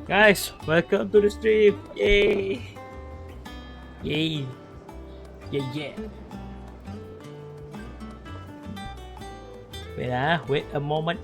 Guys, welcome to the stream. Yay! Yay! Yeah, yeah. Wait a moment.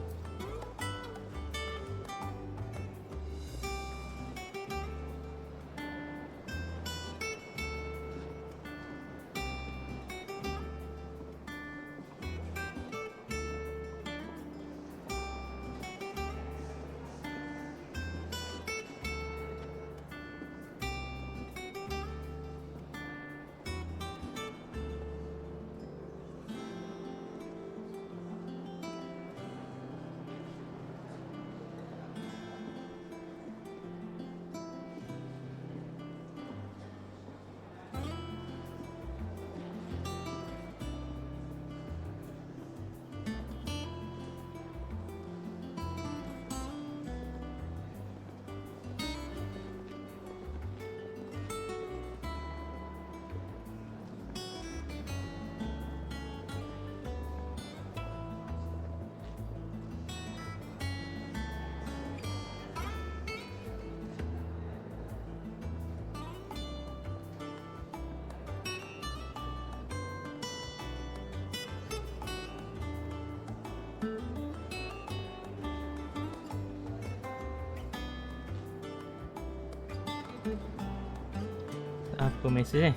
Apa mesej ni?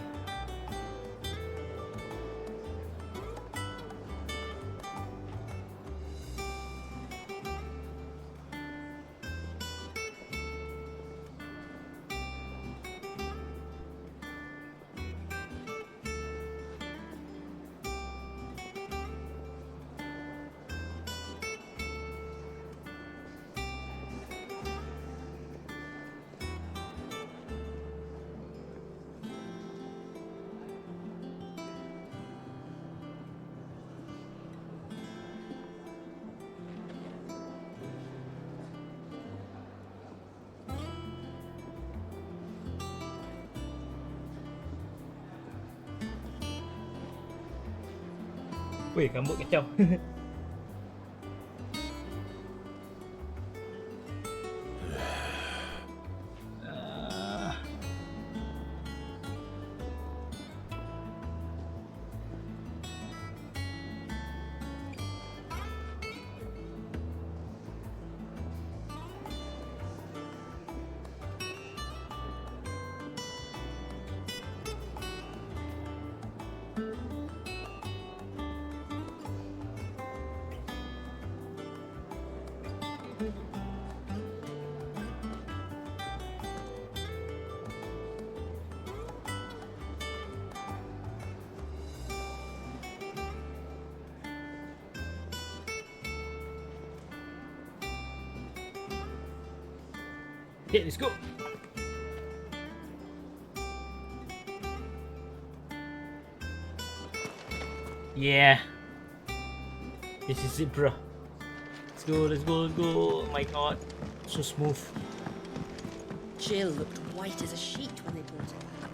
Weh, rambut kacau. Okay, let's go. Yeah. This is it, bro. Let's go, let's go, let's go. Oh my god. So smooth. Jill looked white as a sheet when they brought her back.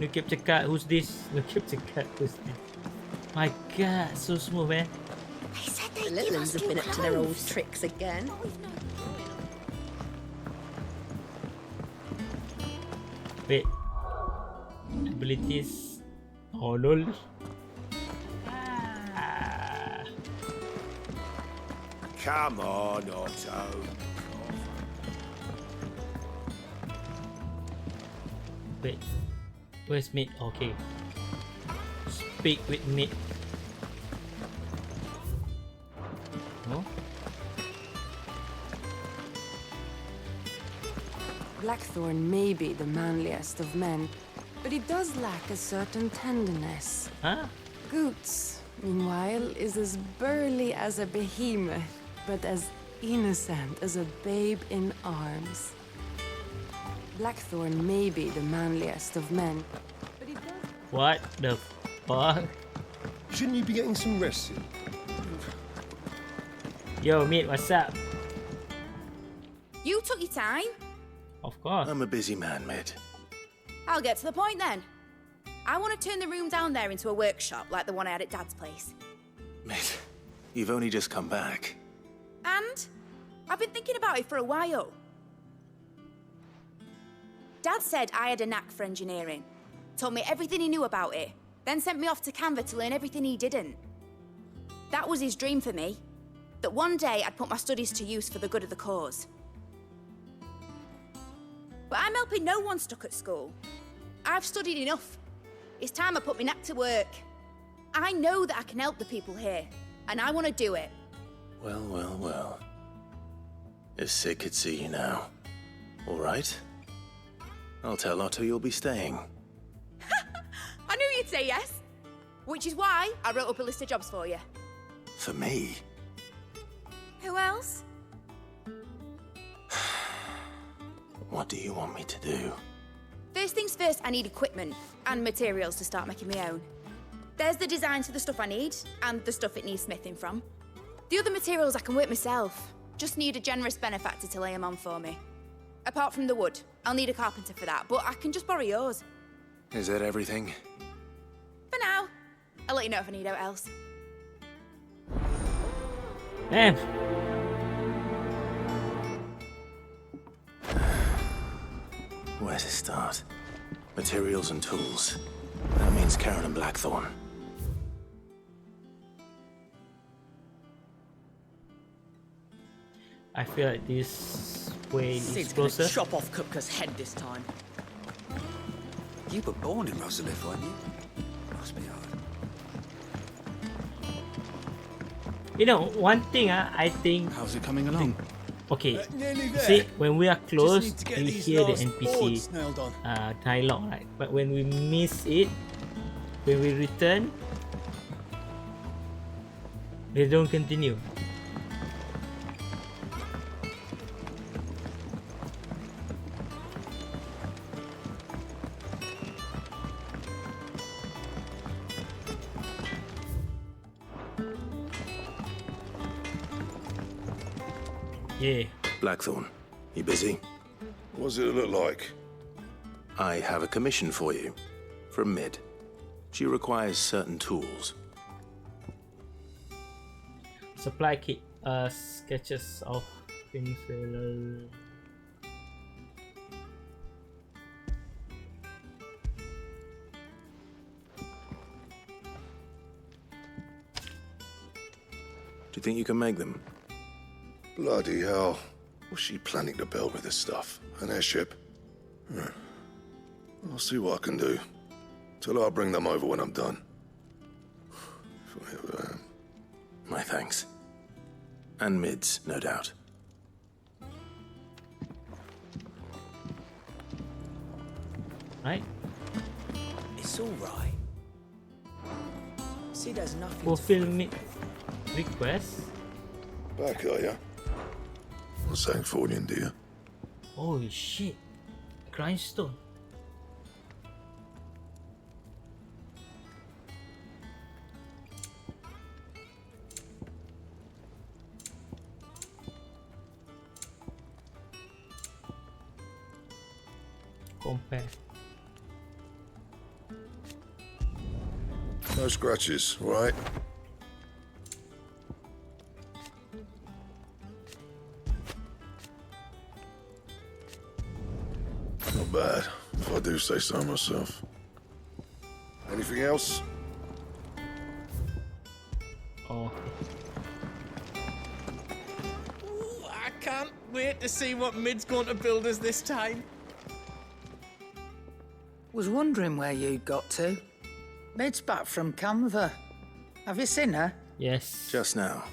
Nukip cakap, who's this? Nukip cakap, who's this? My god, so smooth, man. They said The they'd give us Litlins have new been up to their old clothes. tricks again. Wait. Abilities. Oh, lol. Ah. Come on, Otto. Wait. Where's Mid? Okay. Speak with Mid. No? Blackthorn may be the manliest of men, but he does lack a certain tenderness. Huh? Goots, meanwhile, is as burly as a behemoth, but as innocent as a babe in arms. Blackthorn may be the manliest of men, but he does... What the fuck? Shouldn't you be getting some rest soon? Yo, Mid, what's up? You took your time. Of course. I'm a busy man, Mid. I'll get to the point then. I want to turn the room down there into a workshop like the one I had at Dad's place. Mid, you've only just come back. And I've been thinking about it for a while. Dad said I had a knack for engineering. Told me everything he knew about it, then sent me off to Canva to learn everything he didn't. That was his dream for me. That one day I'd put my studies to use for the good of the cause. But I'm helping no one stuck at school. I've studied enough. It's time I put my knack to work. I know that I can help the people here, and I want to do it. Well, well, well. If Sid could see you now. All right. I'll tell Otto you'll be staying. I knew you'd say yes. Which is why I wrote up a list of jobs for you. For me? Who else? What do you want me to do? First things first, I need equipment and materials to start making my own. There's the designs for the stuff I need, and the stuff it needs smithing from. The other materials I can work myself. Just need a generous benefactor to lay them on for me. Apart from the wood, I'll need a carpenter for that, but I can just borrow yours. Is that everything? For now. I'll let you know if I need out else. Damn. Where to start? Materials and tools. That means Karen and Blackthorn. I feel like this way is Sid's gonna closer. chop off Kupka's head this time. You were born in Rosalith, weren't you? Must be hard. You know, one thing I think. How's it coming along? Okay, Nearly there. see, when we are Just close, need to get we these hear the last NPC boards nailed on. dialogue, right? But when we miss it, when we return, they don't continue. Yeah. Blackthorn, you busy? What does it look like? I have a commission for you. From Mid. She requires certain tools. Supply kit, sketches of Venezuela. Do you think you can make them? Bloody hell. What's she planning to build with this stuff? An airship? I'll see what I can do. Tell her I'll bring them over when I'm done. If I ever am. My thanks. And Mid's, no doubt. Right? It's all right. See, there's nothing. Fulfill me request. Back, are ya? What's that for you, dear? Holy shit. Grindstone. Compare. No scratches, all right? Not bad, if I do say so myself. Anything else? Oh, Ooh, I can't wait to see what Mid's going to build us this time. Was wondering where you got to. Mid's back from Canva. Have you seen her? yes. Just now.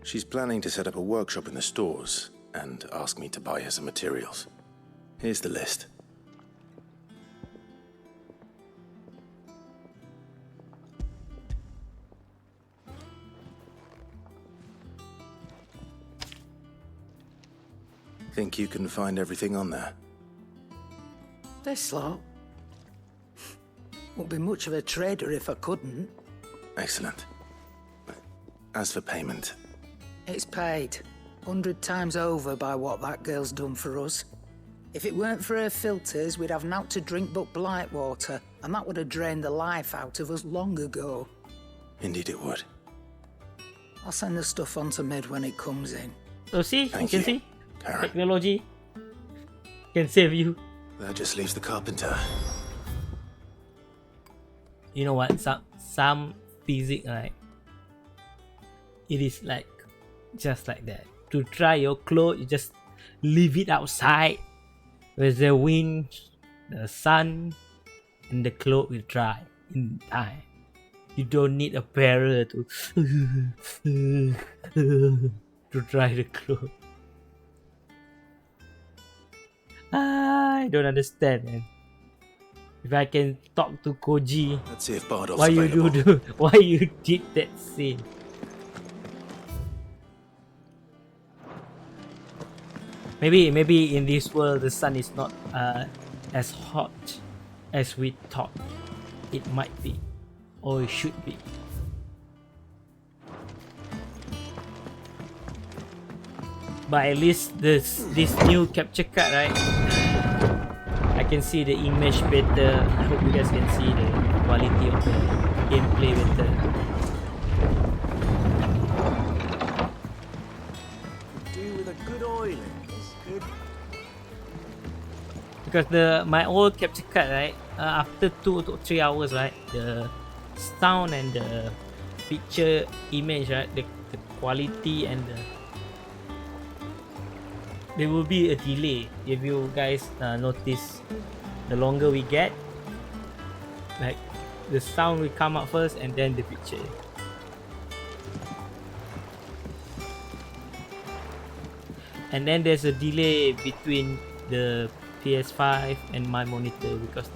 She's planning to set up a workshop in the stores and ask me to buy her some materials. Here's the list. Think you can find everything on there? This lot. Won't be much of a trader if I couldn't. Excellent. As for payment, It's paid 100 times over by what that girl's done for us. If it weren't for her filters, we'd have naught to drink but blight water, and that would have drained the life out of us long ago. indeed it would. I'll send the stuff on to Mid when it comes in. So see, Thank you you, can see Karen. technology can save you. That just leaves the carpenter. You know what? Some physics, right? It is like just like that. To dry your clothes, you just leave it outside with the wind, the sun, and the clothes will dry in time. You don't need a barrier to to dry the clothes. I don't understand, man. If I can talk to Koji, Let's see if Bardolph's why available. why you did that scene? Maybe in this world the sun is not as hot as we thought it might be, or it should be. But at least this new capture card, right? I can see the image better. I hope you guys can see the quality of the gameplay better. Do with a good oiling. It's good. Because my old capture card, right? After 2 to 3 hours, right? The sound and the picture image, right? The quality and there will be a delay. If you guys notice, the longer we get, like the sound will come up first and then the picture. And then there's a delay between the PS5 and my monitor because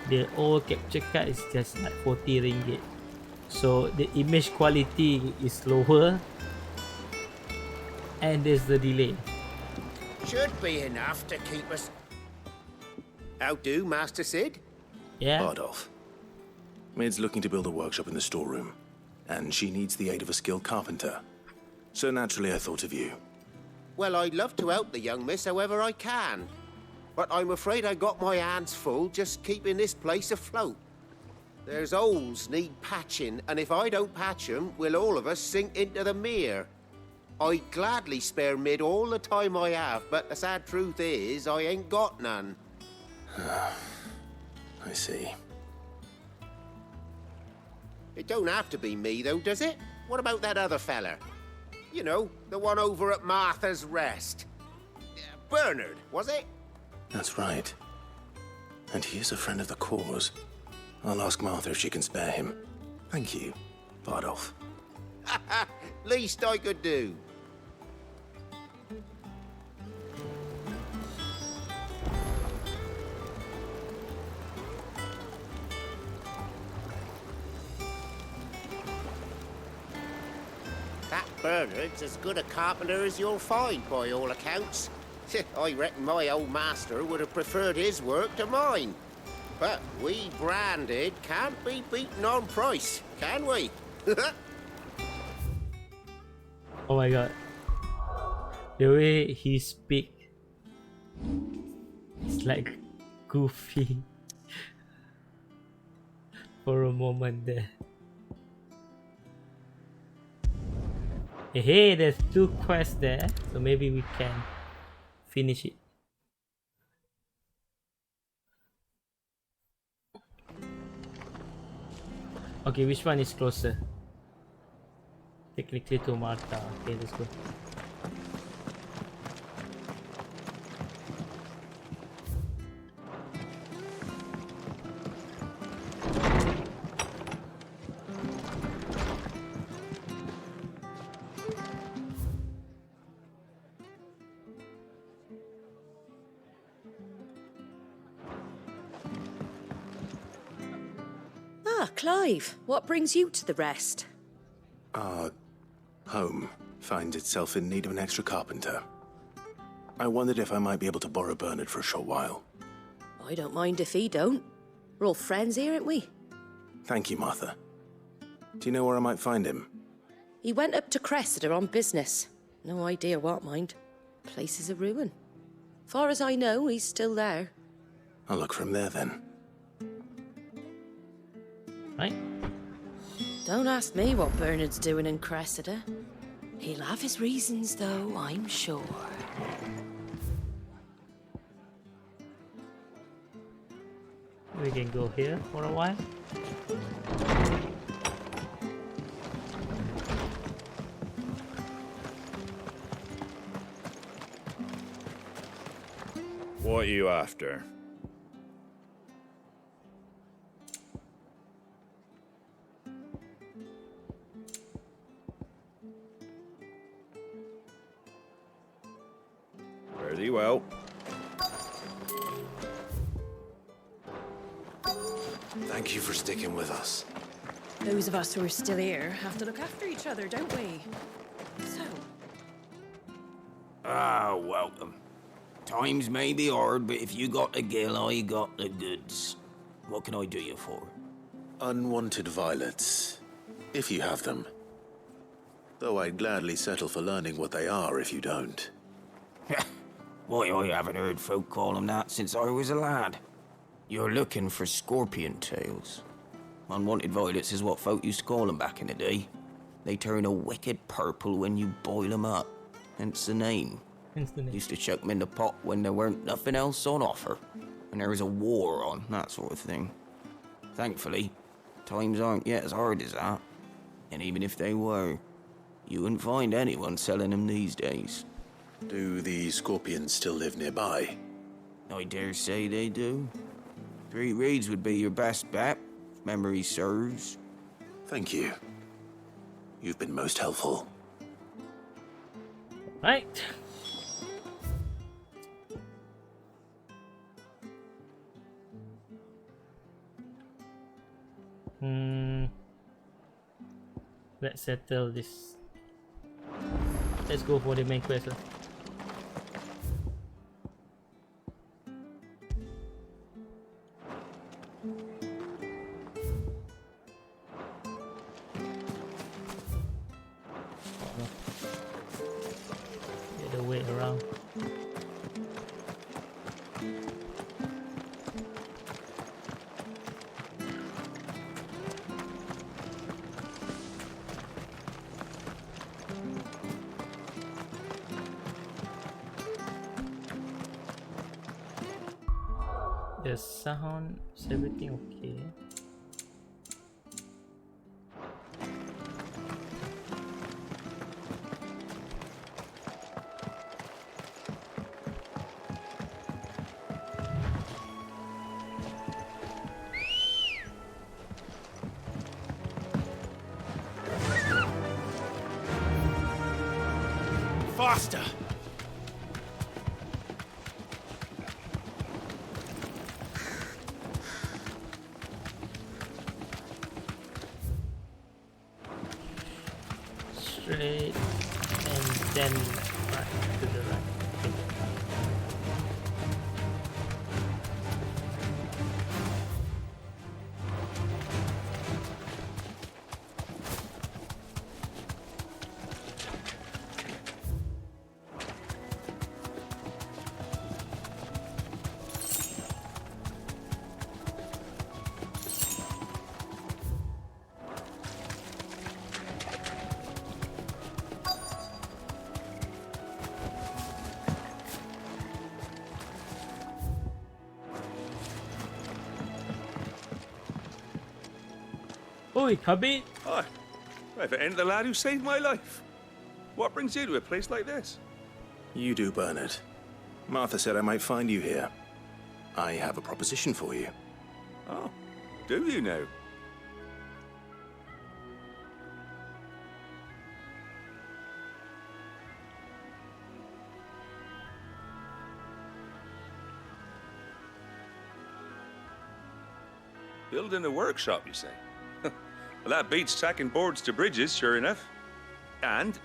the old capture card is just like 40 ringgit. So the image quality is lower and there's the delay. Should be enough to keep us. How do, Master Sid? Yeah. Bardolph. Mid's looking to build a workshop in the storeroom, and she needs the aid of a skilled carpenter. So naturally I thought of you. Well, I'd love to help the young miss however I can. But I'm afraid I got my hands full just keeping this place afloat. There's holes need patching, and if I don't patch them, will all of us sink into the mere. I'd gladly spare Mid all the time I have, but the sad truth is, I ain't got none. I see. It don't have to be me, though, does it? What about that other fella? You know, the one over at Martha's Rest. Bernard, was it? That's right. And he is a friend of the cause. I'll ask Martha if she can spare him. Thank you, Bardolph. Least I could do. That Bernard's as good a carpenter as you'll find, by all accounts. I reckon my old master would have preferred his work to mine. But we branded can't be beaten on price, can we? Oh my god. The way he speak, it's like goofy for a moment there. Hey, there's 2 quests there, so maybe we can finish it. Okay, which one is closer? Technically to Martha. Okay, let's go. Ah, Clive, what brings you to the Rest? Our home finds itself in need of an extra carpenter. I wondered if I might be able to borrow Bernard for a short while. I don't mind if he don't. We're all friends here, aren't we? Thank you, Martha. Do you know where I might find him? He went up to Cressida on business. No idea what, mind. Place is a ruin. Far as I know, he's still there. I'll look for him there then. Right? Don't ask me what Bernard's doing in Cressida. He'll have his reasons, though, I'm sure. We can go here for a while. What are you after? Very well. Thank you for sticking with us. Those of us who are still here have to look after each other, don't we? So, Ah, welcome. Times may be hard, but if you got the gill, I got the goods. What can I do you for? Unwanted violets, if you have them. Though I'd gladly settle for learning what they are if you don't. Why, I haven't heard folk call them that since I was a lad. You're looking for scorpion tails. Unwanted violets is what folk used to call them back in the day. They turn a wicked purple when you boil them up. Hence the name. Used to chuck them in the pot when there weren't nothing else on offer. When there was a war on, that sort of thing. Thankfully, times aren't yet as hard as that. And even if they were, you wouldn't find anyone selling them these days. Do the scorpions still live nearby? I dare say they do. 3 Reeds would be your best bet, if memory serves. Thank you. You've been most helpful. Right. Let's settle this. Let's go for the main quest. Get the way around. The sound, is everything okay? Faster! Straight and then right to the right. Okay. Oi, Cubby! Hi. If it ain't the lad who saved my life. What brings you to a place like this? You do, Bernard. Martha said I might find you here. I have a proposition for you. Oh, do you now? Building a workshop, you say? Well, that beats tacking boards to bridges, sure enough. And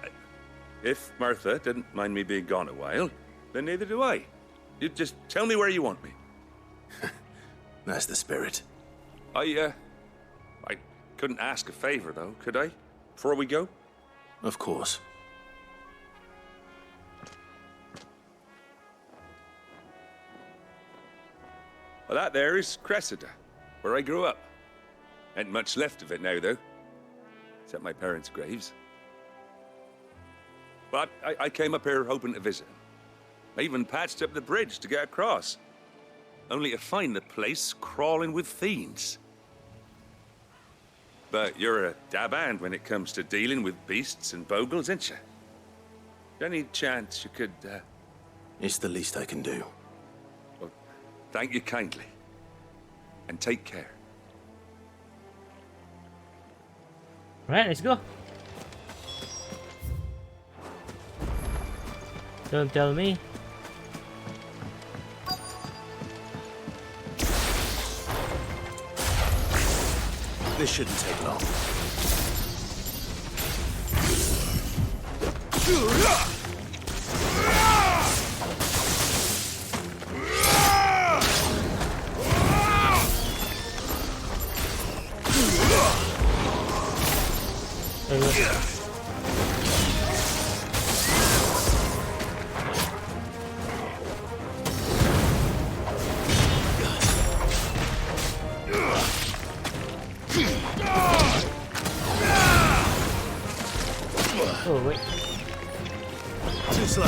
if Martha didn't mind me being gone a while, then neither do I. You just tell me where you want me. That's the spirit. I couldn't ask a favor, though, could I? Before we go? Of course. Well, that there is Cressida, where I grew up. Ain't much left of it now, though. Except my parents' graves. But I came up here hoping to visit. I even patched up the bridge to get across. only to find the place crawling with fiends. But you're a dab hand when it comes to dealing with beasts and bogles, ain't you? Any chance you could, It's the least I can do. Well, thank you kindly. And take care. Alright, let's go. Don't tell me. This shouldn't take long. Oh wait. Too slow.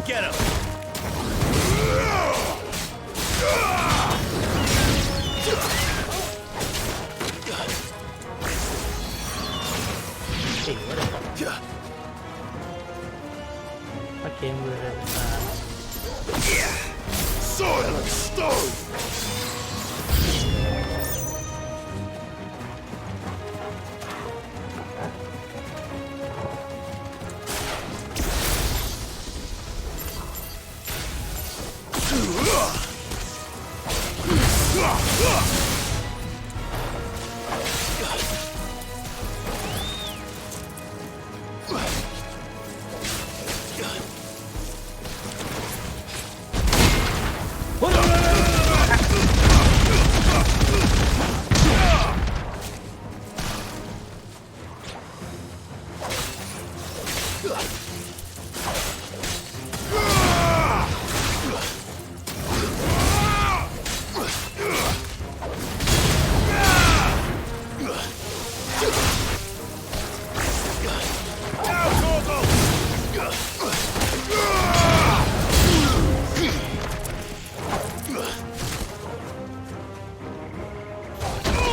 Get him. Hey, what the fuck? Okay, I'm Silent stone!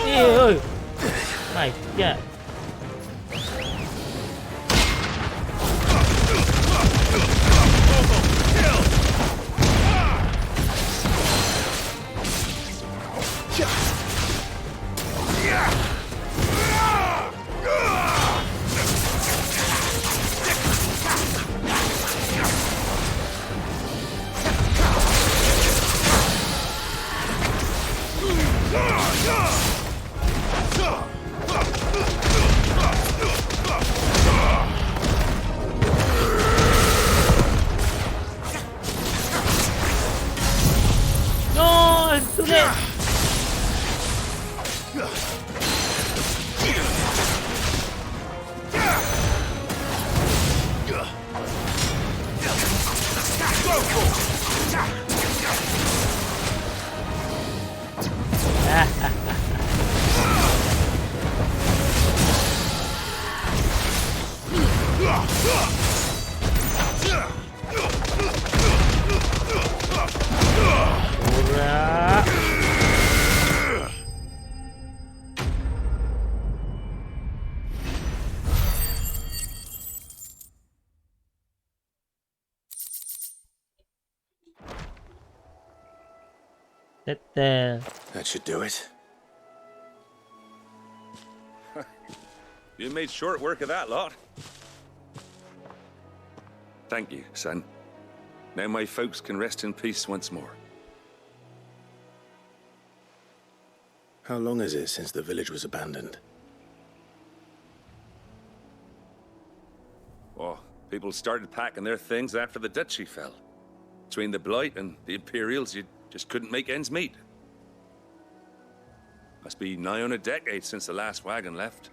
Ew. My god. No, it's too late. Ura. That should do it. You made short work of that lot. Thank you, son. Now my folks can rest in peace once more. How long is it since the village was abandoned? Oh, people started packing their things after the duchy fell. Between the Blight and the Imperials, you just couldn't make ends meet. Must be nigh on a decade since the last wagon left.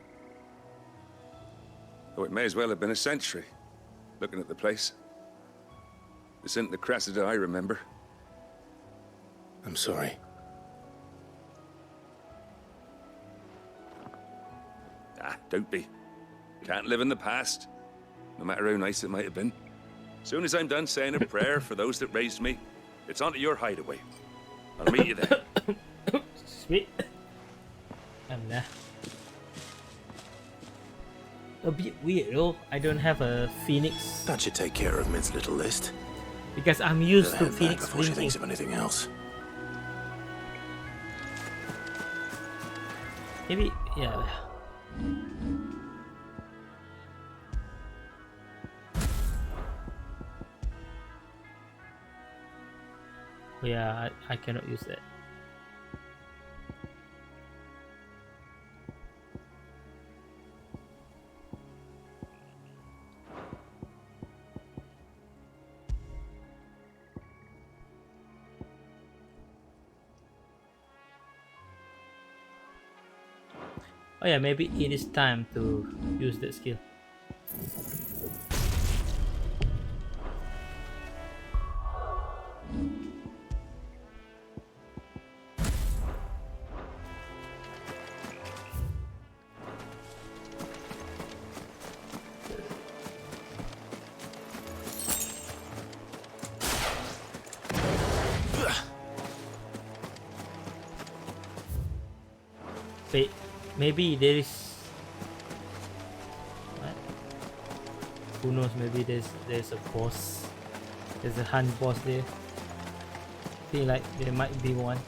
Though it may as well have been a century, looking at the place. This isn't the Cressida I remember. I'm sorry. Ah, don't be. Can't live in the past, no matter how nice it might have been. Soon as I'm done saying a prayer for those that raised me, it's onto your hideaway. I'll meet you there. Sweet. I'm there. A bit weird though. I don't have a phoenix That should take care of Mid's little list. because I'm used Better to head back phoenix before she blinking. thinks of anything else. Maybe, yeah. Yeah, I cannot use that. Oh yeah, maybe it is time to use that skill. Wait, maybe there is. What? Who knows? Maybe there's a boss. There's a hunt boss there. Feel like there might be one.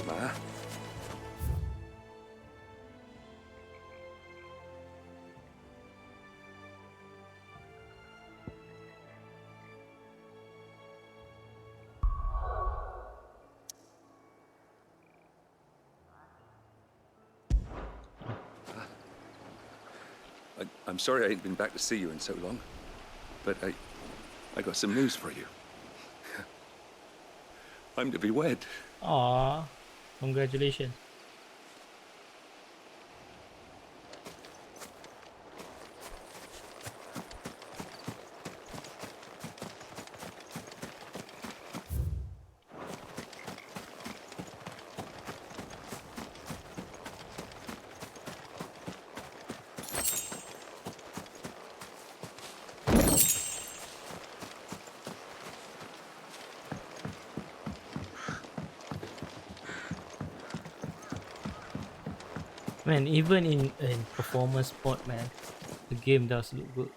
Ma? I'm sorry I ain't been back to see you in so long, but I got some news for you. I'm to be wed. Aww, congratulations. Man, even in performance mode, man, the game does look good.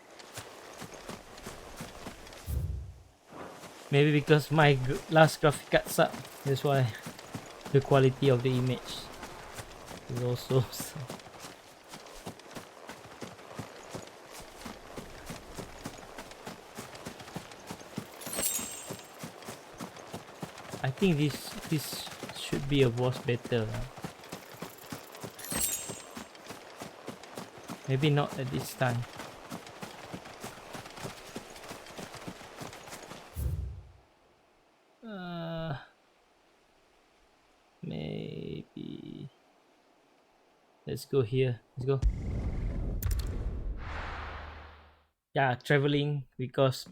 Maybe because my last graphic card sucked, that's why the quality of the image is also. I think this should be a boss battle. Maybe not at this time. Maybe. Let's go here. Let's go. Yeah, traveling because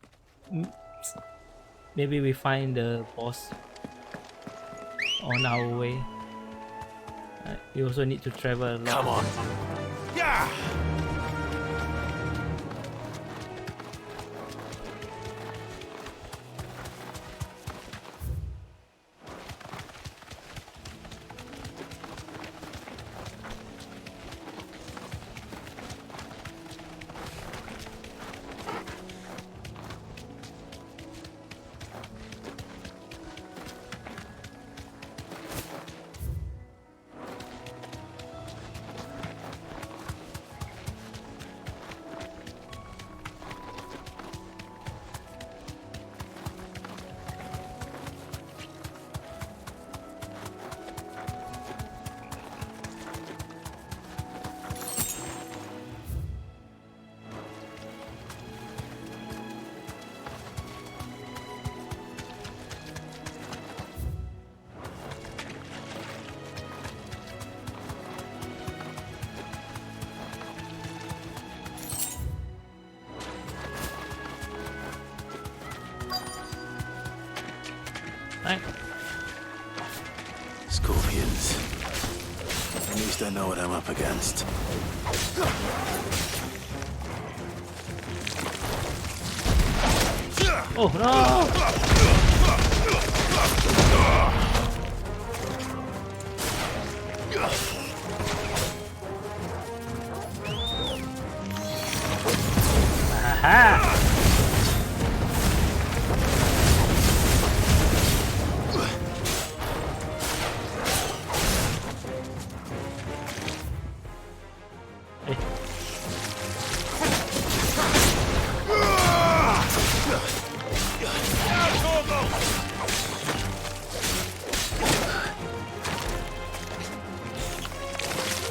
maybe we find the boss on our way. We also need to travel a lot. Come on. Yeah. Right? Scorpions. At least I know what I'm up against. Oh no! Aha!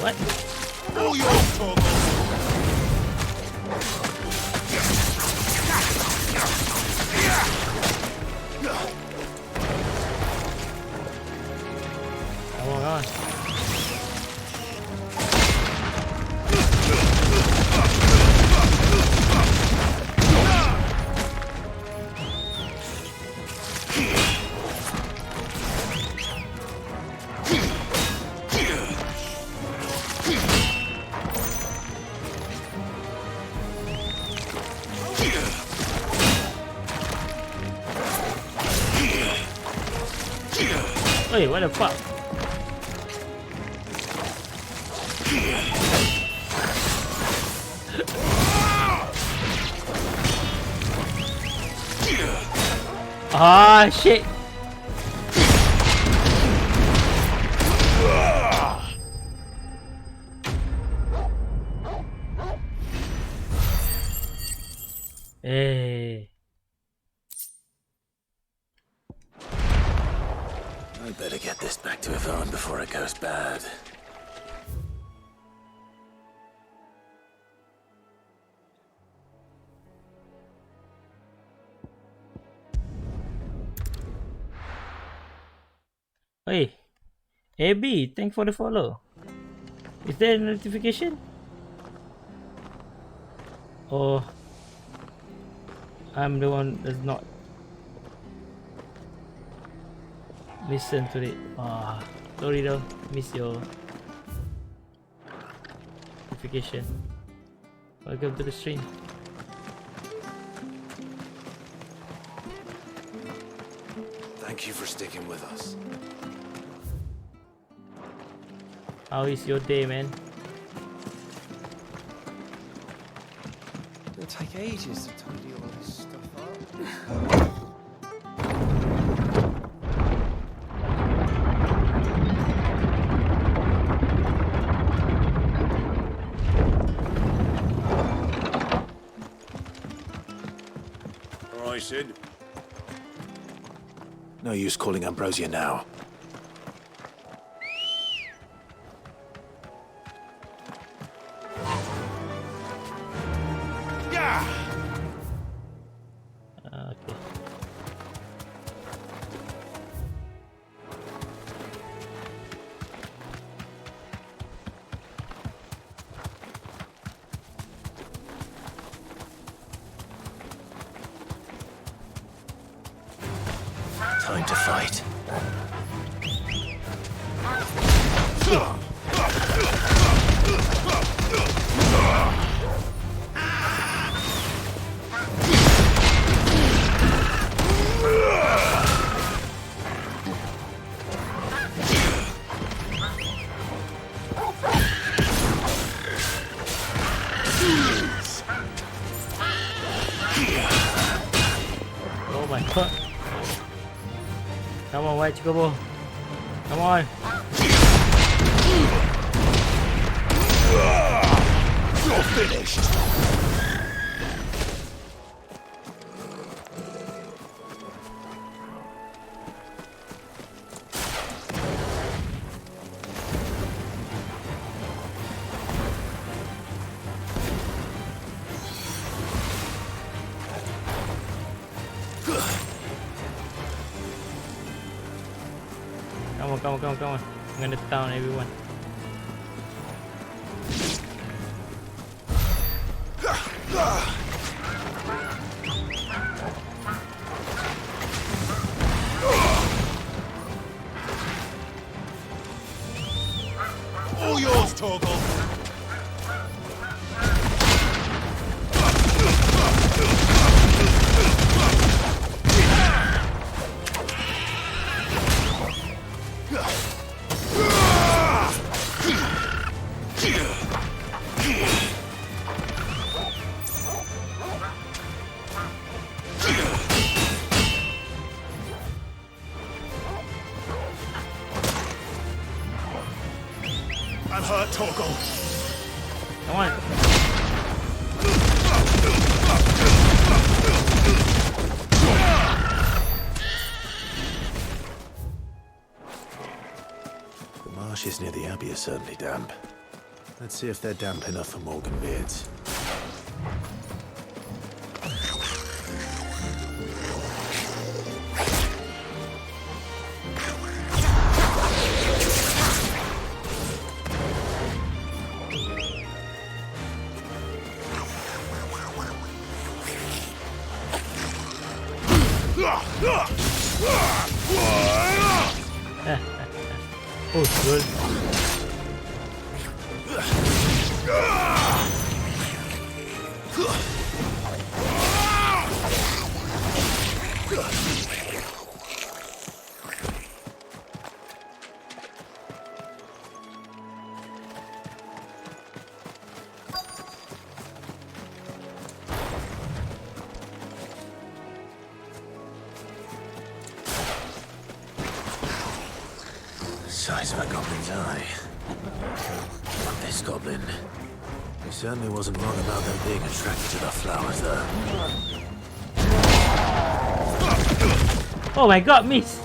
What? Oh, you're Come on. Wait, what the fuck? Ah, shit. Hey. I better get this back to Yvonne before it goes bad. Hey, AB, thanks for the follow. Is there a notification? Or I'm the one that's not listen to it. Ah, sorry though, miss your notification. Welcome to the stream. Thank you for sticking with us. How is your day, man? It'll take ages to tidy all this stuff up. All right, Sid. No use calling Ambrosia now. Okay. Time to fight. Oh my god. Come on, White Chocobo. Come on. You're finished. Come on. I'm gonna down everyone. Torgal. I'm hurt, Torgal. Come on. The marshes near the Abbey are certainly damp. Let's see if they're damp enough for Morgan beards. Oh, good. Size of a goblin's eye. This goblin. He certainly wasn't wrong about them being attracted to the flowers, though. Oh my god, miss!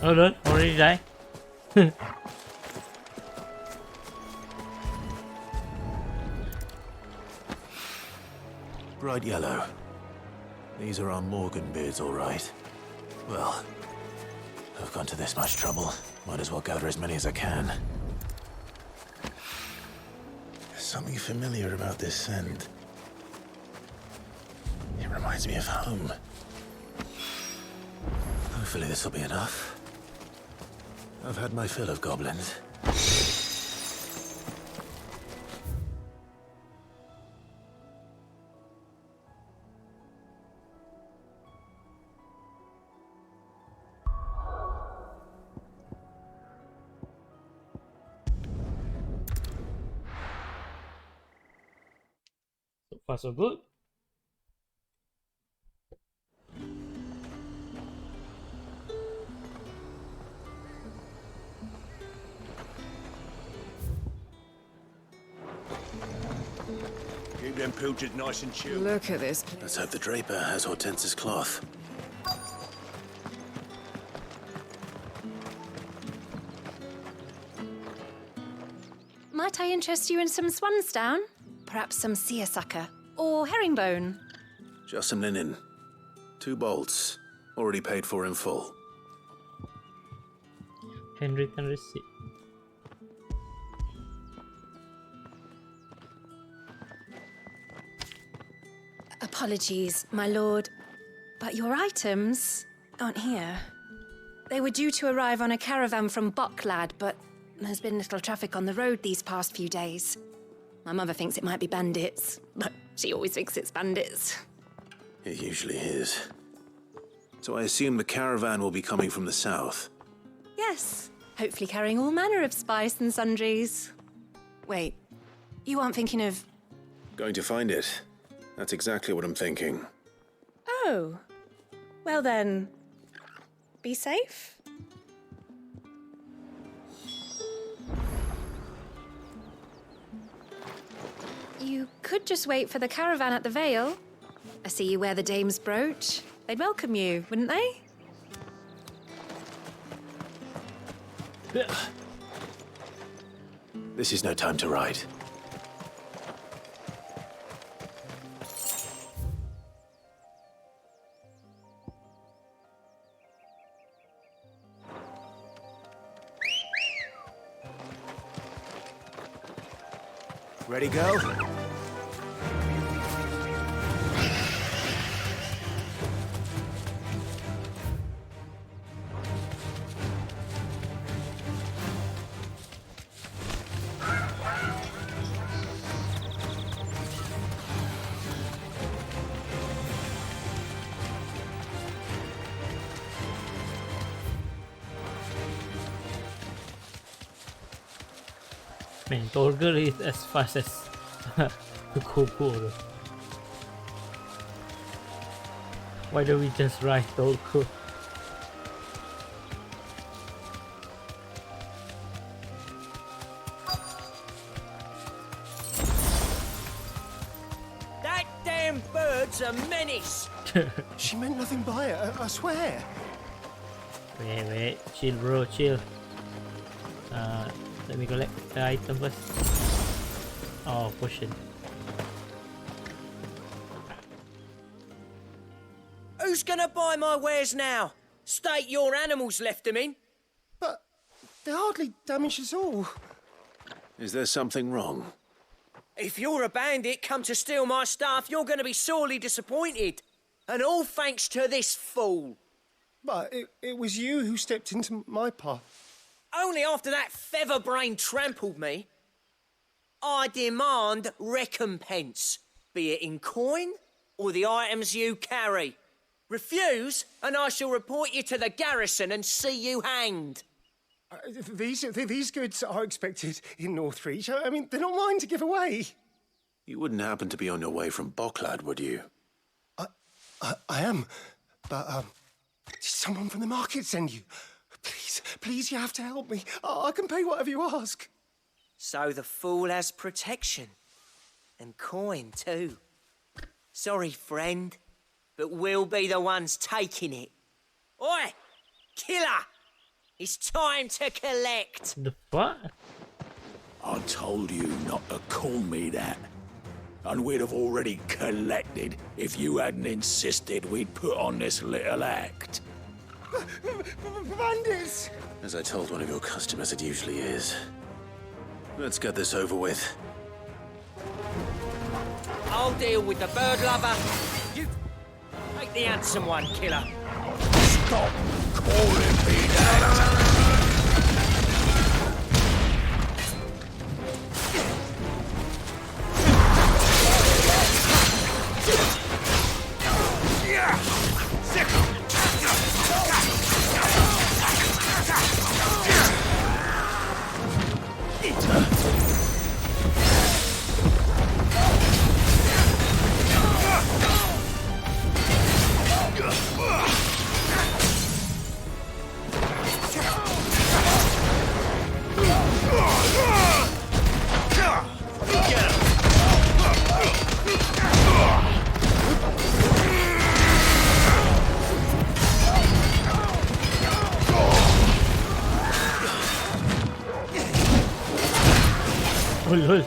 Hold on, already die. Bright yellow. These are our Morgan beards, all right. Well, I've gone to this much trouble. Might as well gather as many as I can. There's something familiar about this scent. It reminds me of home. Hopefully this will be enough. I've had my fill of goblins. far so good. Keep them pilchards nice and chilled. Look at this. Let's hope the Draper has Hortense's cloth. Might I interest you in some swansdown? Perhaps some seersucker or herringbone? Just some linen. 2 bolts. Already paid for in full. Handwritten receipt. Apologies, my lord, but your items aren't here. They were due to arrive on a caravan from Bocklad, but there's been little traffic on the road these past few days. My mother thinks it might be bandits, but she always thinks it's bandits. It usually is. So I assume the caravan will be coming from the south. Yes, hopefully carrying all manner of spice and sundries. Wait, you aren't thinking of... Going to find it. That's exactly what I'm thinking. Oh, well then, be safe. You could just wait for the caravan at the Vale. I see you wear the dame's brooch. They'd welcome you, wouldn't they? This is no time to ride. Ready, go? Man, Torger is as fast as Kokoro. Why don't we just ride Torger? That damn bird's a menace. She meant nothing by it, I swear. Wait, chill bro, chill. Let me collect the item first. Oh, potion. Who's gonna buy my wares now? State your animals left them in. But they hardly damaged us all. Is there something wrong? If you're a bandit come to steal my stuff, you're gonna be sorely disappointed. And all thanks to this fool. But it was you who stepped into my path. Only after that featherbrain trampled me. I demand recompense, be it in coin or the items you carry. Refuse, and I shall report you to the garrison and see you hanged. These goods are expected in Northreach. I mean, they're not mine to give away. You wouldn't happen to be on your way from Bocklad, would you? I am, but did someone from the market send you? Please, you have to help me. I can pay whatever you ask. So the fool has protection. And coin, too. Sorry, friend, but we'll be the ones taking it. Oi! Killer! It's time to collect! The what? I told you not to call me that. And we'd have already collected if you hadn't insisted we'd put on this little act. Bandits! As I told one of your customers, it usually is. Let's get this over with. I'll deal with the bird lover. You take the handsome one, killer. Stop calling me that! lol.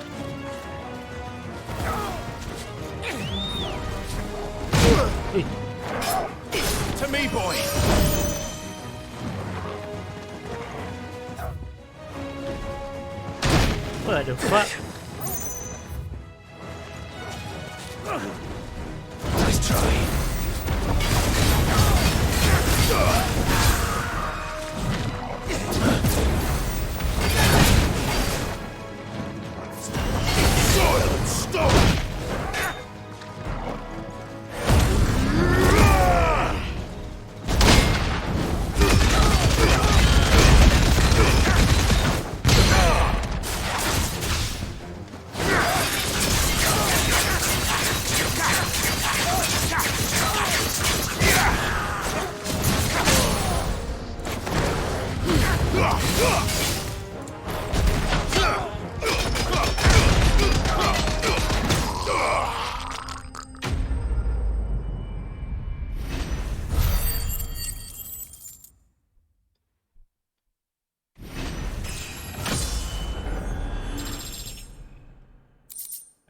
Hey. To me, boy. What the fuck? Nice try. Silence, stop!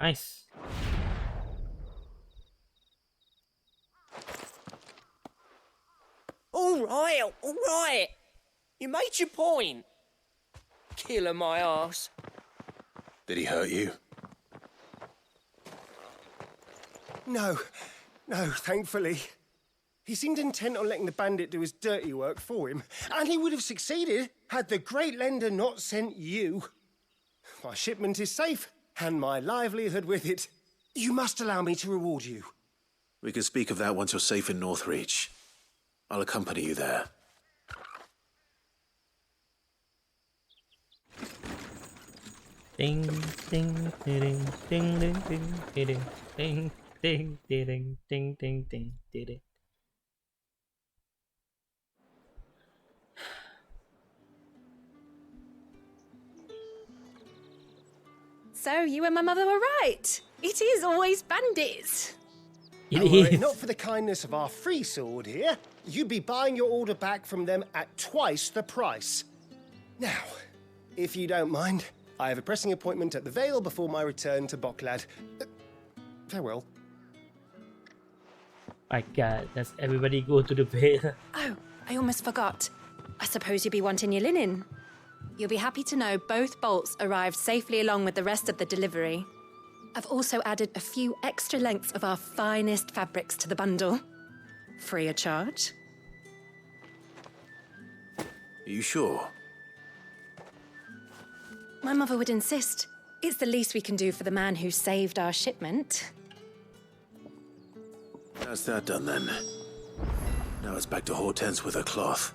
Nice. All right. You made your point. Killer my ass. Did he hurt you? No, thankfully. He seemed intent on letting the bandit do his dirty work for him, and he would have succeeded had the Great Lender not sent you. My shipment is safe, and my livelihood with it. You must allow me to reward you. We can speak of that once you're safe in Northreach. I'll accompany you there. Ding ding ding ding ding ding ding ding ding ding ding ding ding ding. So you and my mother were right. It is always bandits. It Were is. it not for the kindness of our free sword here, you'd be buying your order back from them at twice the price. Now, if you don't mind, I have a pressing appointment at the Vale before my return to Bocklad. Farewell. My god, does everybody go to the Vale? Oh, I almost forgot. I suppose you'll be wanting your linen. You'll be happy to know both bolts arrived safely along with the rest of the delivery. I've also added a few extra lengths of our finest fabrics to the bundle. Free of charge. Are you sure? My mother would insist. It's the least we can do for the man who saved our shipment. That's that done then. Now it's back to Hortense with her cloth.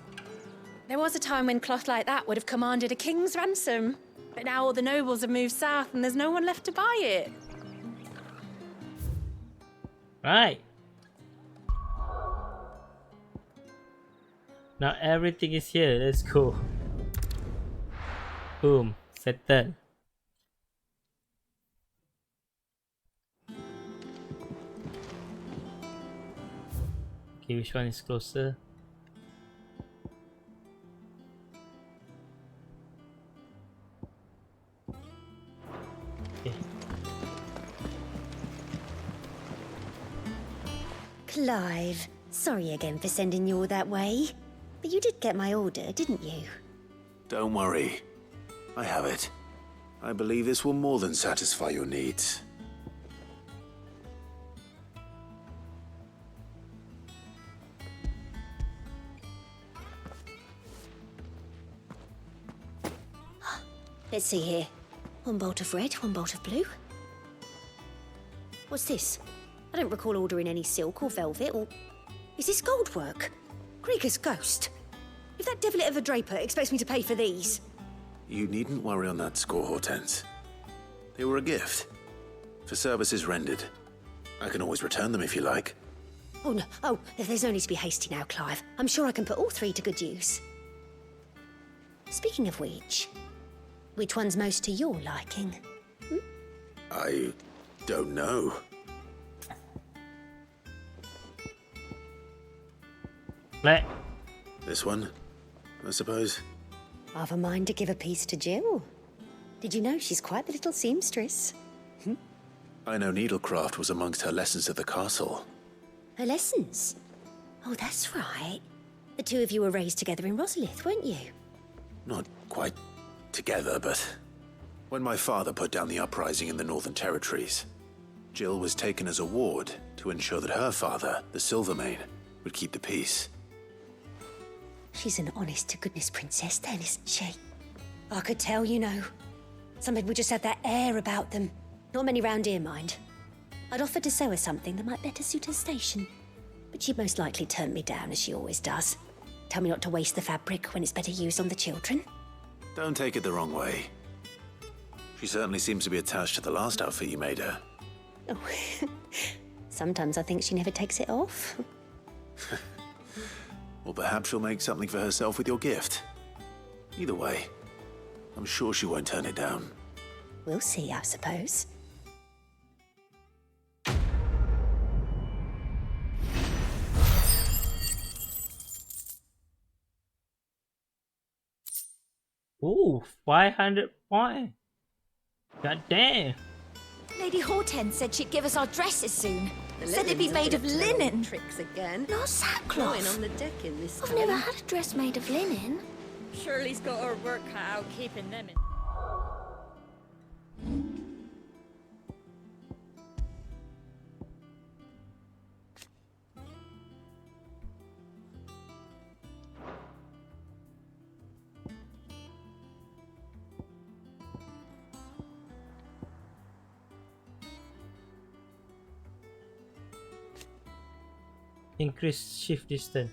There was a time when cloth like that would have commanded a king's ransom. But now all the nobles have moved south and there's no one left to buy it. Right. Now everything is here. Let's go. Boom. Settle. Okay, which one is closer? Okay. Clive, sorry again for sending you all that way. But you did get my order, didn't you? Don't worry. I have it. I believe this will more than satisfy your needs. Let's see here. One bolt of red, one bolt of blue. What's this? I don't recall ordering any silk or velvet or... Is this gold work? Krieger's ghost. If that devilet of a draper expects me to pay for these... You needn't worry on that score, Hortense. They were a gift. For services rendered. I can always return them if you like. Oh, no. Oh, there's no need to be hasty now, Clive. I'm sure I can put all three to good use. Speaking of which one's most to your liking? I don't know. This one, I suppose. I've a mind to give a piece to Jill. Did you know she's quite the little seamstress? I know needlecraft was amongst her lessons at the castle. Her lessons? Oh, that's right. The two of you were raised together in Rosalith, weren't you? Not quite together, but when my father put down the uprising in the Northern Territories, Jill was taken as a ward to ensure that her father, the Silvermane, would keep the peace. She's an honest-to-goodness princess then, isn't she? I could tell, you know. Some people just have that air about them. Not many round here, mind. I'd offered to sew her something that might better suit her station. But she'd most likely turn me down, as she always does. Tell me not to waste the fabric when it's better used on the children. Don't take it the wrong way. She certainly seems to be attached to the last outfit you made her. Oh, sometimes I think she never takes it off. Or perhaps she'll make something for herself with your gift. Either way, I'm sure she won't turn it down. We'll see, I suppose. Ooh, 500 points. God damn. Lady Hortense said she'd give us our dresses soon. Said they'd be made of linen. Tricks again. Not sackcloth. Lying on the deck in this I've time. never had a dress made of linen. Shirley's got her work cut out keeping them in. Increase shift distance.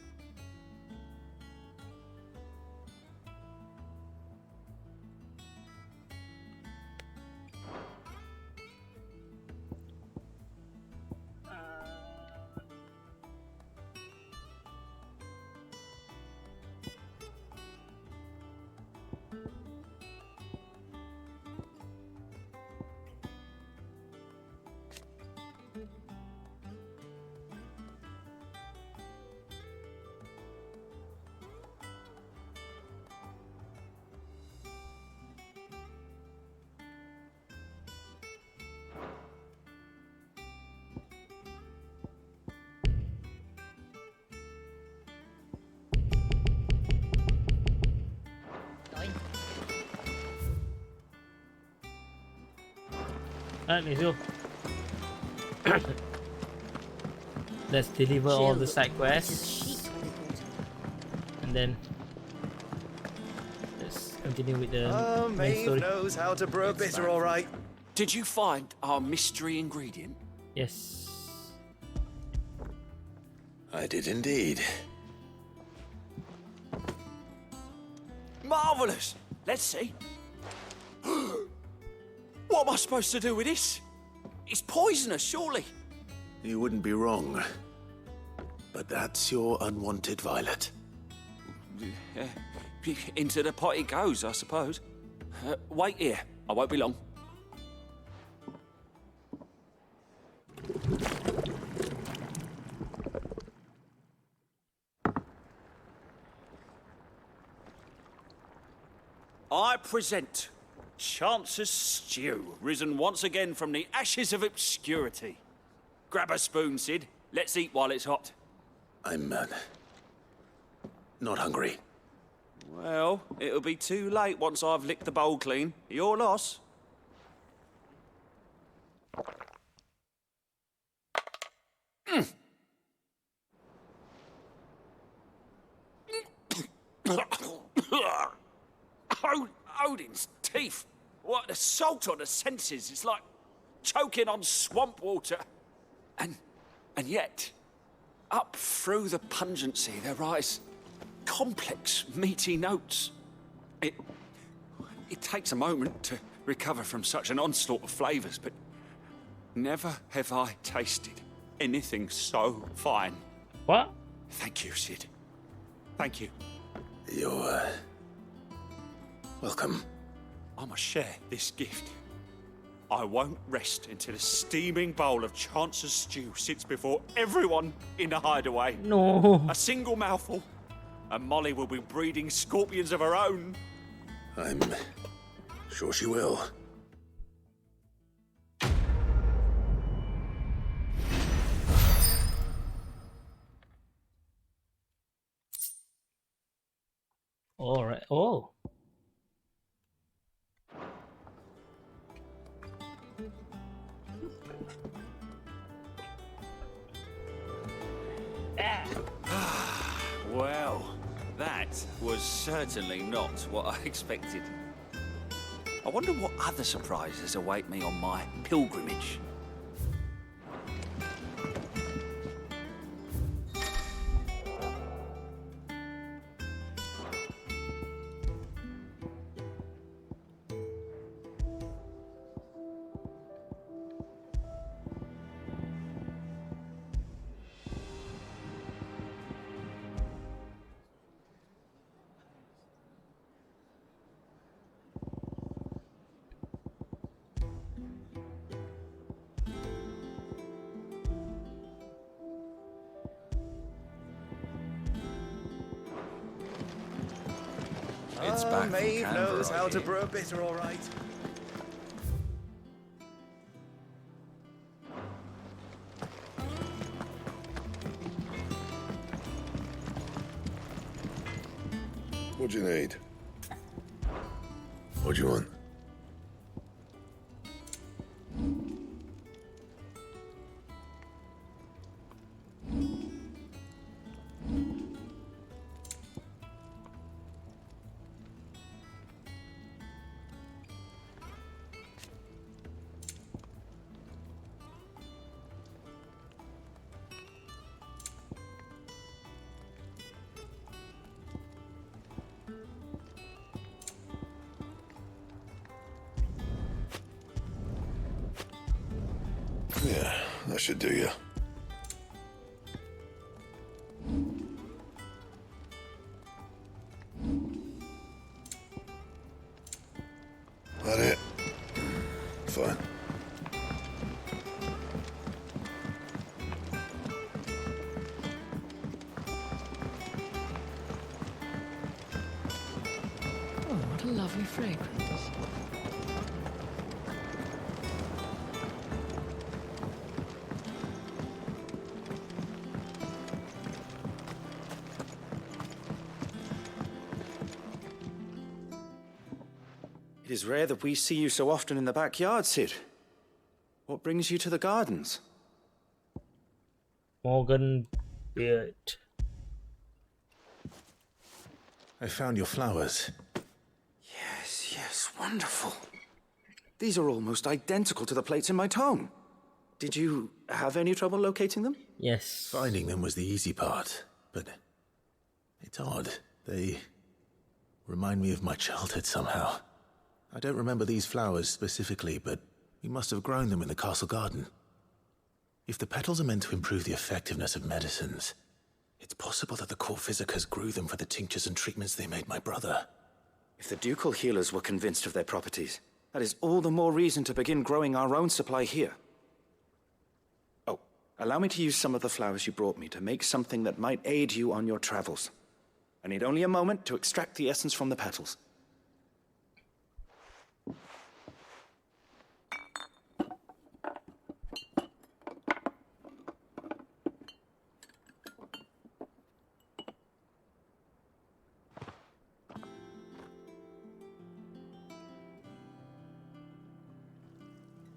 Let's go. Let's deliver all the side quests. And then let's continue with the main Maeve story. knows how to brew a bitter, all right. Did you find our mystery ingredient? Yes. I did indeed. Marvellous! Let's see. What am I supposed to do with this? It's poisonous, surely. You wouldn't be wrong. But that's your unwanted violet. Into the pot it goes, I suppose. Wait here. I won't be long. I present Chance's stew, risen once again from the ashes of obscurity. Grab a spoon, Sid. Let's eat while it's hot. I'm not hungry. Well, it'll be too late once I've licked the bowl clean. Your loss. Odin's teeth. What the salt on the senses. It's like choking on swamp water. And yet, up through the pungency, there rise complex, meaty notes. It takes a moment to recover from such an onslaught of flavours, but never have I tasted anything so fine. What? Thank you, Sid. Thank you. You're welcome. I must share this gift. I won't rest until a steaming bowl of Chance's stew sits before everyone in the hideaway. No. A single mouthful, and Molly will be breeding scorpions of her own. I'm Sure she will. All right. Oh. Well, that was certainly not what I expected. I wonder what other surprises await me on my pilgrimage. It's back from Maeve Canberra, knows I how to hear. brew a bitter, all right. What do you need? What do you want? Yeah, that should do you. That it? Fine. Oh, what a lovely fragrance. It is rare that we see you so often in the backyard, Sid. What brings you to the gardens? Morgan Beard. I found your flowers. Yes, yes, wonderful. These are almost identical to the plates in my tome. Did you have any trouble locating them? Yes. Finding them was the easy part, but it's odd. They remind me of my childhood somehow. I don't remember these flowers specifically, but we must have grown them in the castle garden. If the petals are meant to improve the effectiveness of medicines, it's possible that the court physicers grew them for the tinctures and treatments they made my brother. If the ducal healers were convinced of their properties, that is all the more reason to begin growing our own supply here. Oh, allow me to use some of the flowers you brought me to make something that might aid you on your travels. I need only a moment to extract the essence from the petals.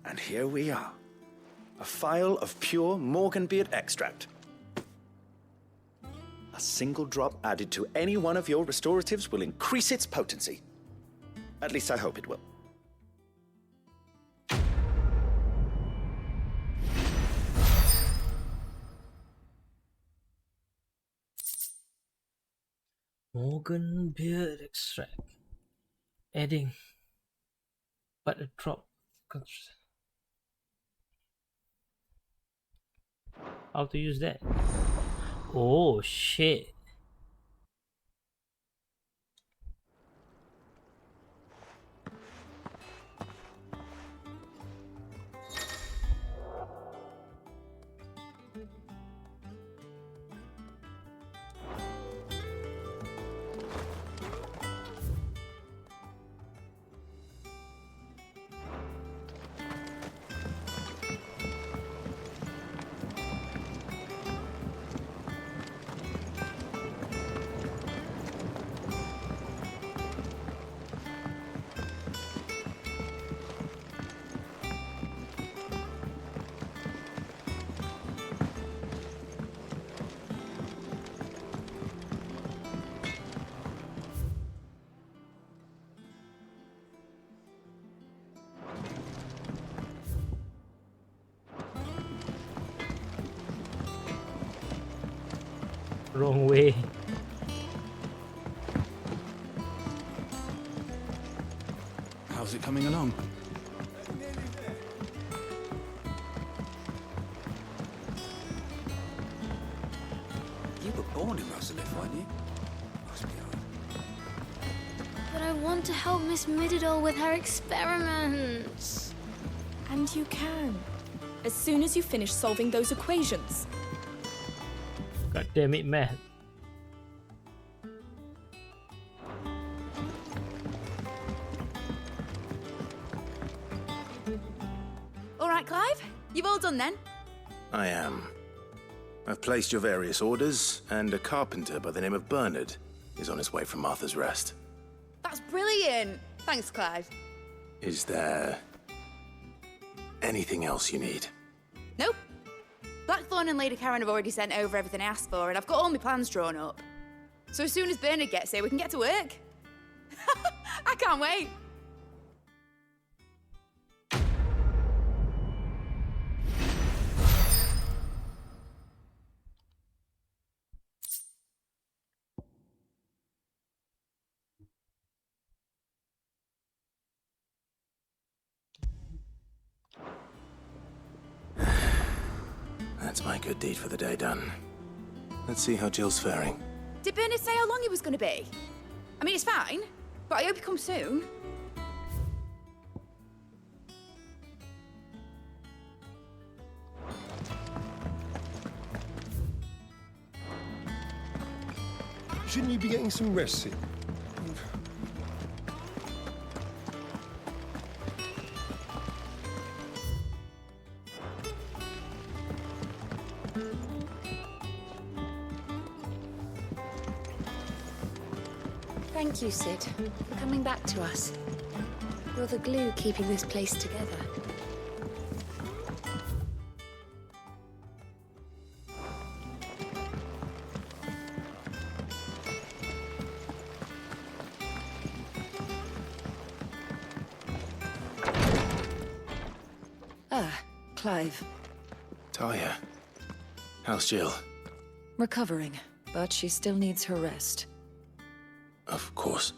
And here we are. A phial of pure Morganbeard extract. A single drop added to any one of your restoratives will increase its potency. At least I hope it will. Morgan Beard extract. Adding. But a drop. How to use that? Oh shit. Wrong way. How's it coming along? You were born in Rosalith, weren't you? But I want to help Miss Middledore with her experiments. And you can. As soon as you finish solving those equations. God damn it, math. All right, Clive. You've all done then? I am. I've placed your various orders, and a carpenter by the name of Bernard is on his way from Martha's Rest. That's brilliant. Thanks, Clive. Is there anything else you need? Nope. Blackthorn and Lady Karen have already sent over everything I asked for, and I've got all my plans drawn up. So as soon as Bernard gets here, we can get to work. I can't wait. That's my good deed for the day done. Let's see how Jill's faring. Did Bernard say how long he was going to be? I mean, it's fine, but I hope he comes soon. Shouldn't you be getting some rest, Sid? Thank you, Sid, for coming back to us. You're the glue keeping this place together. Ah, Clive. Talia, how's Jill? Recovering, but she still needs her rest. Of course.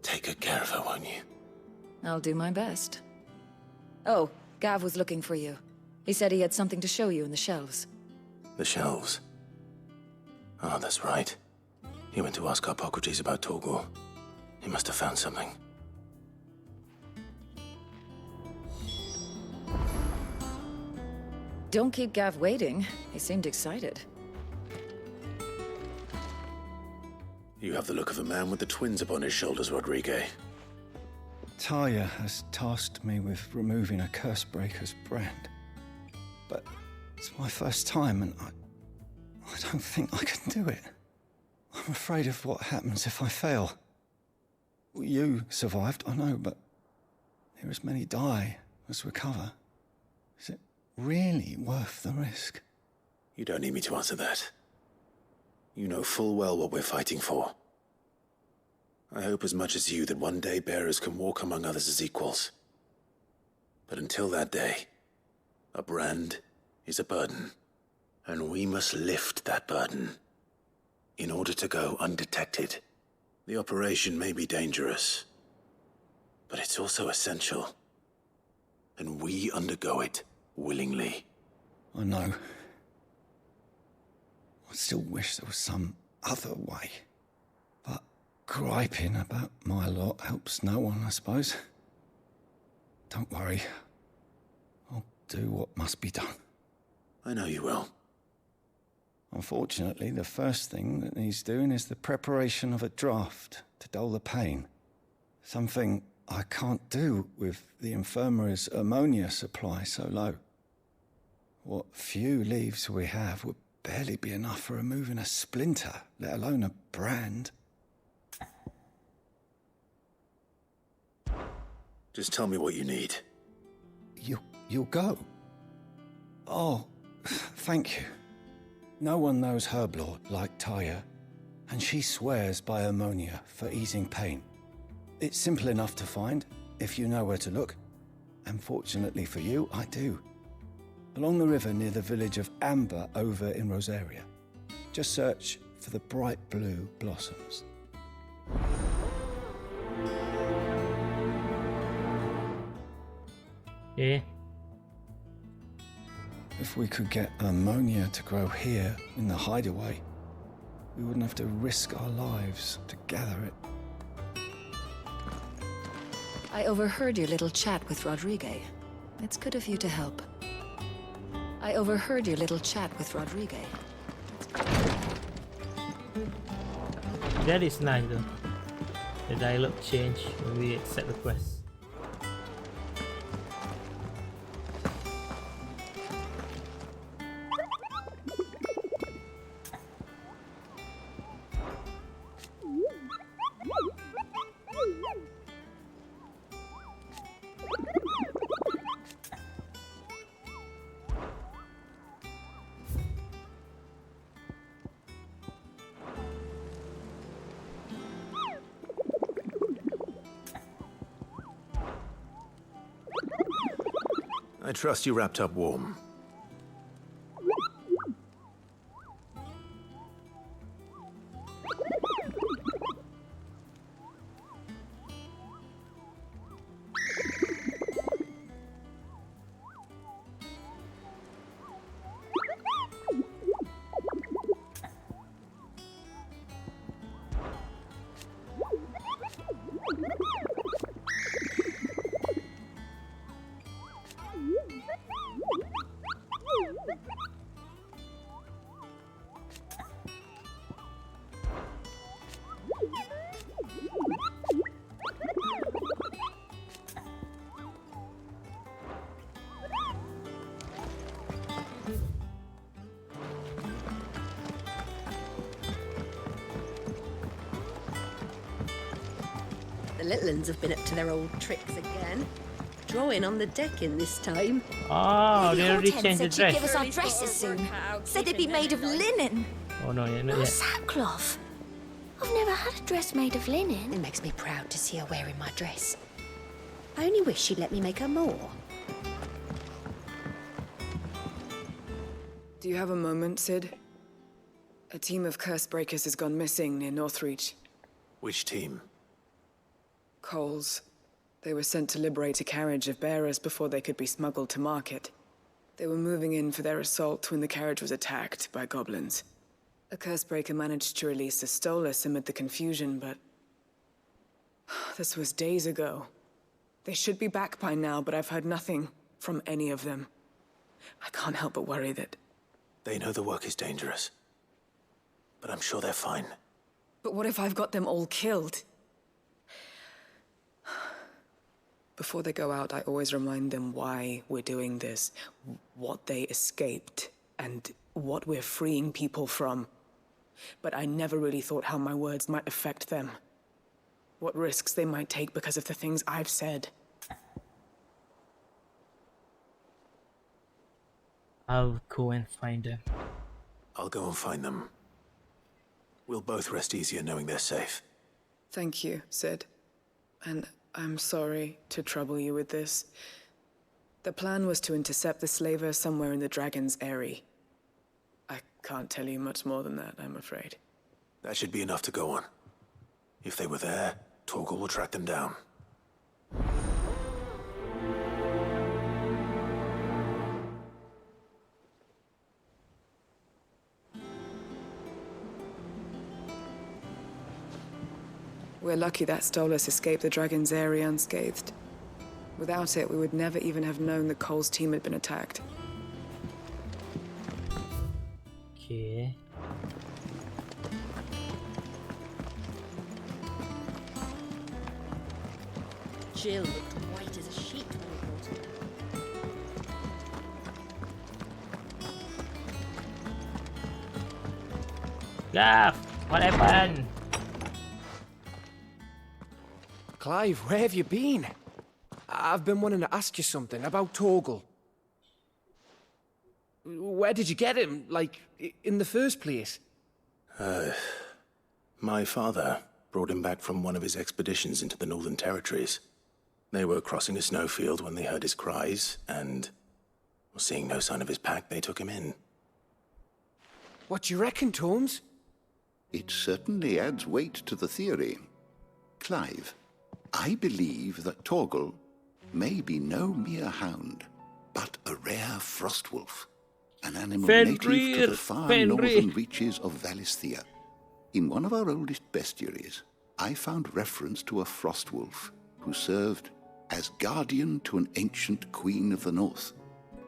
Take good care of her, won't you? I'll do my best. Oh, Gav was looking for you. He said he had something to show you in the shelves. The shelves. Oh, that's right. He went to ask Harpocrates about Torgor. He must have found something. Don't keep Gav waiting. He seemed excited. You have the look of a man with the twins upon his shoulders, Rodrigue. Talia has tasked me with removing a Cursebreaker's brand. But it's my first time, and I don't think I can do it. I'm afraid of what happens if I fail. You survived, I know, but there as many die as recover. Is it really worth the risk? You don't need me to answer that. You know full well what we're fighting for. I hope as much as you that one day bearers can walk among others as equals. But until that day, a brand is a burden, and we must lift that burden in order to go undetected. The operation may be dangerous, but it's also essential, and we undergo it willingly. I know. I still wish there was some other way. But griping about my lot helps no one, I suppose. Don't worry. I'll do what must be done. I know you will. Unfortunately, the first thing that needs doing is the preparation of a draft to dull the pain. Something I can't do with the infirmary's ammonia supply so low. What few leaves we have would barely be enough for removing a splinter, let alone a brand. Just tell me what you need. You'll go? Oh, thank you. No one knows Herblord like Talia, and she swears by ammonia for easing pain. It's simple enough to find, if you know where to look. And fortunately for you, I do. Along the river near the village of Amber over in Rosaria. Just search for the bright blue blossoms. Yeah. If we could get ammonia to grow here in the hideaway, we wouldn't have to risk our lives to gather it. I overheard your little chat with Rodrigue. It's good of you to help. I overheard your little chat with Rodrigue. That is nice though. The dialogue change when we accept the quest. I trust you wrapped up warm. The little uns have been up to their old tricks again. Drawing on the decking this time. Oh, they already Hortense changed the said she'd give dress. us our dresses soon. Said they'd be made of linen. Oh no, yeah, not Oh, yet. sackcloth. I've never had a dress made of linen. It makes me proud to see her wearing my dress. I only wish she'd let me make her more. Do you have a moment, Sid? A team of curse breakers has gone missing near Northreach. Which team? Coles. They were sent to liberate a carriage of bearers before they could be smuggled to market. They were moving in for their assault when the carriage was attacked by goblins. A cursebreaker managed to release a Stolas amid the confusion, but... this was days ago. They should be back by now, but I've heard nothing from any of them. I can't help but worry that... They know the work is dangerous. But I'm sure they're fine. But what if I've got them all killed? Before they go out, I always remind them why we're doing this, what they escaped, and what we're freeing people from. But I never really thought how my words might affect them. What risks they might take because of the things I've said. I'll go and find them. I'll go and find them. We'll both rest easier knowing they're safe. Thank you, Sid. And I'm sorry to trouble you with this. The plan was to intercept the slaver somewhere in the Dragon's Eyrie. I can't tell you much more than that, I'm afraid. That should be enough to go on. If they were there, Torgal will track them down. We're lucky that Stolas escaped the Dragon's Eyrie unscathed. Without it, we would never even have known that Cole's team had been attacked. Okay. Jill looked white as a sheet when we brought her. Gav, what happened? Clive, where have you been? I've been wanting to ask you something about Torgal. Where did you get him, like, in the first place? My father brought him back from one of his expeditions into the Northern Territories. They were crossing a snowfield when they heard his cries, and, seeing no sign of his pack, they took him in. What do you reckon, Tomes? It certainly adds weight to the theory. Clive, I believe that Torgal may be no mere hound, but a rare frostwolf, an animal native to the far northern reaches of Valisthea. In one of our oldest bestiaries, I found reference to a frostwolf who served as guardian to an ancient queen of the north.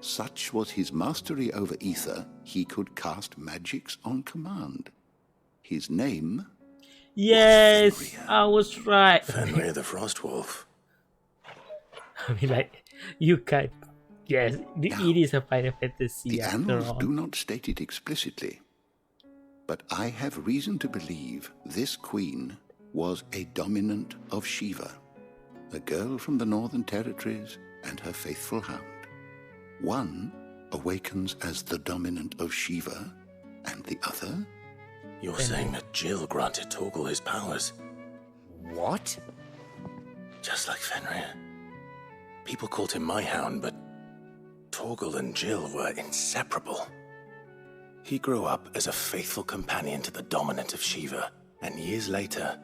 Such was his mastery over ether, he could cast magics on command. His name... Yes, I was right. Fenrir the Frostwolf. I mean, like, you can't... Yes, it is a Final Fantasy. The annals do not state it explicitly, but I have reason to believe this queen was a dominant of Shiva, a girl from the Northern Territories and her faithful hound. One awakens as the dominant of Shiva, and the other... You're saying that Jill granted Torgal his powers? What? Just like Fenrir. People called him my hound, but Torgal and Jill were inseparable. He grew up as a faithful companion to the dominant of Shiva, and years later,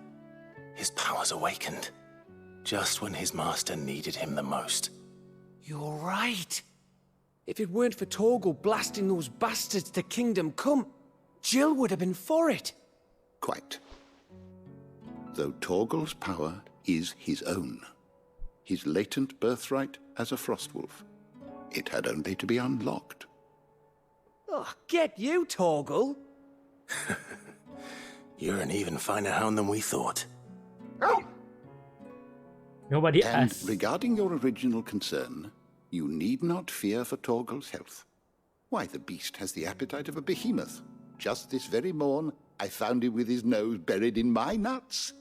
his powers awakened, just when his master needed him the most. You're right. If it weren't for Torgal blasting those bastards to Kingdom Come, Jill would have been for it. Quite. Though Torgal's power is his own, his latent birthright as a frostwolf, it had only to be unlocked. Oh, get you, Torgal. You're an even finer hound than we thought. Nobody and asked. Regarding your original concern, you need not fear for Torgal's health. Why, the beast has the appetite of a behemoth. Just this very morn, I found him with his nose buried in my nuts.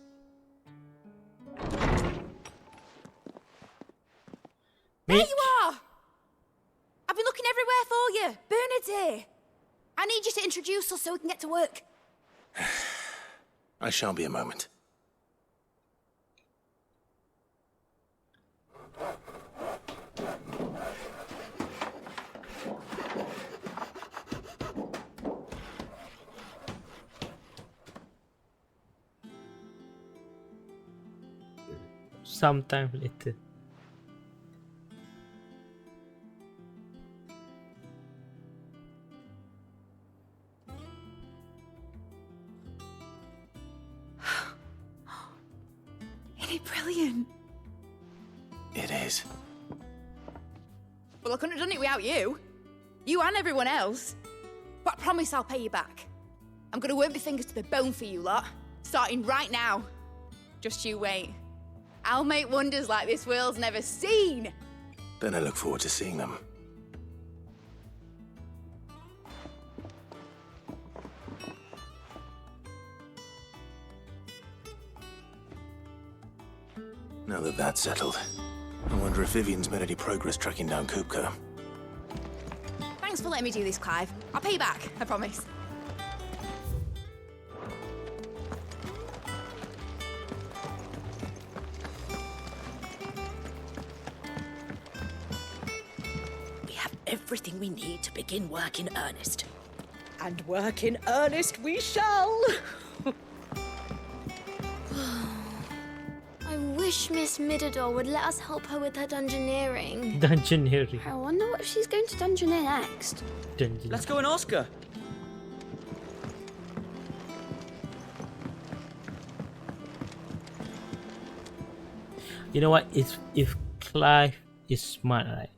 There you are! I've been looking everywhere for you. Bernard's here. I need you to introduce us so we can get to work. I shall be a moment. Sometime later. Isn't it brilliant? It is. Well, I couldn't have done it without you. You and everyone else. But I promise I'll pay you back. I'm gonna work my fingers to the bone for you lot, starting right now. Just you wait. I'll make wonders like this world's never seen. Then I look forward to seeing them. Now that that's settled, I wonder if Vivian's made any progress tracking down Kupka. Thanks for letting me do this, Clive. I'll pay you back, I promise. We have everything we need to begin work in earnest. And work in earnest we shall! I wish Miss Midador would let us help her with her dungeoneering. Dungeoneering. I wonder what she's going to dungeoneer next. Dungeon. Let's go and ask her. You know what? If Clive is smart, right?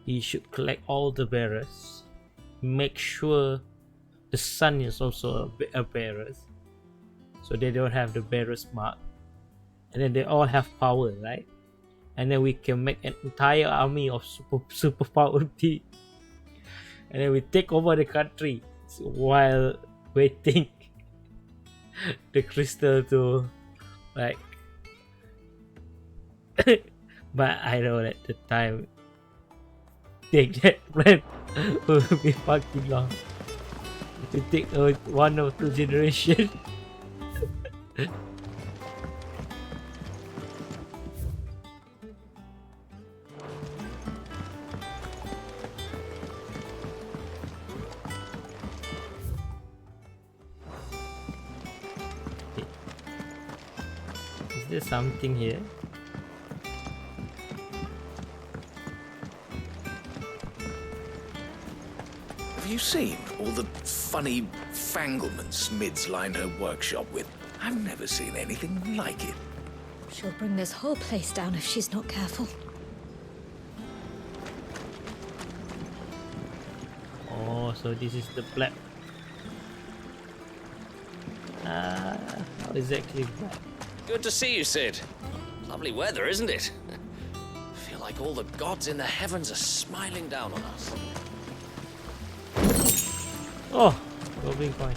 He should collect all the bearers. Make sure the sun is also a bearer, so they don't have the bearer's mark. And then they all have power, right? And then we can make an entire army of superpowered beings. And then we take over the country while waiting the crystal to like but I know that the time take that plan will be fucking long. It will take 1 or 2 generations. there something here? Have you seen all the funny fanglements Mids line her workshop with? I've never seen anything like it. She'll bring this whole place down if she's not careful. Oh, so this is the black. How exactly black? Good to see you, Sid. Lovely weather, isn't it? I feel like all the gods in the heavens are smiling down on us. Oh, goblin coin.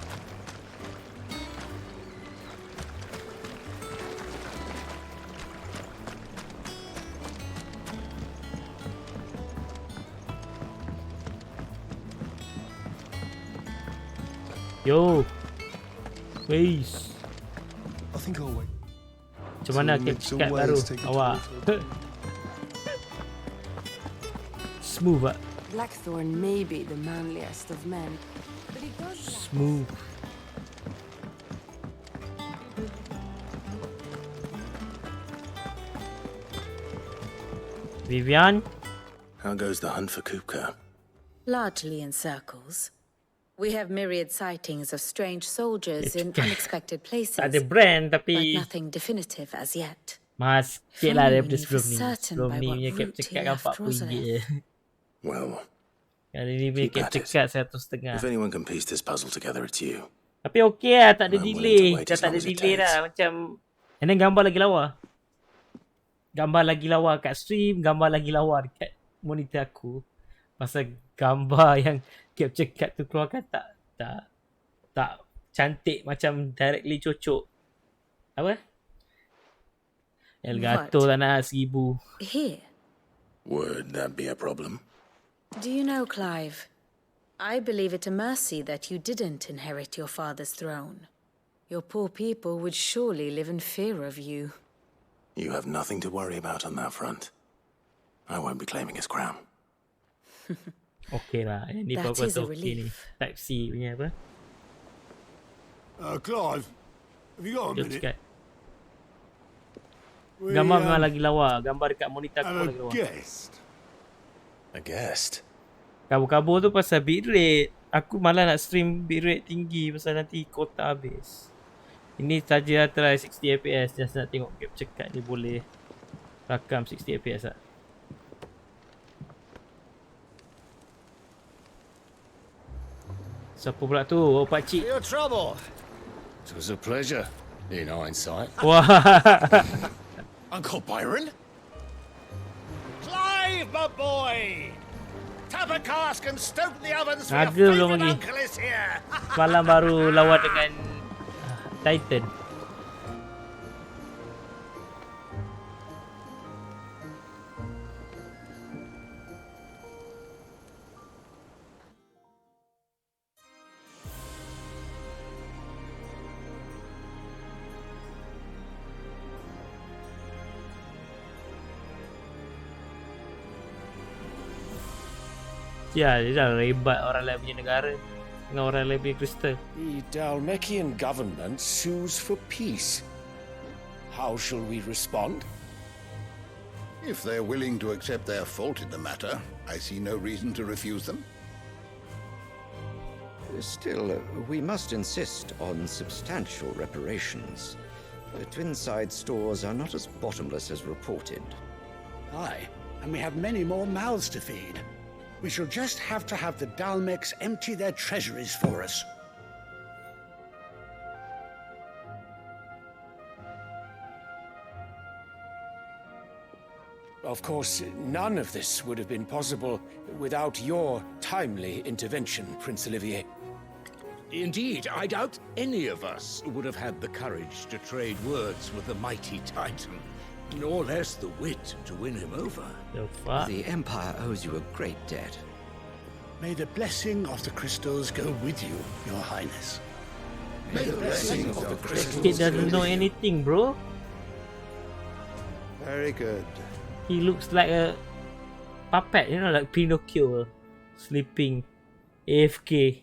Yo, please. I think I'll wait. Macam mana cat baru awak? Smooth ah. Blackthorn may be the manliest of men, but he goes Smooth. Vivian? How goes the hunt for Kupka? Largely in circles. We have myriad sightings of strange soldiers in unexpected places, Tak ada brand but tapi nothing definitive as yet. Mas If sikit lah only daripada we knew for sebelum ni. certain Sebelum by ni what punya route capture he card left kan RM40 je. Well, Kali ni punya keep at capture it. card RM100. If anyone can piece this puzzle together, it's you. Tapi okey lah, tak ada I'm willing delay. to wait Dah as tak long ada as it delay takes. dah. Macam and then gambar lagi lawa. Gambar lagi lawa kat stream, gambar lagi lawa dekat monitor aku. Pasal gambar yang capture card tu keluarkan tak cantik macam directly cocok. Apa? Elgato tak nak 1000. Here. Would that be a problem? Do you know, Clive? I believe it a mercy that you didn't inherit your father's throne. Your poor people would surely live in fear of you. You have nothing to worry about on that front. I won't be claiming his crown. Okey lah. Yang ni That pun is a okey ni. relief. Type C punya apa? Clive, have you got a Capture minute? card. We, Gambar memang lagi lawa. Gambar dekat monitor aku have pun a lagi lawa. guest. A guest? Kabur-kabur tu pasal bitrate. Aku malah nak stream bitrate tinggi pasal nanti kota habis. Ini saja try 60 fps. Just nak tengok capture card ni boleh rakam 60 fps tak. Siapa pula tu? Oh, pakcik. Your trouble. It was a pleasure, in hindsight. Wah. Uncle Byron? Clive, my boy! Tap a cask and stoke the ovens for Ada your belum favourite lagi. uncle is here. Semalam baru lawan dengan Titan. Ya, dia dah rebat orang lain punya negara dengan orang lain punya kristal. The Dalmekian government sues for peace. How shall we respond? If they're willing to accept their fault in the matter, I see no reason to refuse them. Still, we must insist on substantial reparations. The Twinside stores are not as bottomless as reported. Aye, and we have many more mouths to feed. We shall just have to have the Dalmeks empty their treasuries for us. Of course, none of this would have been possible without your timely intervention, Prince Olivier. Indeed, I doubt any of us would have had the courage to trade words with the mighty Titan, nor less the wit to win him over. The Empire owes you a great debt. May the blessing of the crystals go with you, Your Highness. May the blessing of the crystals He doesn't know anything, bro. Very good. He looks like a puppet, you know, like Pinocchio, sleeping, AFK.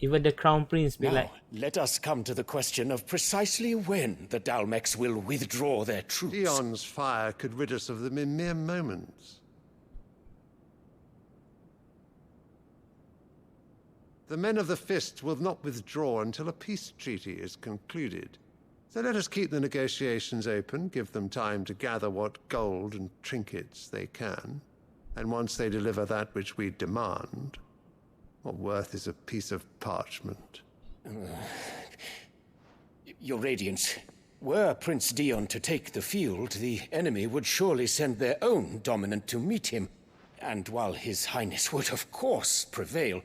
Even the crown prince be Now, like, let us come to the question of precisely when the Dalmex will withdraw their troops. Dion's fire could rid us of them in mere moments. The men of the Fist will not withdraw until a peace treaty is concluded. So let us keep the negotiations open, give them time to gather what gold and trinkets they can, and once they deliver that which we demand, what worth is a piece of parchment? Your Radiance, were Prince Dion to take the field, the enemy would surely send their own dominant to meet him. And while His Highness would of course prevail,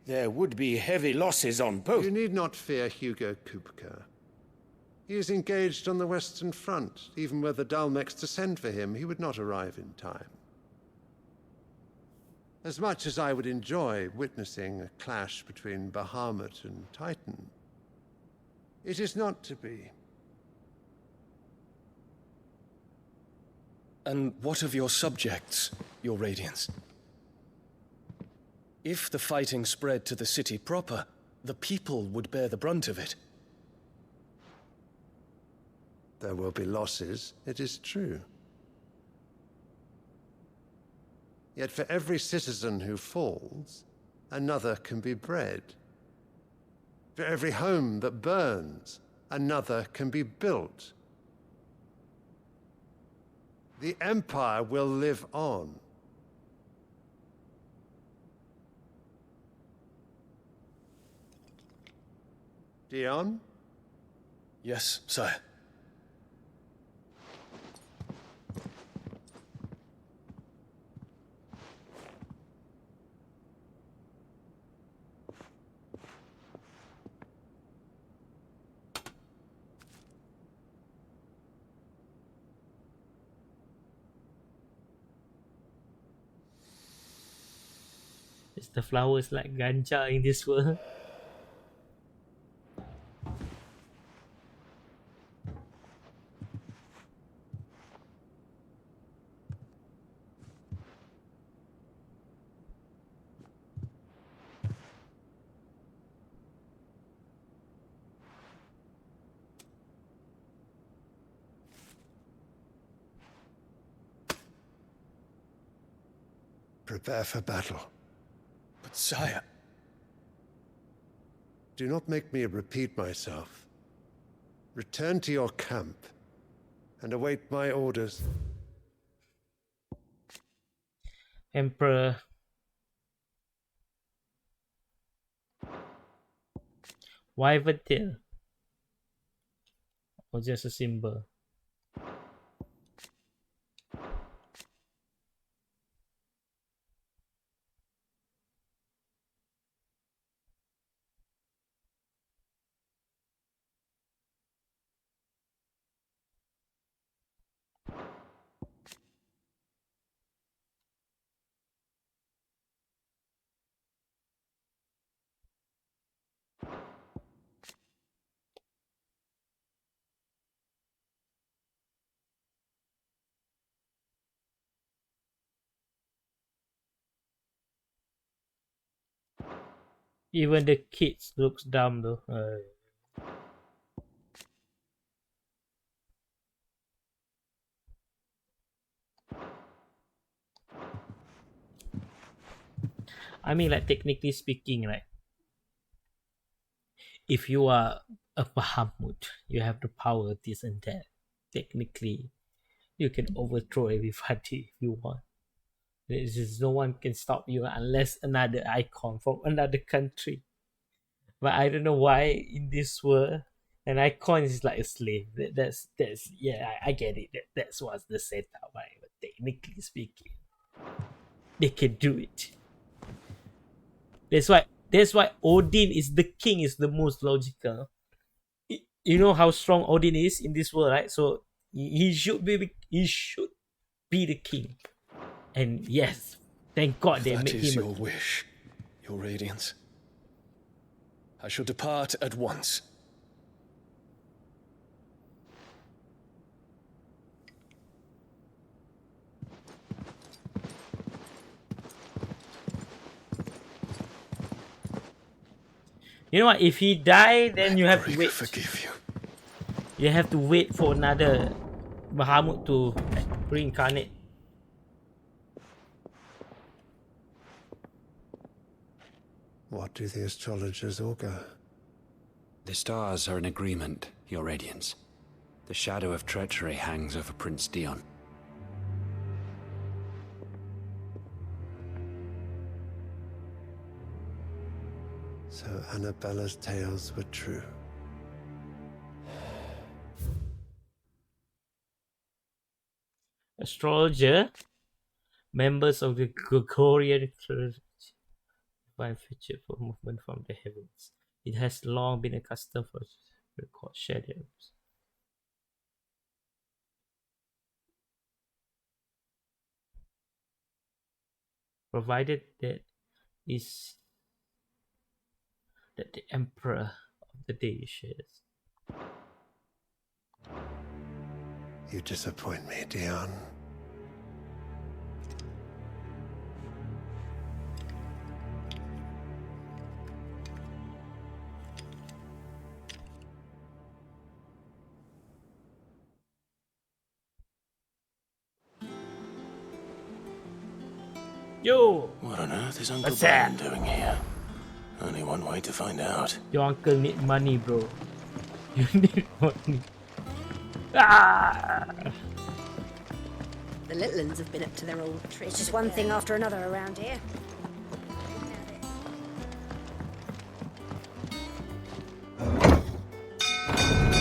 there would be heavy losses on both. You need not fear Hugo Kupka. He is engaged on the Western Front. Even were the Dalmex to send for him, he would not arrive in time. As much as I would enjoy witnessing a clash between Bahamut and Titan, it is not to be. And what of your subjects, Your Radiance? If the fighting spread to the city proper, the people would bear the brunt of it. There will be losses, it is true. Yet for every citizen who falls, another can be bred. For every home that burns, another can be built. The Empire will live on. Dion? Yes, sire. is the flowers like ganja in this world? Prepare for battle. But sire... Do not make me repeat myself. Return to your camp and await my orders. Emperor. Wyvern tail. Or just a symbol? Even the kids looks dumb though. I mean, like technically speaking, right? If you are a Bahamut, you have the power, this and that. Technically, you can overthrow everybody if you want. There's just no one can stop you unless another icon from another country. But I don't know why in this world an icon is like a slave. That's yeah, I get it. That's what's the setup, right? But technically speaking, they can do it. That's why Odin is the king, is the most logical. You know how strong Odin is in this world, right? So he should be the king. And yes, thank God they made him. That is your wish, Your Radiance. I shall depart at once. You know what? If he die, then you have to wait. Forgive you. You have to wait for another Bahamut to reincarnate. What do the astrologers augur? The stars are in agreement, Your Radiance. The shadow of treachery hangs over Prince Dion. So Annabella's tales were true. Astrologer, members of the Gregorian divine feature for movement from the heavens. It has long been a custom for record shadows. Provided that the emperor of the day shares. You disappoint me, Dion. Yo! What on earth is Uncle What's that? Brian doing here? Only one way to find out. Your uncle need money, bro. You need money. Ah! The little ones have been up to their old tricks. It's just one thing after another around here.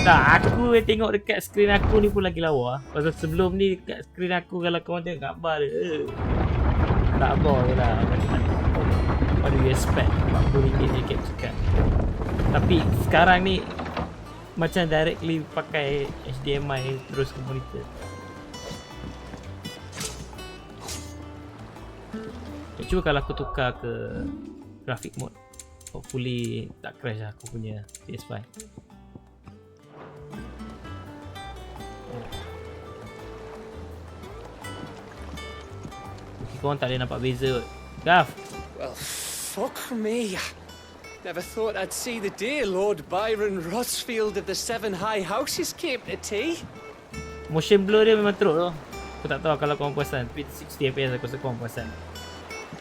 Nah, aku tengok dekat skrin aku ni pun lagi lawa. Pasal sebelum ni dekat skrin aku kalau korang tengok gambar dia. Tak apa je lah. What do you expect? RM40 dia capture card. Tapi sekarang ni macam directly pakai HDMI terus ke monitor. Cuba kalau aku tukar ke graphic mode, hopefully tak crash lah aku punya PS5. Mungkin korang tak boleh nampak beza kot. Gav! Well, fuck me. Never thought I'd see the day Lord Byron Rossfield of the Seven High Houses came to tea. Motion blur dia memang teruk tu. Aku tak tahu kalau korang perasan. Tapi 60 FPS aku rasa korang perasan.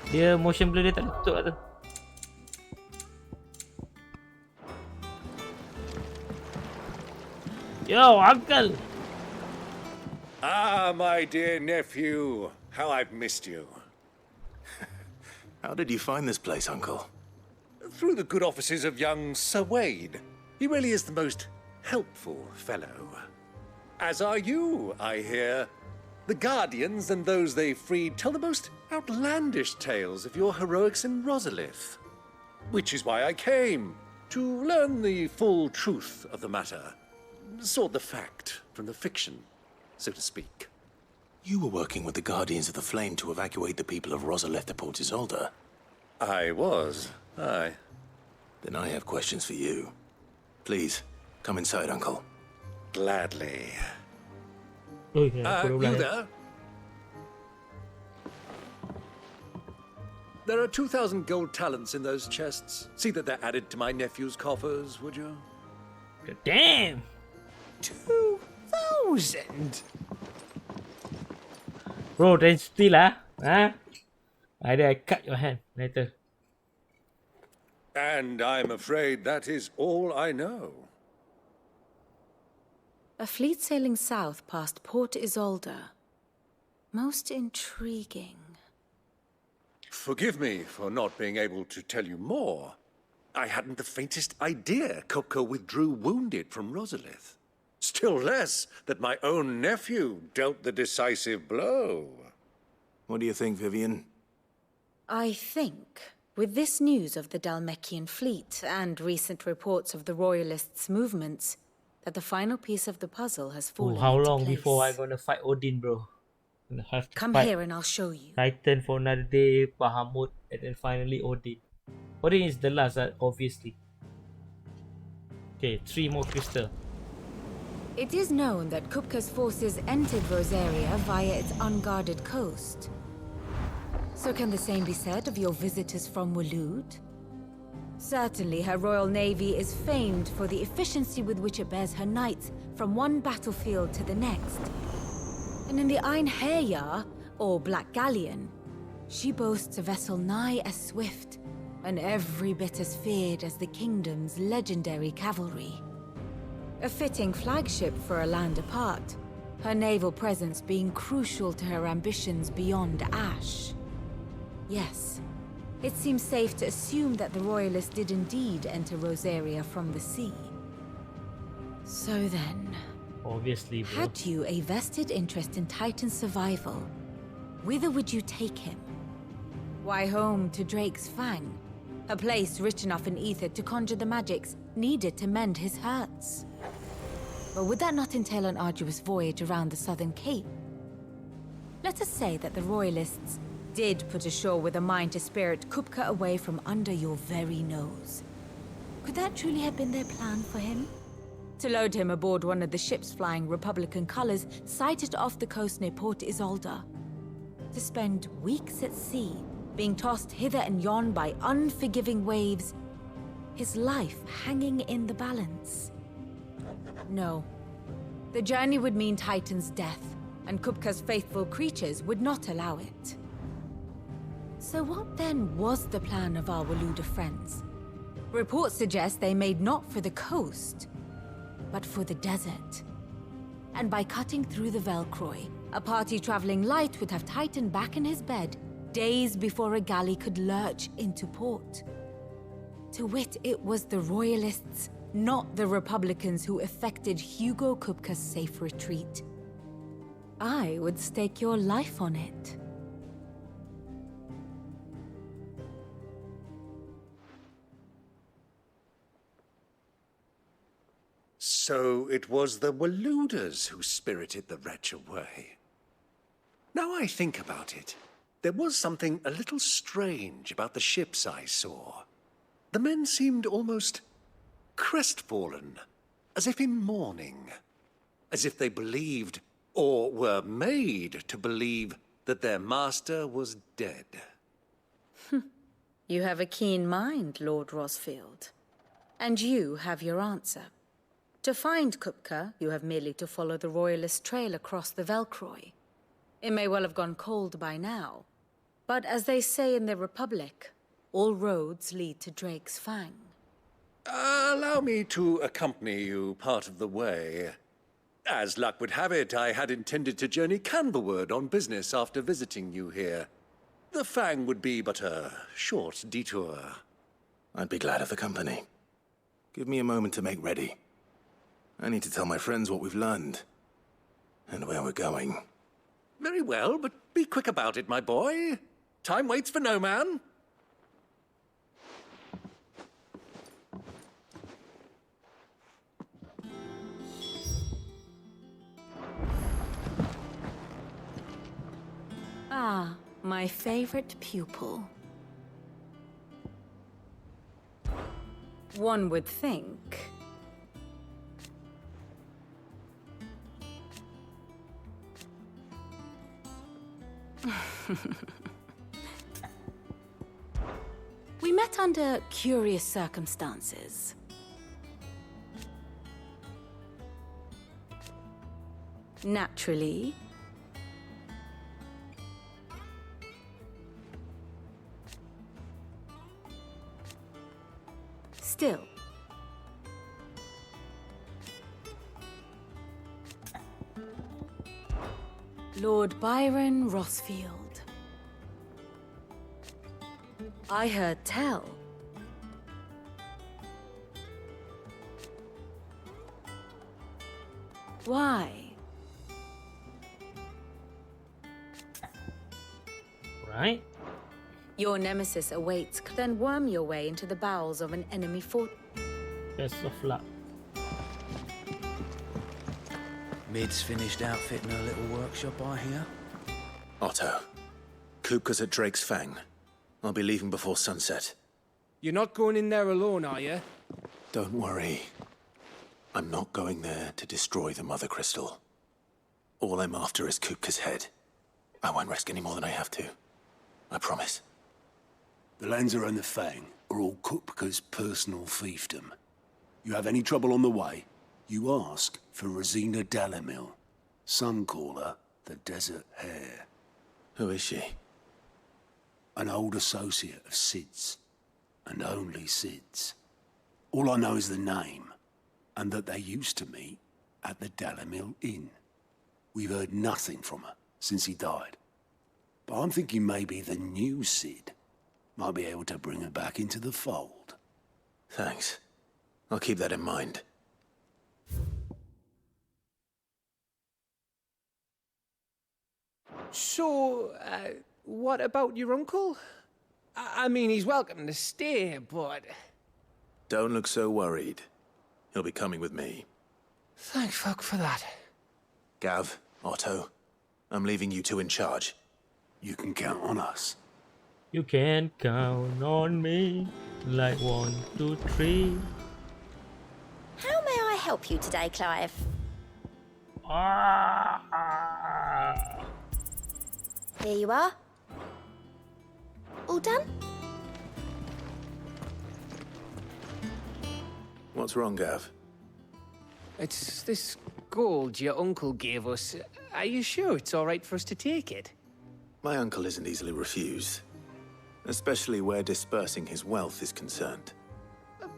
Dia motion blur dia tak tutup lah tu. Yo, uncle! Ah, my dear nephew. How I've missed you. How did you find this place, Uncle? Through the good offices of young Sir Wade. He really is the most helpful fellow. As are you, I hear. The Guardians and those they freed tell the most outlandish tales of your heroics in Rosalith. Which is why I came, to learn the full truth of the matter. Sort the fact from the fiction, so to speak. You were working with the Guardians of the Flame to evacuate the people of Rosalith to Port Isolde. I was, aye. Then I have questions for you. Please, come inside, Uncle. Gladly. You there? There are 2,000 gold talents in those chests. See that they're added to my nephew's coffers, would you? Damn! 2,000? Bro, then still huh? Either I cut your hand later. And I'm afraid that is all I know. A fleet sailing south past Port Isolde. Most intriguing. Forgive me for not being able to tell you more. I hadn't the faintest idea Kopko withdrew wounded from Rosalith. Still less that my own nephew dealt the decisive blow. What do you think, Vivian? I think, with this news of the Dalmekian fleet and recent reports of the Royalists' movements, that the final piece of the puzzle has fallen How into long place. before I gonna fight Odin, bro? Gonna have to Come fight here and I'll show you. Titan for another day, Bahamut, and then finally Odin. Odin is the last, obviously. Okay, 3 more crystal. It is known that Kupka's forces entered Rosaria via its unguarded coast. So can the same be said of your visitors from Waloed? Certainly, her royal navy is famed for the efficiency with which it bears her knights from one battlefield to the next. And in the Einherjar, or Black Galleon, she boasts a vessel nigh as swift and every bit as feared as the kingdom's legendary cavalry. A fitting flagship for a land apart, her naval presence being crucial to her ambitions beyond Ash. Yes, it seems safe to assume that the Royalists did indeed enter Rosaria from the sea. So then, obviously, bro. Had you a vested interest in Titan's survival, whither would you take him? Why, home to Drake's Fang, a place rich enough in ether to conjure the magics needed to mend his hurts. But would that not entail an arduous voyage around the southern cape? Let us say that the Royalists did put ashore with a mind to spirit Kupka away from under your very nose. Could that truly have been their plan for him? To load him aboard one of the ships flying Republican colors sighted off the coast near Port Isolde? To spend weeks at sea, being tossed hither and yon by unforgiving waves, his life hanging in the balance? No. The journey would mean Titan's death, and Kupka's faithful creatures would not allow it. So what then was the plan of our Waluda friends? Reports suggest they made not for the coast, but for the desert. And by cutting through the Velcroy, a party traveling light would have Titan back in his bed days before a galley could lurch into port. To wit, it was the Royalists, not the Republicans, who effected Hugo Kupka's safe retreat. I would stake your life on it. So it was the Waludas who spirited the wretch away. Now I think about it, there was something a little strange about the ships I saw. The men seemed almost crestfallen, as if in mourning, as if they believed, or were made to believe, that their master was dead. You have a keen mind, Lord Rosfield. And you have your answer. To find Kupka, you have merely to follow the Royalist trail across the Velcroy. It may well have gone cold by now, but as they say in the Republic, all roads lead to Drake's Fang. Allow me to accompany you part of the way. As luck would have it, I had intended to journey Canberward on business after visiting you here. The Fang would be but a short detour. I'd be glad of the company. Give me a moment to make ready. I need to tell my friends what we've learned, and where we're going. Very well, but be quick about it, my boy. Time waits for no man. Ah, my favorite pupil. One would think. We met under curious circumstances. Naturally. Still. Lord Byron Rosfield. I heard tell. Why? Right? Your nemesis awaits, then worm your way into the bowels of an enemy fort. Best of luck. Mid's finished outfitting her little workshop, I hear. Otto, Kupka's at Drake's Fang. I'll be leaving before sunset. You're not going in there alone, are you? Don't worry. I'm not going there to destroy the Mother Crystal. All I'm after is Kupka's head. I won't risk any more than I have to. I promise. The Lancer and the Fang. are all Kupka's personal fiefdom. You have any trouble on the way, you ask for Rosina Dalamil. Some call her the Desert Hare. Who is she? An old associate of Sid's, and only Sid's. All I know is the name, and that they used to meet at the Dalamil Inn. We've heard nothing from her since he died. But I'm thinking maybe the new Sid might be able to bring her back into the fold. Thanks. I'll keep that in mind. So, what about your uncle? I mean, he's welcome to stay, but... Don't look so worried. He'll be coming with me. Thank fuck for that. Gav, Otto, I'm leaving you two in charge. You can count on us. You can count on me. Like 1, 2, 3. How may I help you today, Clive? Here you are. All done? What's wrong, Gav? It's this gold your uncle gave us. Are you sure it's all right for us to take it? My uncle isn't easily refused, especially where dispersing his wealth is concerned.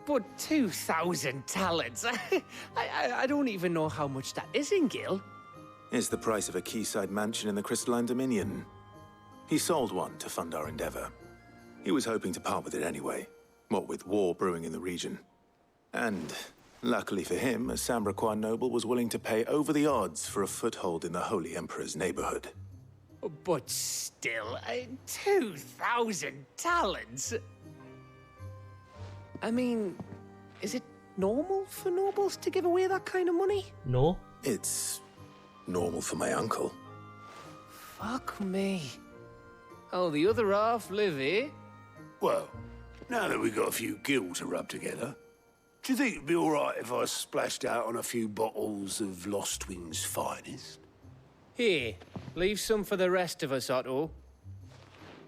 But 2,000 talents? I don't even know how much that is in Gil. It's the price of a quayside mansion in the Crystalline Dominion. He sold one to fund our endeavor. He was hoping to part with it anyway, what with war brewing in the region. And, luckily for him, a Sambraquan noble was willing to pay over the odds for a foothold in the Holy Emperor's neighborhood. But still, 2,000 talents? I mean, is it normal for nobles to give away that kind of money? No. It's normal for my uncle. Fuck me. Oh, the other half live, eh? Well, now that we've got a few gil to rub together, do you think it'd be all right if I splashed out on a few bottles of Lost Wing's finest? Here, leave some for the rest of us, Otto.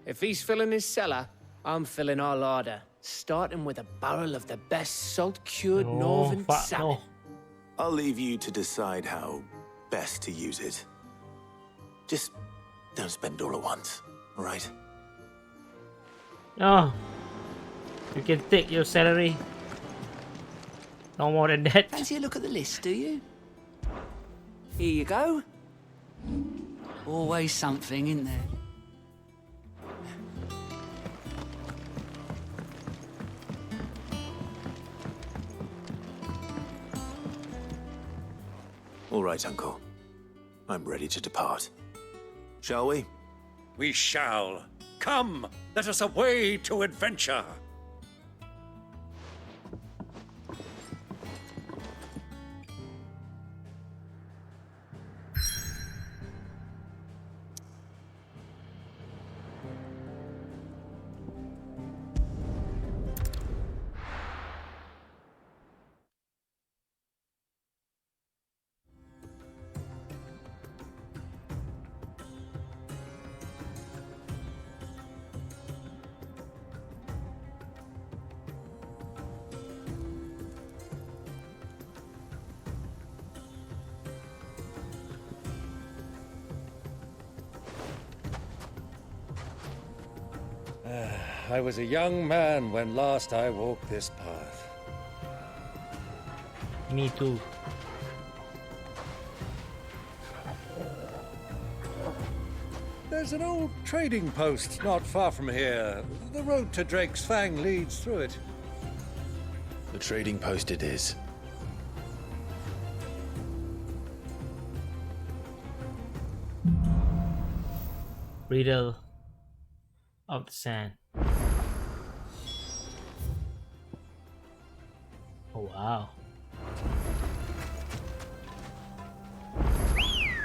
If he's filling his cellar, I'm filling our larder, starting with a barrel of the best salt-cured northern salmon. No. I'll leave you to decide how best to use it. Just don't spend all at once, all right? Oh, you can take your salary. No more than that. Fancy a look at the list, do you? Here you go. Always something, isn't there? All right, Uncle. I'm ready to depart. Shall we? We shall. Come, let us away to adventure. I was a young man when last I walked this path. Me too. There's an old trading post not far from here. The road to Drake's Fang leads through it. The trading post it is. Riddle of the Sand. Oh wow.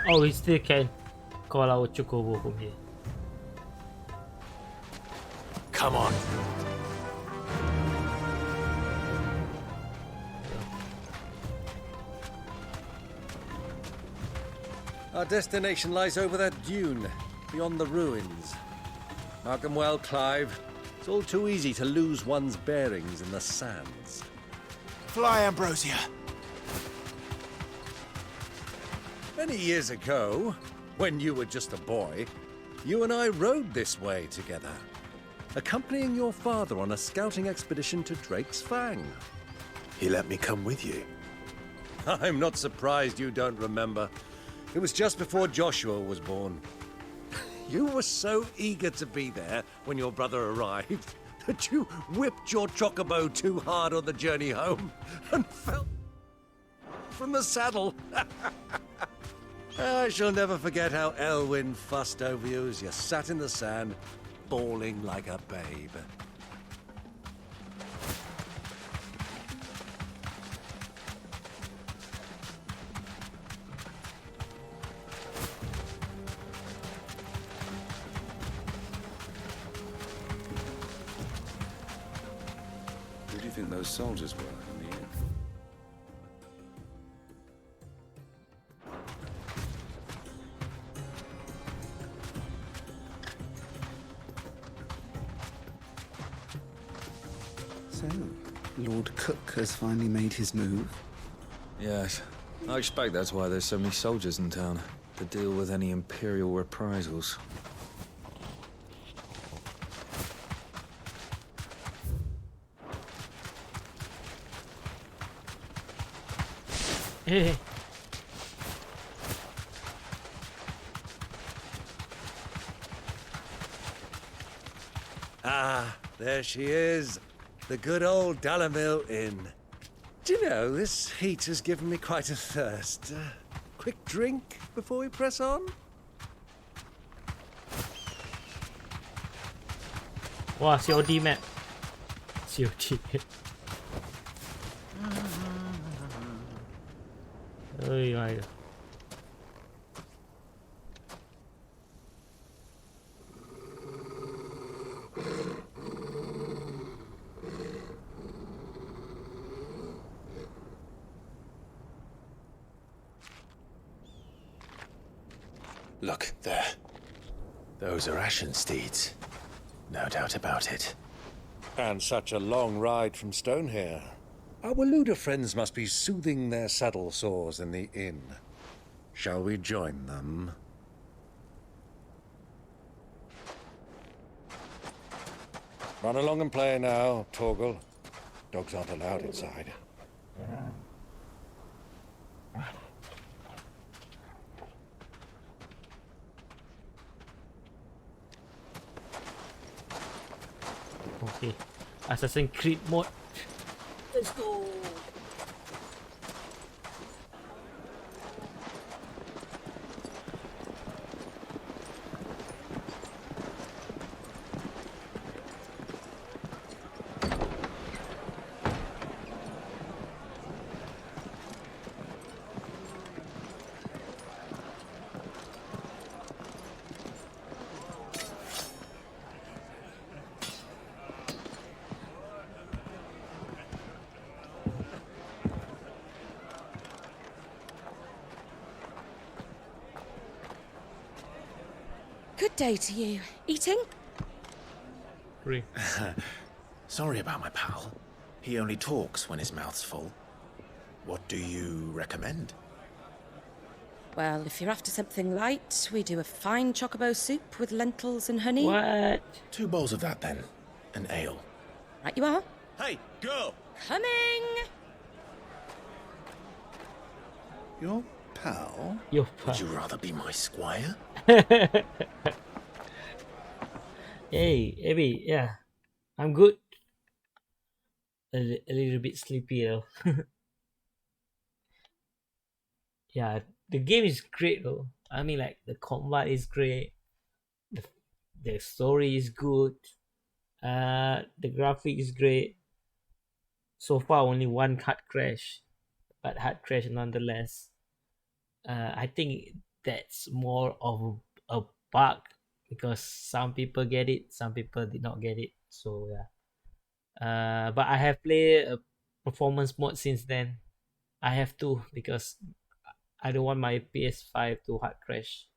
Oh, we still can call our Chocobo from here. Come on. Our destination lies over that dune, beyond the ruins. Mark them well, Clive. It's all too easy to lose one's bearings in the sands. Fly, Ambrosia. Many years ago, when you were just a boy, you and I rode this way together, accompanying your father on a scouting expedition to Drake's Fang. He let me come with you. I'm not surprised you don't remember. It was just before Joshua was born. You were so eager to be there when your brother arrived that you whipped your chocobo too hard on the journey home and fell from the saddle. I shall never forget how Elwyn fussed over you as you sat in the sand, bawling like a babe. Who do you think those soldiers were in the inn? So, Lord Cook has finally made his move? Yes. I expect that's why there's so many soldiers in town, to deal with any Imperial reprisals. Hey. Ah, there she is. The good old Dalamil Inn. Do you know, this heat has given me quite a thirst. Quick drink before we press on? Wow, COD map. COD. Oh my god. Look, there. Those are Ashen steeds. No doubt about it. And such a long ride from Stonehair. Our Luda friends must be soothing their saddle sores in the inn. Shall we join them? Run along and play now, Torgal. Dogs aren't allowed inside. Okay. Assassin's Creed mode. Let's go. Good day to you. Eating? Free. Sorry about my pal. He only talks when his mouth's full. What do you recommend? Well, if you're after something light, we do a fine chocobo soup with lentils and honey. What? 2 bowls of that then. An ale. Right you are. Hey, girl! Coming! Your pal? Your Would you rather be my squire? Hey, Abby, yeah. I'm good. A little bit sleepy though. Yeah, the game is great though. I mean, like, the combat is great. The story is good. The graphic is great. So far, only one hard crash, but hard crash nonetheless. I think that's more of a bug because some people get it, some people did not get it. So yeah. But I have played a performance mode since then. I have to because I don't want my PS5 to hard crash.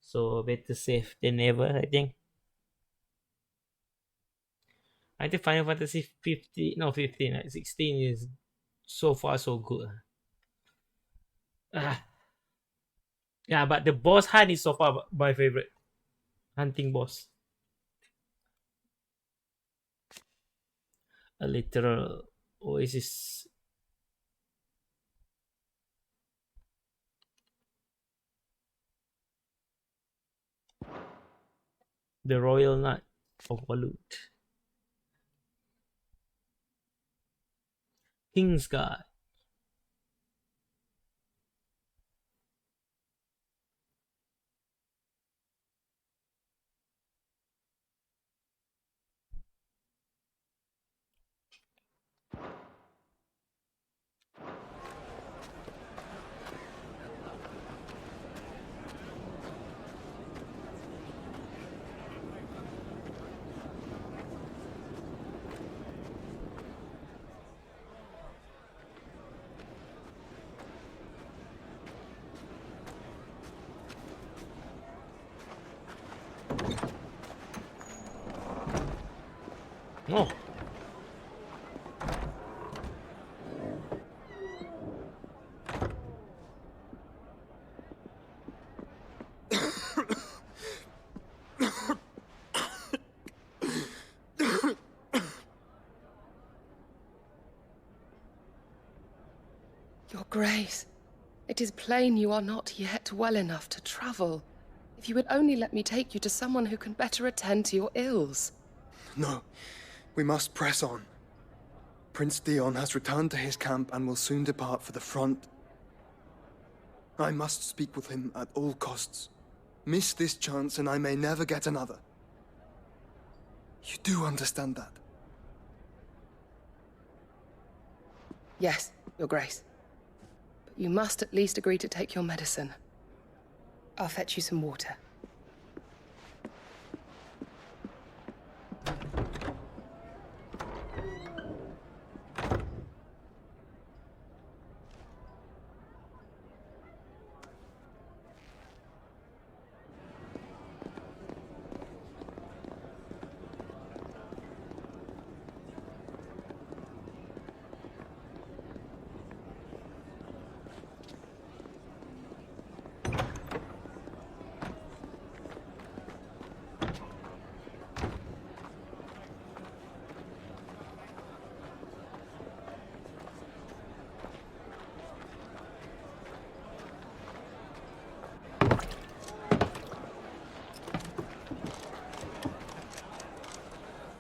So better safe than never, I think. I think Final Fantasy 15, no 15, like 16 is so far so good. Yeah, but the boss hunt is so far my favorite. Hunting boss. A literal oasis. The Royal Nut of Walut. King's Guard. Oh. Your Grace, it is plain you are not yet well enough to travel. If you would only let me take you to someone who can better attend to your ills. No, we must press on. Prince Dion has returned to his camp and will soon depart for the front. I must speak with him at all costs. Miss this chance and I may never get another. You do understand that? Yes, Your Grace. But you must at least agree to take your medicine. I'll fetch you some water.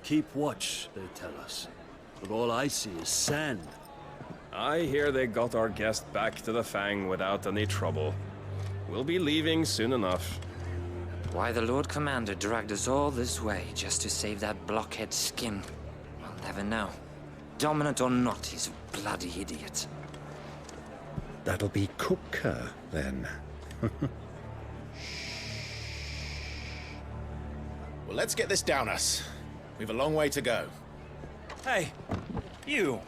Keep watch, they tell us. But all I see is sand. I hear they got our guest back to the Fang without any trouble. We'll be leaving soon enough. Why the Lord Commander dragged us all this way just to save that blockhead's skin, I'll never know. Dominant or not, he's a bloody idiot. That'll be Cooker, then. Well, let's get this down us. We've a long way to go. Hey, you!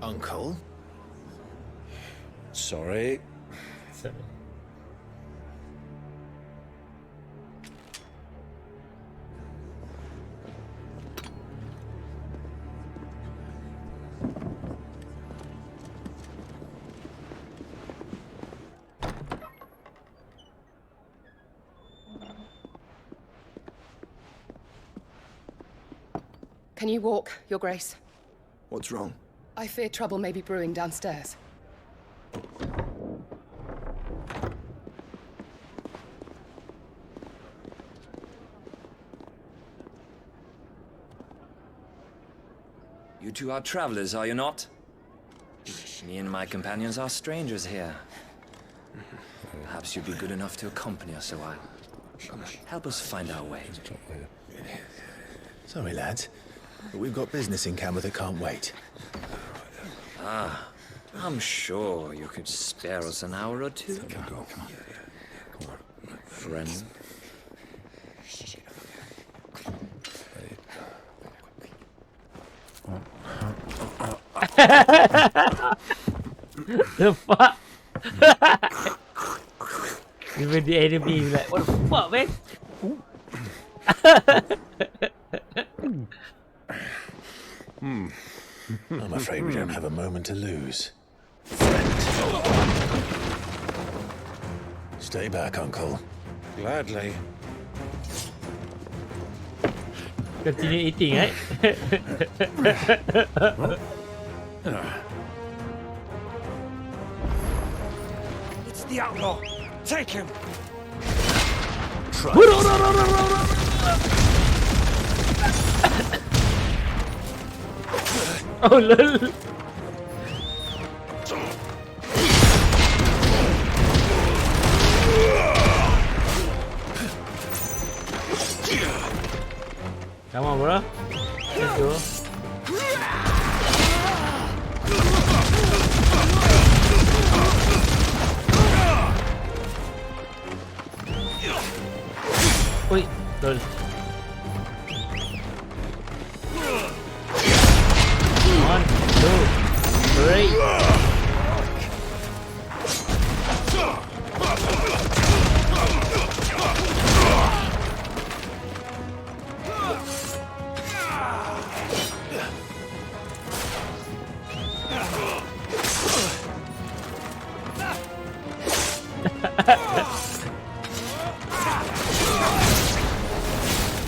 Uncle? Sorry. Sorry. Can you walk, Your Grace? What's wrong? I fear trouble may be brewing downstairs. You two are travelers, are you not? Me and my companions are strangers here. Perhaps you'd be good enough to accompany us a while. Help us find our way. Sorry, lads, but we've got business in camera that can't wait. Ah, I'm sure you could spare us an hour or two. Come on. Friend. The fuck? when the enemy is like, what the fuck, man? I'm afraid we don't have a moment to lose. Stay back, Uncle. Gladly. Continue eating, right? It's the outlaw. Take him. Oh lol. Come on, bro. Let's go. Wait, lol. One, two, three.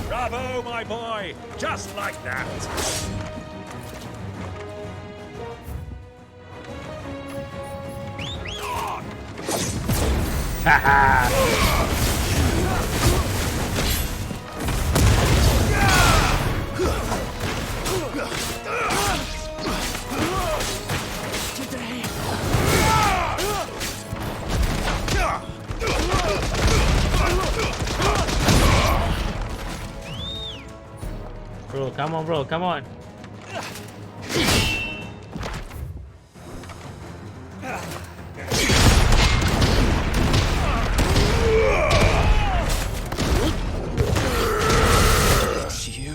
Bravo, my boy! Just like that. Bro, come on, bro, come on. It's you.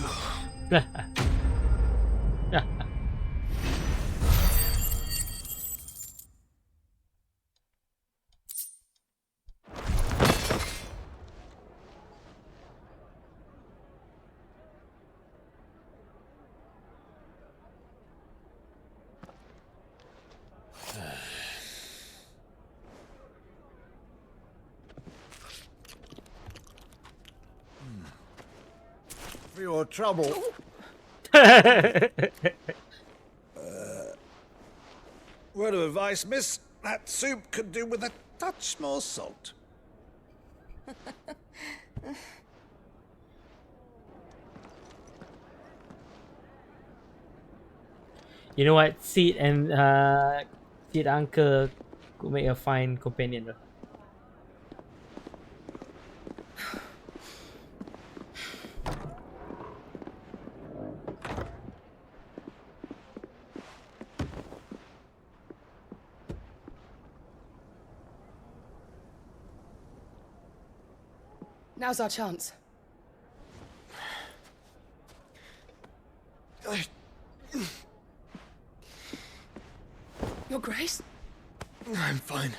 For your trouble. Word of advice, miss. That soup could do with a touch more salt. You know what? Sid and Sid Uncle could make a fine companion, bro. Now's our chance. Your Grace? I'm fine.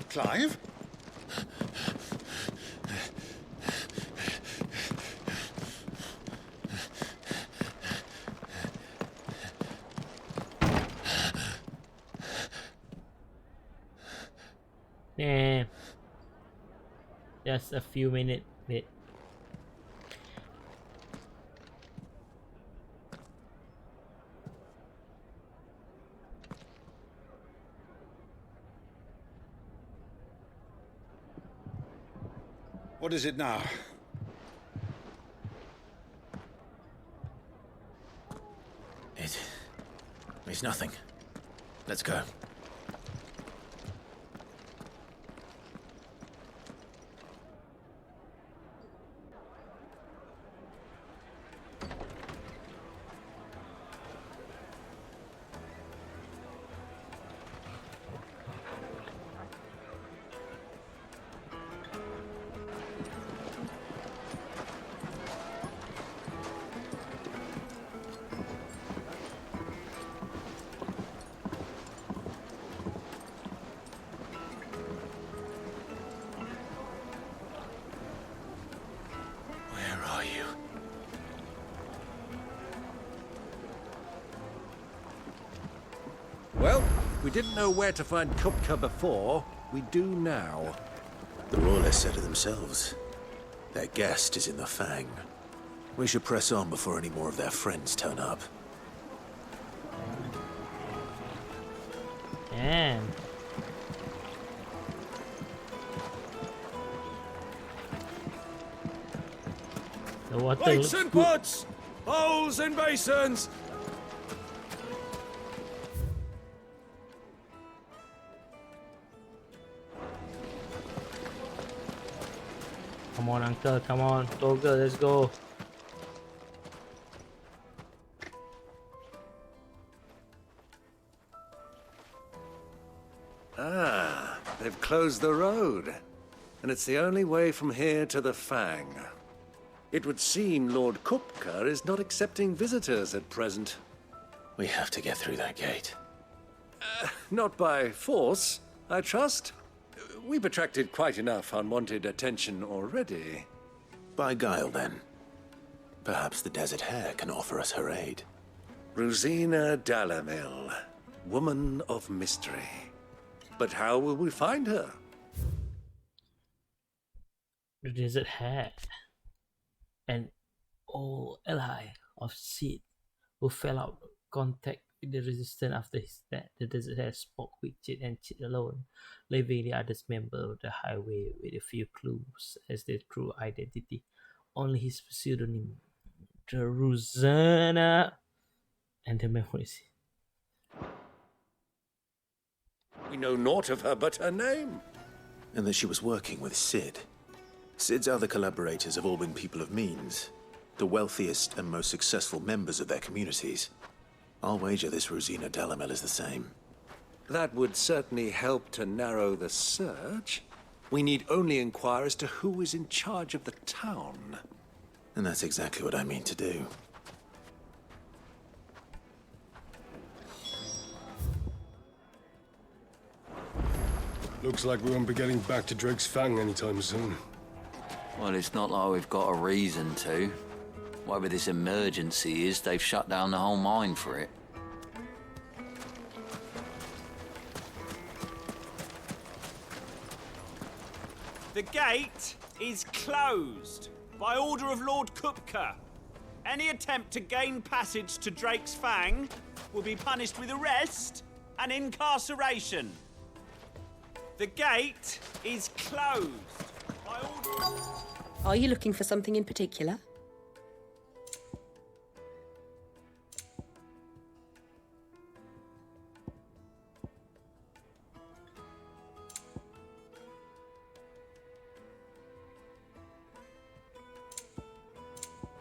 Clive? Nah. Just a few minutes late. What is it now? It's nothing. Let's go. Well, we didn't know where to find Kupka before. We do now. The Royalists said it themselves. Their guest is in the Fang. We should press on before any more of their friends turn up. Damn. The water Plates looks and good. pots! Bowls and basins! Come on, uncle. Come on. Toggle, let's go. Ah, they've closed the road. And it's the only way from here to the Fang. It would seem Lord Kupka is not accepting visitors at present. We have to get through that gate. Not by force, I trust. We've attracted quite enough unwanted attention already. By guile, then. Perhaps the Desert Hare can offer us her aid. Rosina Dalamil, woman of mystery. But how will we find her? The Desert Hare, an old ally of Sid who fell out of contact with the Resistance after his death. The Desert Hare spoke with Chit and Chit alone, leaving the others members of the highway with a few clues as their true identity. Only his pseudonym, the Rosanna, and the memories. We know naught of her but her name. And that she was working with Sid. Sid's other collaborators have all been people of means, the wealthiest and most successful members of their communities. I'll wager this Rosina Dalamel is the same. That would certainly help to narrow the search. We need only inquire as to who is in charge of the town. And that's exactly what I mean to do. Looks like we won't be getting back to Drake's Fang anytime soon. Well, it's not like we've got a reason to. Whatever this emergency is, they've shut down the whole mine for it. The gate is closed by order of Lord Kupka. Any attempt to gain passage to Drake's Fang will be punished with arrest and incarceration. The gate is closed by order... Are you looking for something in particular?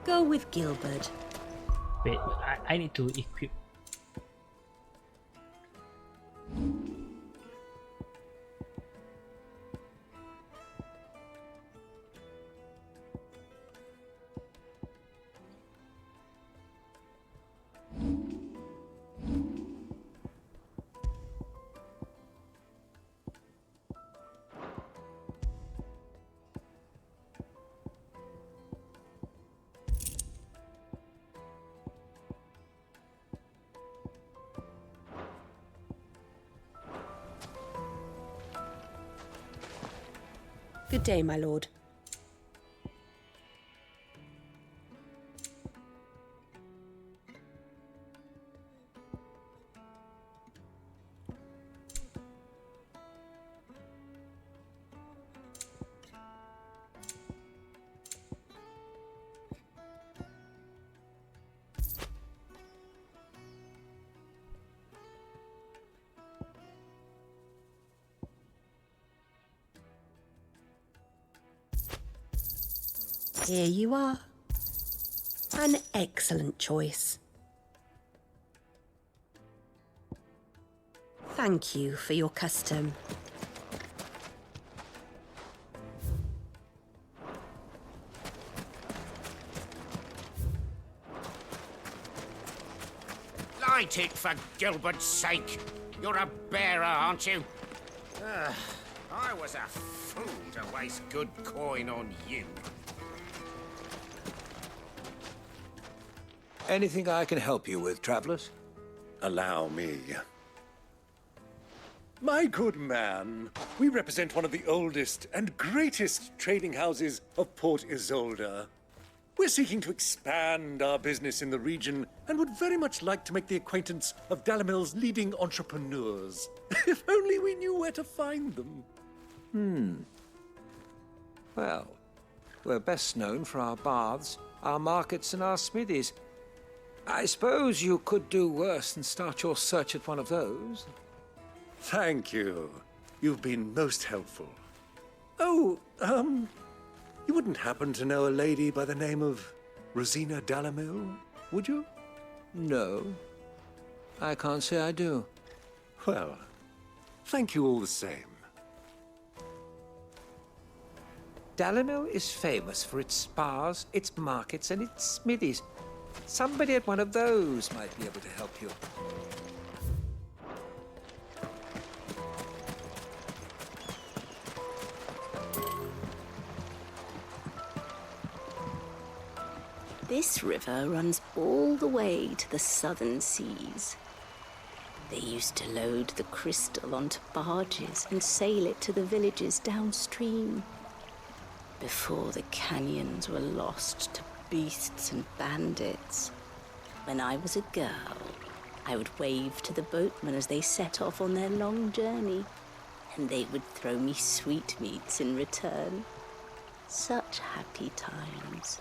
Go with Gilbert. Wait, I need to equip. Good day, my lord. Here you are. An excellent choice. Thank you for your custom. Light it, for Gilbert's sake. You're a bearer, aren't you? I was a fool to waste good coin on you. Anything I can help you with, travelers? Allow me. My good man, we represent one of the oldest and greatest trading houses of Port Isolde. We're seeking to expand our business in the region and would very much like to make the acquaintance of Dalamil's leading entrepreneurs. If only we knew where to find them. Well, we're best known for our baths, our markets, and our smithies. I suppose you could do worse than start your search at one of those. Thank you. You've been most helpful. Oh, you wouldn't happen to know a lady by the name of Rosina Dalamil, would you? No, I can't say I do. Well, thank you all the same. Dalamil is famous for its spas, its markets, and its smithies. Somebody at one of those might be able to help you. This river runs all the way to the southern seas. They used to load the crystal onto barges and sail it to the villages downstream. Before the canyons were lost to beasts and bandits. When I was a girl, I would wave to the boatmen as they set off on their long journey, and they would throw me sweetmeats in return. Such happy times.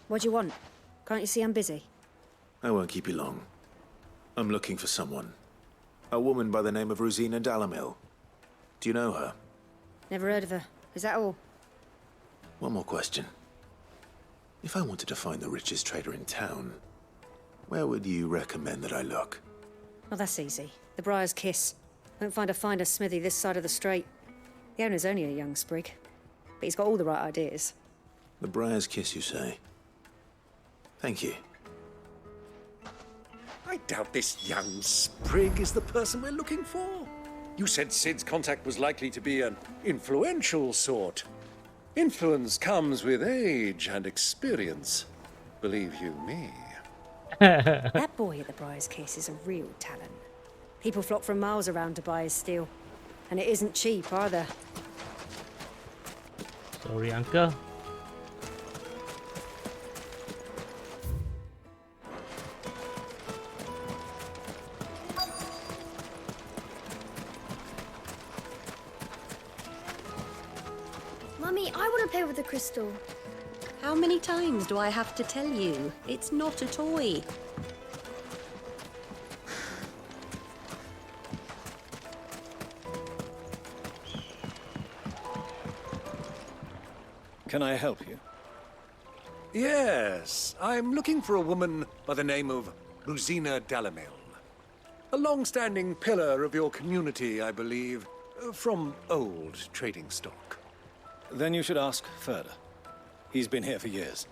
What do you want? Can't you see I'm busy? I won't keep you long. I'm looking for someone. A woman by the name of Rosina Dalamil. Do you know her? Never heard of her. Is that all? One more question. If I wanted to find the richest trader in town, where would you recommend that I look? Well, that's easy. The Briar's Kiss. Won't find a finer smithy this side of the strait. The owner's only a young sprig, but he's got all the right ideas. The Briar's Kiss, you say? Thank you. I doubt this young sprig is the person we're looking for. You said Sid's contact was likely to be an influential sort. Influence comes with age and experience. Believe you me. That boy at the Briar's Kiss is a real talent. People flock from miles around to buy his steel. And it isn't cheap either. Sorry, uncle. Mummy, I want to play with the crystal. How many times do I have to tell you? It's not a toy. Can I help you? Yes, I'm looking for a woman by the name of Rosina Dalamil. A long-standing pillar of your community, I believe, from old trading stock. Then you should ask Ferda. He's been here for years.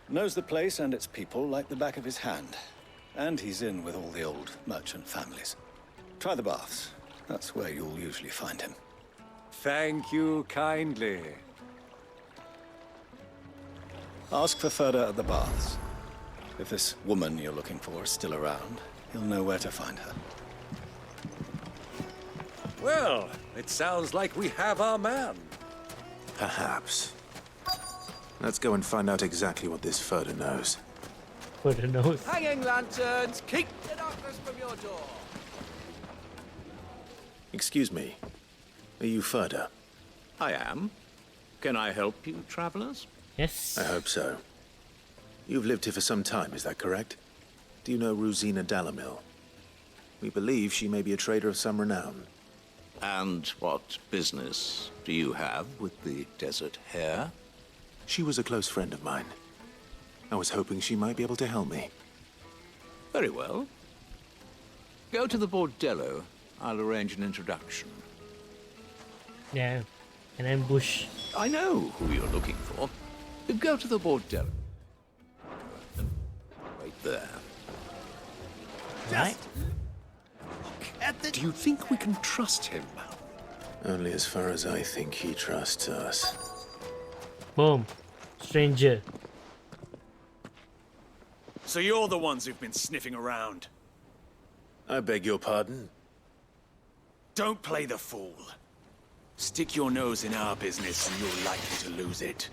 Knows the place and its people like the back of his hand. And he's in with all the old merchant families. Try the baths. That's where you'll usually find him. Thank you kindly. Ask for Ferda at the baths. If this woman you're looking for is still around, you'll know where to find her. Well, it sounds like we have our man. Perhaps. Let's go and find out exactly what this Ferda knows. Ferda knows. Hanging lanterns, keep the darkness from your door. Excuse me. Are you Ferda? I am. Can I help you, travelers? Yes. I hope so. You've lived here for some time, is that correct? Do you know Rosina Dalamil? We believe she may be a trader of some renown. And what business do you have with the desert hare? She was a close friend of mine. I was hoping she might be able to help me. Very well. Go to the bordello. I'll arrange an introduction. Yeah, an ambush. I know who you're looking for. Go to the bordello. Wait there. Right. Do you think we can trust him? Only as far as I think he trusts us. Boom. Stranger. So you're the ones who've been sniffing around. I beg your pardon? Don't play the fool. Stick your nose in our business and you're likely to lose it.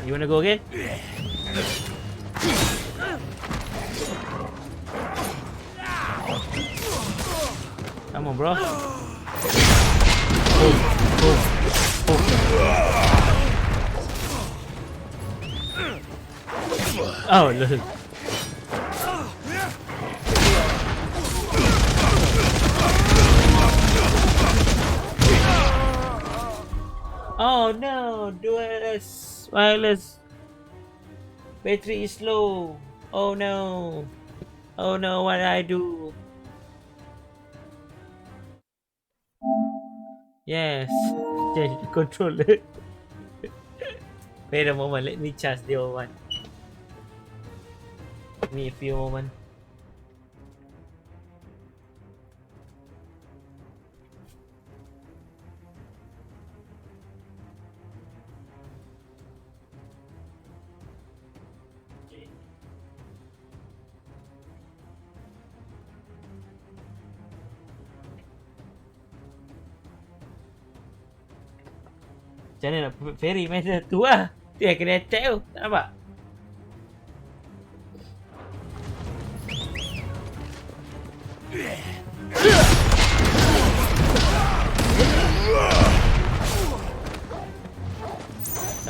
You wanna go again? Come on, bro. Oh, look. Oh no, duelist, wireless. Battery is low. Oh no. Oh no, what did I do? Yes, change the controller. Wait a moment, let me charge the old one. Give me a few moments. Macam mana nak ferry macam tu lah. Dia kena attack tu. Tak nampak?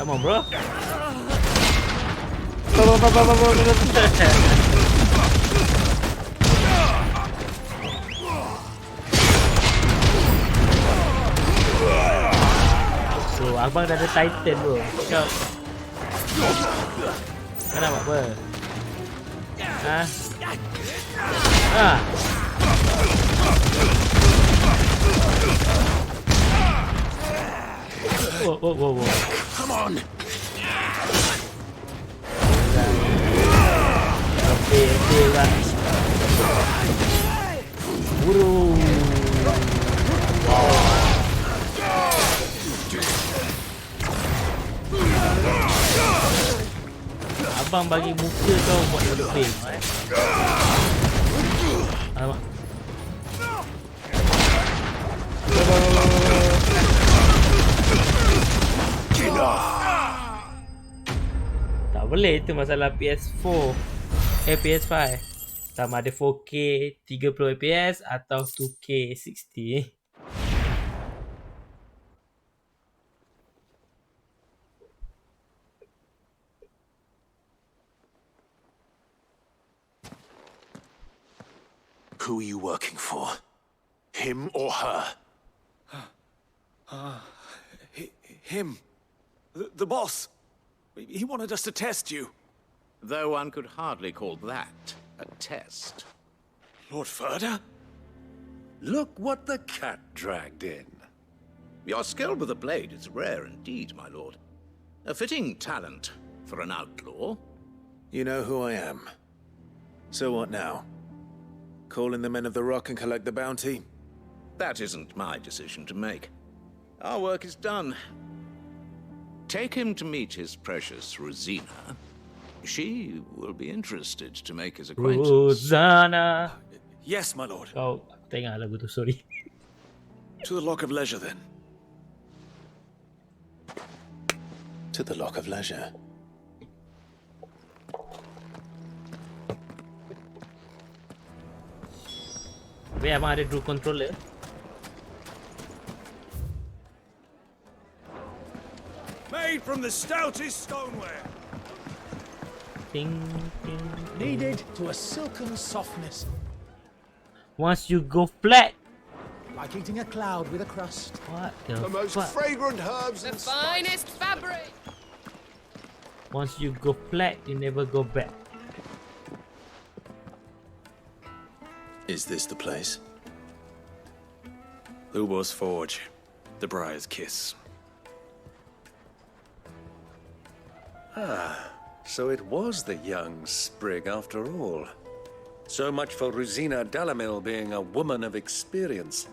Come on, bro. Bro, abang dah ada Titan, bro. Kau nak buat apa? Ha? Ha? Whoa. Come on! Okay lah. Buru. Wow. Abang bagi muka kau buat lebih, Alamak. Tak boleh, itu masalah PS4. PS5 sama ada 4K 30 fps atau 2K 60. Who are you working for? Him or her? Him. The boss. He wanted us to test you. Though one could hardly call that a test. Lord Ferda? Look what the cat dragged in. Your skill with the blade is rare indeed, my lord. A fitting talent for an outlaw. You know who I am. So what now? Call in the Men of the Rock and collect the bounty? That isn't my decision to make. Our work is done. Take him to meet his precious Rosina. She will be interested to make his acquaintance. Rosanna. Yes, my lord. Kau tengok lagu tu, sorry. To the Lock of Leisure, then. To the Lock of Leisure. Tapi abang ada dual controller. made from the stoutest stoneware. Ding, ding, ding. Kneaded to a silken softness. Once you go flat, Like eating a cloud with a crust. what the most fuck? fragrant herbs The and finest fabric! Once you go flat, you never go back. Is this the place? Lubor's Forge. The Briar's Kiss. Ah, so it was the young sprig after all. So much for Rosina Dalamil being a woman of experience.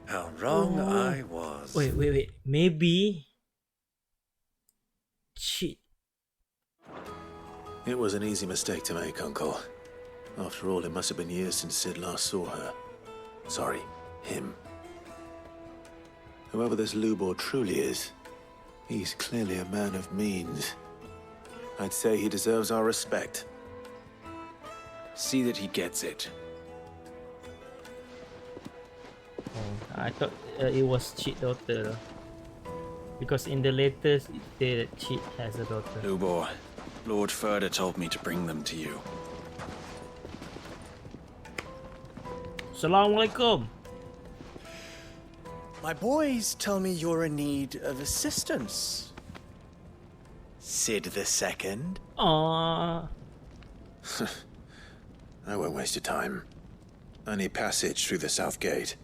How wrong I was. Wait. Maybe. Shit. It was an easy mistake to make, Uncle. After all, it must have been years since Sid last saw her. Sorry, him. Whoever this Lubor truly is, he's clearly a man of means. I'd say he deserves our respect. See that he gets it. Oh, I thought it was Cheat daughter. Because in the latest, it said that Cheat has a daughter. Lubor, Lord Ferda told me to bring them to you. Assalamualaikum. My boys tell me you're in need of assistance. Sid the Second. Aww. I won't waste your time. I need passage through the south gate.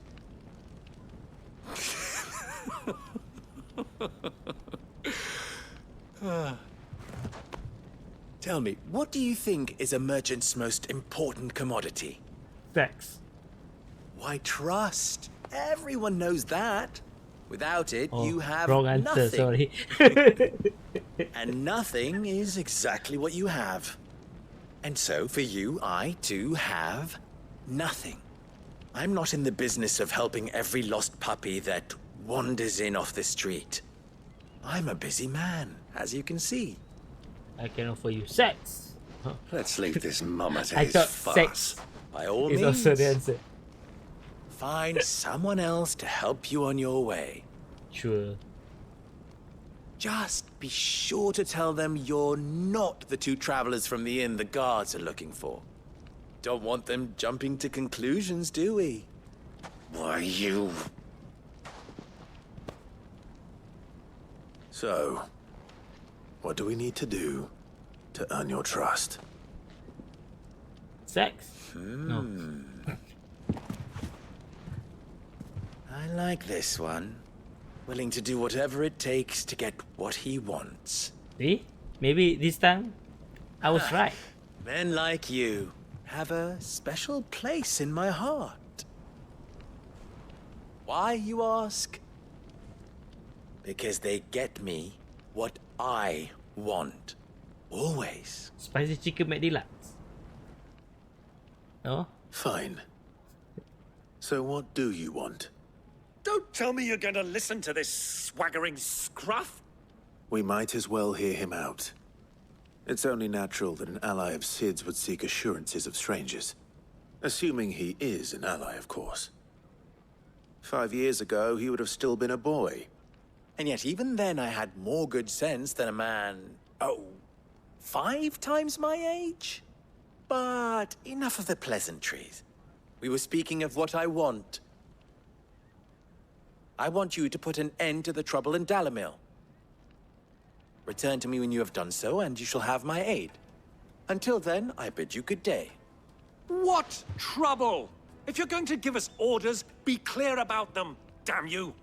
Tell me, what do you think is a merchant's most important commodity? Facts. Why, trust. Everyone knows that. Without it, you have wrong answer, nothing. sorry. And nothing is exactly what you have. And so, for you, I too have nothing. I'm not in the business of helping every lost puppy that wanders in off the street. I'm a busy man, as you can see. I can offer you sex. Huh. Let's leave this mama to I his thought farce. sex By all is means, also the answer. find someone else to help you on your way. Sure. Just be sure to tell them you're not the two travelers from the inn the guards are looking for. Don't want them jumping to conclusions, do we? Why, you... So, what do we need to do to earn your trust? Sex? No. I like this one. Willing to do whatever it takes to get what he wants. See? Maybe this time I was right. Men like you have a special place in my heart. Why, you ask? Because they get me what I want. Always. Spicy chicken McDeluxe. No? Fine. So what do you want? Don't tell me you're going to listen to this swaggering scruff. We might as well hear him out. It's only natural that an ally of Sid's would seek assurances of strangers. Assuming he is an ally, of course. 5 years ago, he would have still been a boy. And yet even then I had more good sense than a man, 5 times my age? But enough of the pleasantries. We were speaking of what I want. I want you to put an end to the trouble in Dalamil. Return to me when you have done so, and you shall have my aid. Until then, I bid you good day. What trouble? If you're going to give us orders, be clear about them, damn you.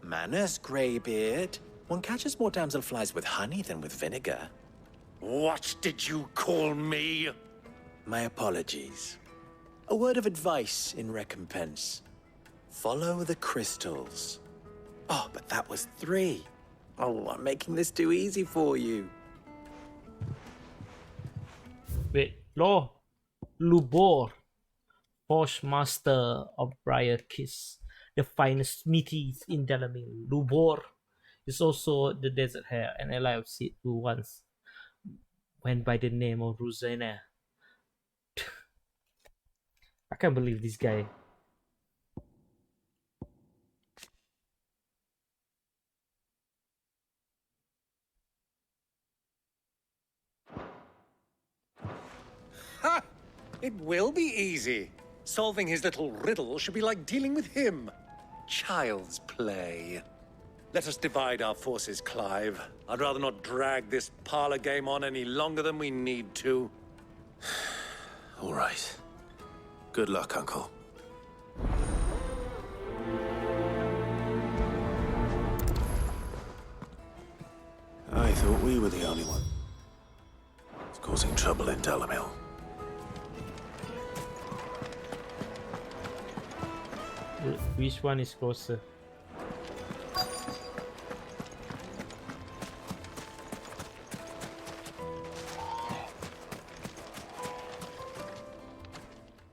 Manners, Greybeard. One catches more damselflies with honey than with vinegar. What did you call me? My apologies. A word of advice in recompense. Follow the crystals. Oh, but that was 3. Oh, I'm making this too easy for you. Wait, Lubor, Forge Master of Briar Kiss, the finest smithies in Dalamil. Lubor is also the desert hare, an ally of Sid who once went by the name of Rosina. I can't believe this guy. easy. Solving his little riddle should be like dealing with him. Child's play. Let us divide our forces, Clive. I'd rather not drag this parlor game on any longer than we need to. All right. Good luck, Uncle. I thought we were the only one. It's causing trouble in Dalamil. Which one is closer?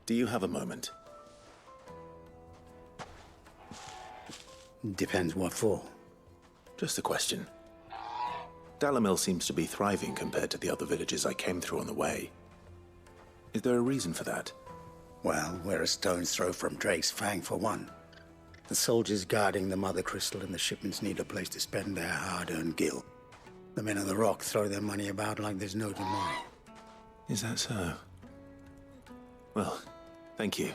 Do you have a moment? Depends what for. Just a question. Dalamil seems to be thriving compared to the other villages I came through on the way. Is there a reason for that? Well, we're a stone's throw from Drake's Fang, for one. The soldiers guarding the Mother Crystal and the shipments need a place to spend their hard-earned gil. The men of the Rock throw their money about like there's no tomorrow. Is that so? Well, thank you.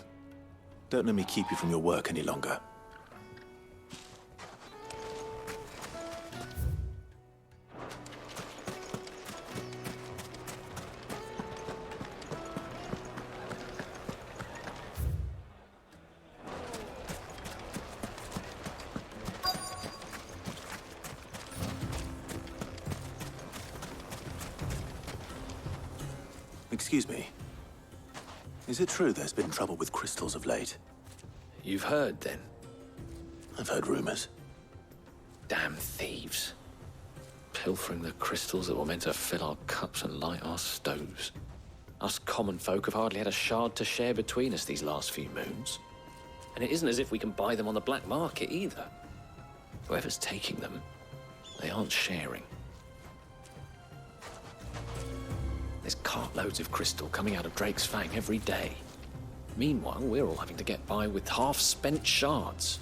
Don't let me keep you from your work any longer. Excuse me. Is it true there's been trouble with crystals of late? You've heard, then? I've heard rumors. Damn thieves. Pilfering the crystals that were meant to fill our cups and light our stoves. Us common folk have hardly had a shard to share between us these last few moons. And it isn't as if we can buy them on the black market either. Whoever's taking them, they aren't sharing. There's cartloads of crystal coming out of Drake's Fang every day. Meanwhile, we're all having to get by with half-spent shards.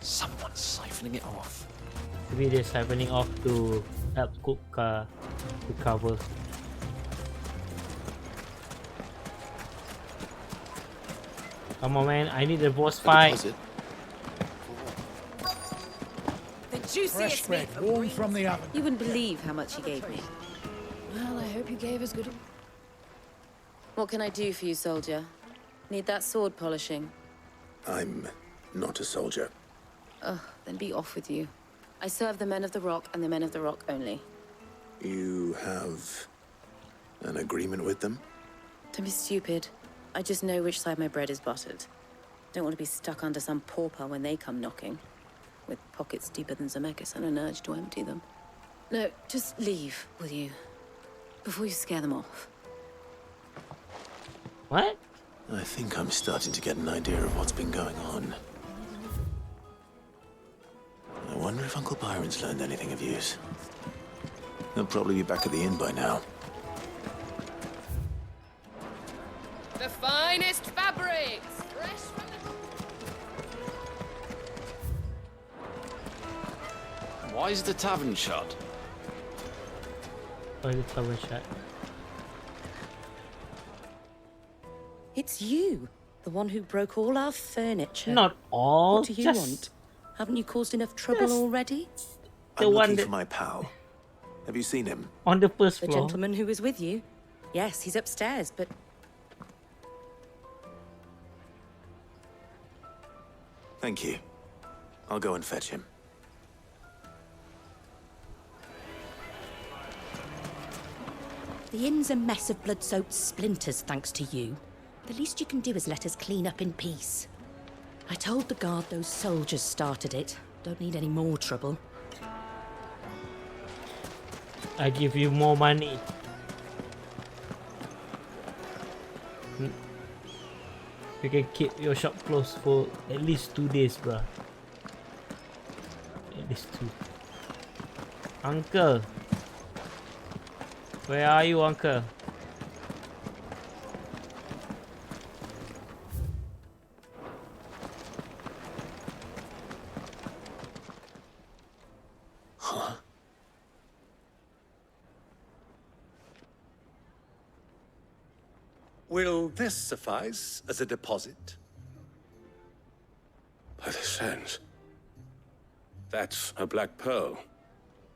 Someone's siphoning it off. Maybe they're siphoning off to help Cook recover. Come on, man! I need the boss fight. The juiciest meat warm from the oven. You wouldn't believe how much he gave me. Well, I hope you gave as good a... What can I do for you, soldier? Need that sword polishing? I'm not a soldier. Ugh, then be off with you. I serve the men of the Rock and the men of the Rock only. You have an agreement with them? Don't be stupid. I just know which side my bread is buttered. Don't want to be stuck under some pauper when they come knocking. With pockets deeper than Zemeckis and an urge to empty them. No, just leave, will you? Before you scare them off. What? I think I'm starting to get an idea of what's been going on. I wonder if Uncle Byron's learned anything of use. He'll probably be back at the inn by now. The finest fabrics! Fresh from the... Why is the tavern shut? Why is the tavern shut? It's you, the one who broke all our furniture. Not all. What do you want? Haven't you caused enough trouble already? The I'm one looking that... for my pal. Have you seen him? On the first The floor. gentleman who was with you? Yes, he's upstairs, but... Thank you. I'll go and fetch him. The inn's a mess of blood-soaked splinters, thanks to you. The least you can do is let us clean up in peace. I told the guard those soldiers started it. Don't need any more trouble. I give you more money. You can keep your shop closed for at least 2 days, bruh. At least 2. Uncle. Where are you, Uncle? Huh? Will this suffice as a deposit? By the sands. That's a black pearl.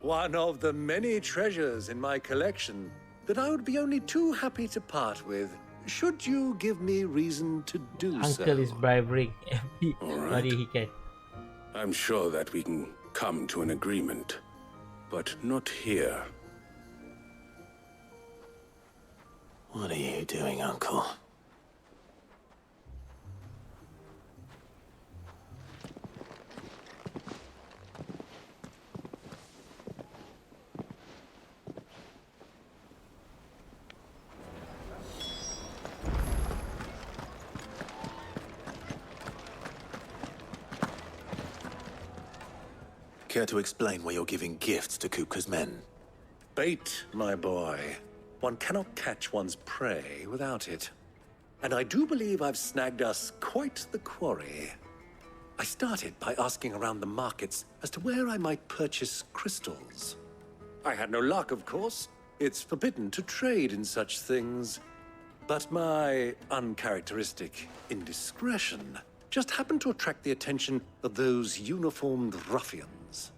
One of the many treasures in my collection that I would be only too happy to part with, should you give me reason to do so. Uncle is bribing everybody he can. I'm sure that we can come to an agreement, but not here. What are you doing, Uncle? Care to explain why you're giving gifts to Kupka's men? Bait, my boy. One cannot catch one's prey without it. And I do believe I've snagged us quite the quarry. I started by asking around the markets as to where I might purchase crystals. I had no luck, of course. It's forbidden to trade in such things. But my uncharacteristic indiscretion just happened to attract the attention of those uniformed ruffians.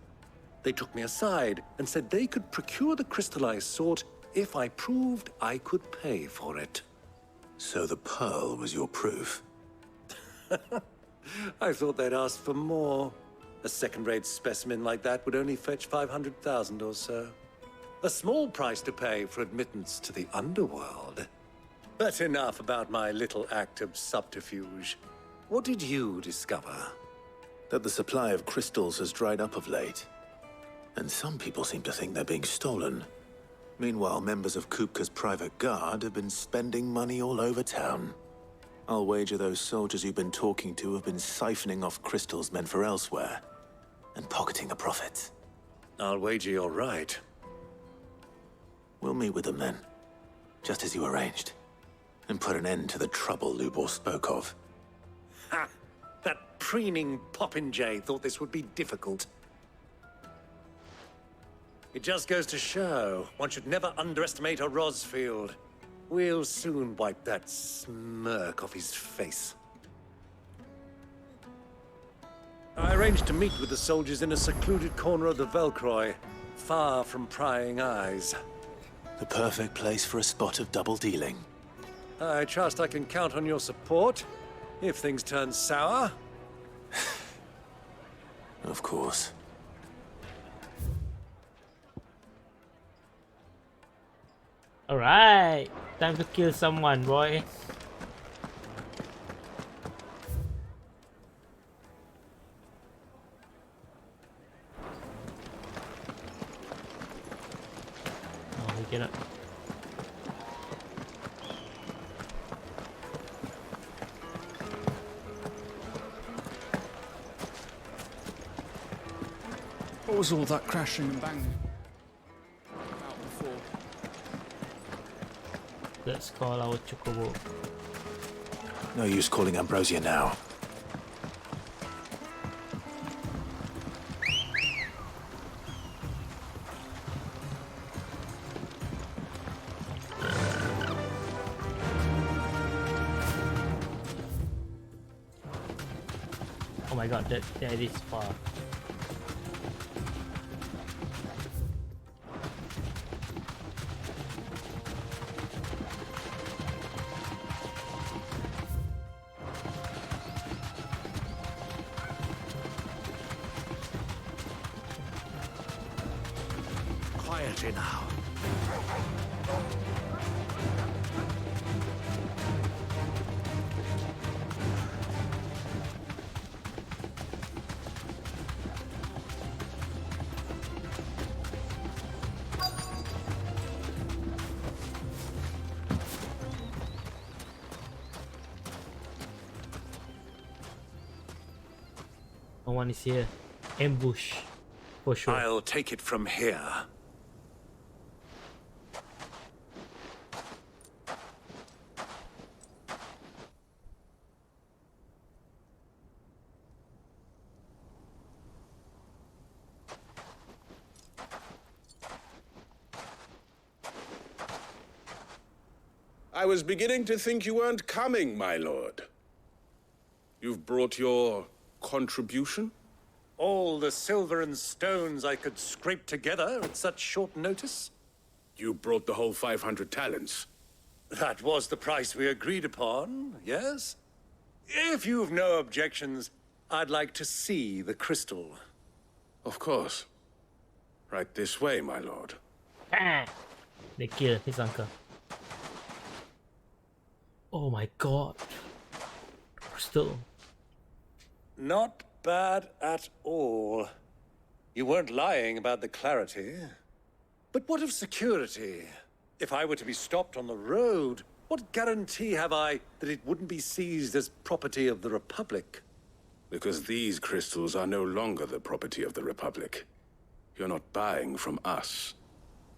They took me aside and said they could procure the crystal I sought if I proved I could pay for it. So the pearl was your proof? I thought they'd ask for more. A second-rate specimen like that would only fetch 500,000 or so. A small price to pay for admittance to the underworld. But enough about my little act of subterfuge. What did you discover? That the supply of crystals has dried up of late. And some people seem to think they're being stolen. Meanwhile, members of Kupka's private guard have been spending money all over town. I'll wager those soldiers you've been talking to have been siphoning off crystals meant for elsewhere, and pocketing the profits. I'll wager you're right. We'll meet with them then, just as you arranged, and put an end to the trouble Lubor spoke of. Ha! That preening popinjay thought this would be difficult. It just goes to show, one should never underestimate a Rosfield. We'll soon wipe that smirk off his face. I arranged to meet with the soldiers in a secluded corner of the Velcroy, far from prying eyes. The perfect place for a spot of double dealing. I trust I can count on your support, if things turn sour. Of course. Alright, time to kill someone, boy. Oh, we cannot. What was all that crashing and banging about before? Let's call our Chocobo. No use calling Ambrosia now. Oh my god, that is far. Quietly now. No one is here. Ambush. For sure. I'll take it from here. I was beginning to think you weren't coming, my lord. You've brought your contribution? All the silver and stones I could scrape together at such short notice? You brought the whole 500 talents. That was the price we agreed upon, yes? If you've no objections, I'd like to see the crystal. Of course. Right this way, my lord. They kill his uncle. Oh my god. Crystal. Not bad at all. You weren't lying about the clarity. But what of security? If I were to be stopped on the road, what guarantee have I that it wouldn't be seized as property of the Republic? Because these crystals are no longer the property of the Republic. You're not buying from us.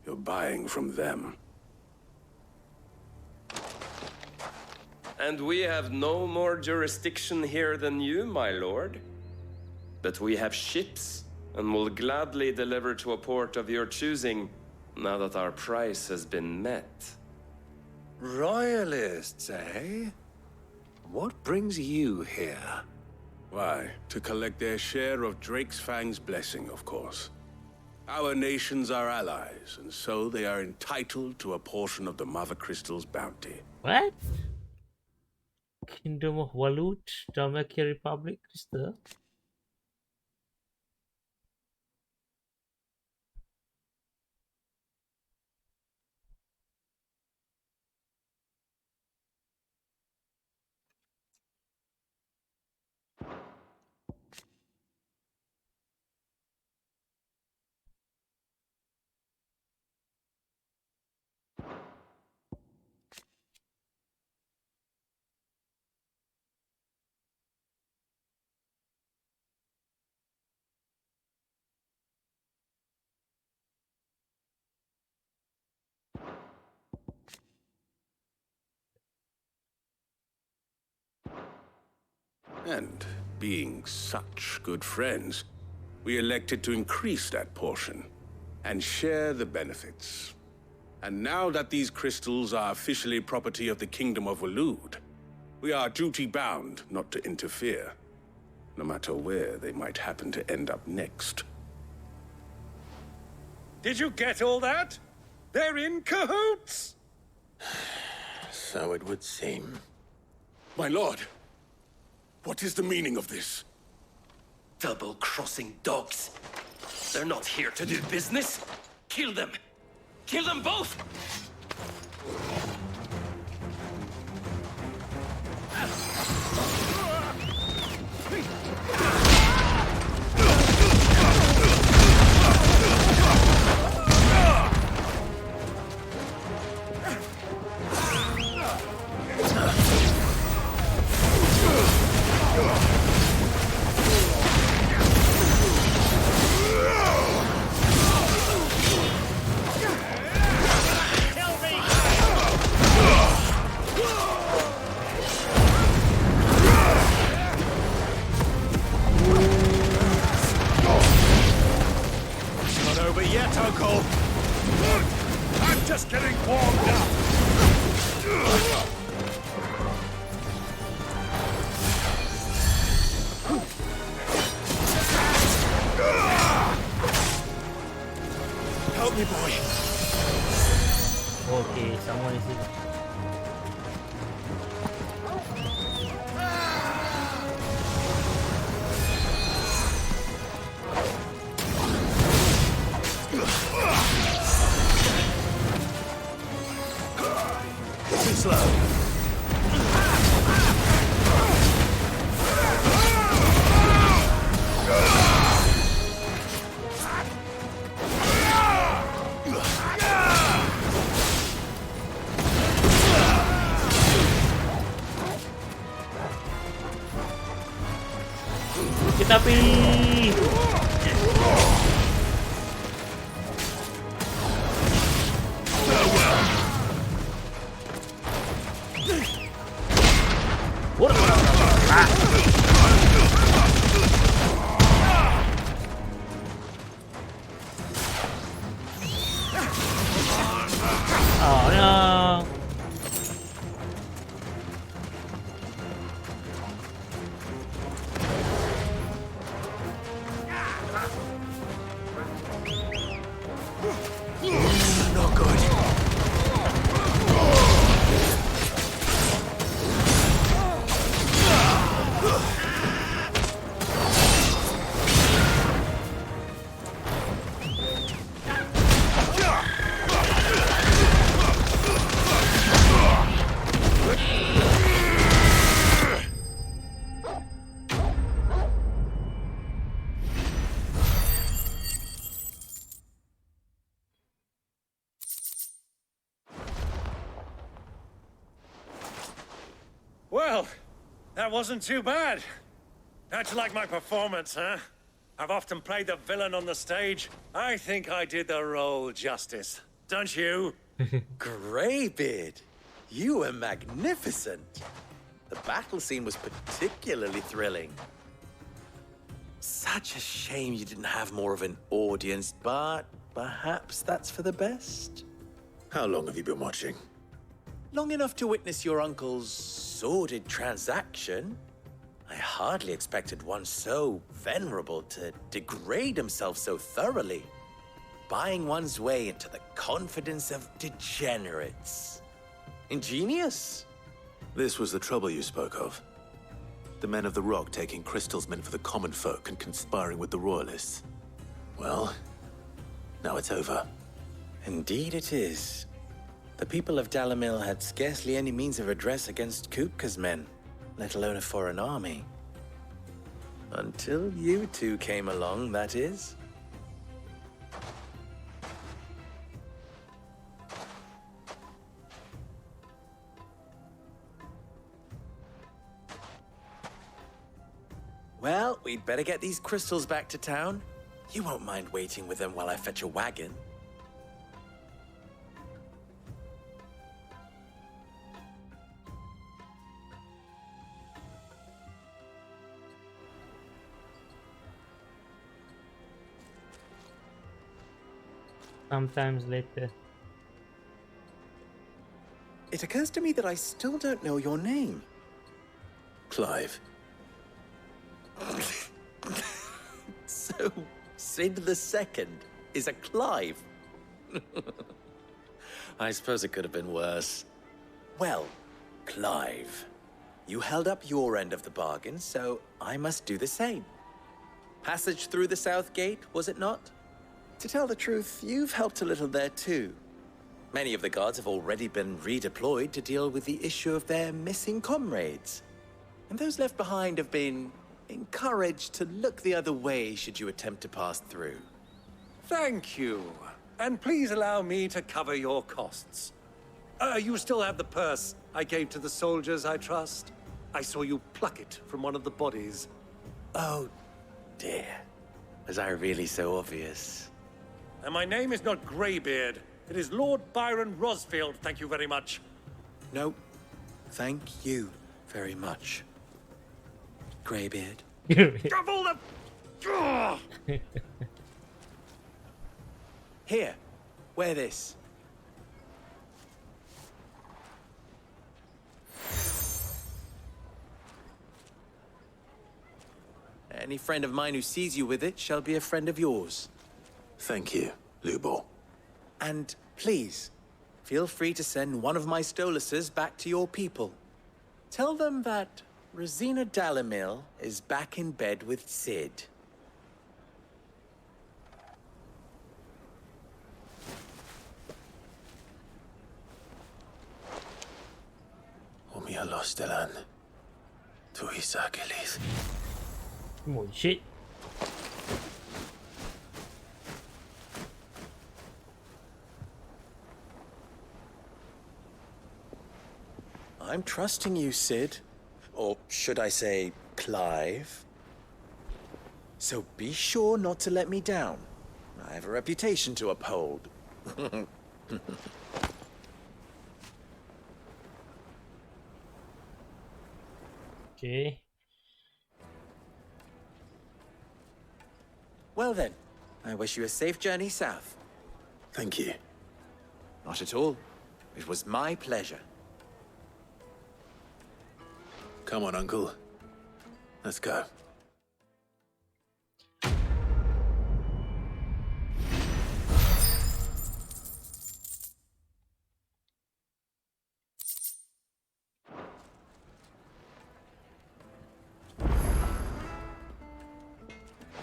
You're buying from them. And we have no more jurisdiction here than you, my lord. But we have ships, and will gladly deliver to a port of your choosing, now that our price has been met. Royalists, eh? What brings you here? Why, to collect their share of Drake's Fang's blessing, of course. Our nations are allies, and so they are entitled to a portion of the Mother Crystal's bounty. What? Kingdom of Walut, Dharmaki Republic, Crystal? And being such good friends, we elected to increase that portion and share the benefits. And now that these crystals are officially property of the Kingdom of Walud, we are duty-bound not to interfere, no matter where they might happen to end up next. Did you get all that? They're in cahoots! So it would seem. My lord, what is the meaning of this? Double-crossing dogs. They're not here to do business. Kill them. Kill them both! Not over yet, Uncle. I'm just getting warmed up. Help me, boy. Okay, someone is in. Too slow. Kita pilih. Oh no. Well, that wasn't too bad. How'd you like my performance, huh? I've often played the villain on the stage. I think I did the role justice. Don't you? Greybeard, you were magnificent. The battle scene was particularly thrilling. Such a shame you didn't have more of an audience, but perhaps that's for the best. How long have you been watching? Long enough to witness your uncle's sordid transaction. I hardly expected one so venerable to degrade himself so thoroughly, buying one's way into the confidence of degenerates. Ingenious. This was the trouble you spoke of. The men of the Rock taking crystals meant for the common folk and conspiring with the Royalists. Well, now it's over. Indeed it is. The people of Dalamil had scarcely any means of redress against Kupka's men, let alone a foreign army. Until you two came along, that is. Well, we'd better get these crystals back to town. You won't mind waiting with them while I fetch a wagon. Sometimes later. It occurs to me that I still don't know your name. Clive. So, Sid the Second is a Clive. I suppose it could have been worse. Well, Clive, you held up your end of the bargain, so I must do the same. Passage through the South Gate, was it not? To tell the truth, you've helped a little there too. Many of the guards have already been redeployed to deal with the issue of their missing comrades. And those left behind have been encouraged to look the other way should you attempt to pass through. Thank you. And please allow me to cover your costs. You still have the purse I gave to the soldiers, I trust? I saw you pluck it from one of the bodies. Oh, dear. Was I really so obvious? And my name is not Greybeard. It is Lord Byron Rosfield, thank you very much. No, thank you very much, Greybeard. Of all the... Here, wear this. Any friend of mine who sees you with it shall be a friend of yours. Thank you, Lubor. And please, feel free to send one of my Stoluses back to your people. Tell them that Rosina Dalamil is back in bed with Sid. Omia Lostelan. Tu Isakelis. Oh shit. I'm trusting you, Sid. Or should I say, Clive? So be sure not to let me down. I have a reputation to uphold. Okay. Well then, I wish you a safe journey south. Thank you. Not at all. It was my pleasure. Come on, Uncle. Let's go.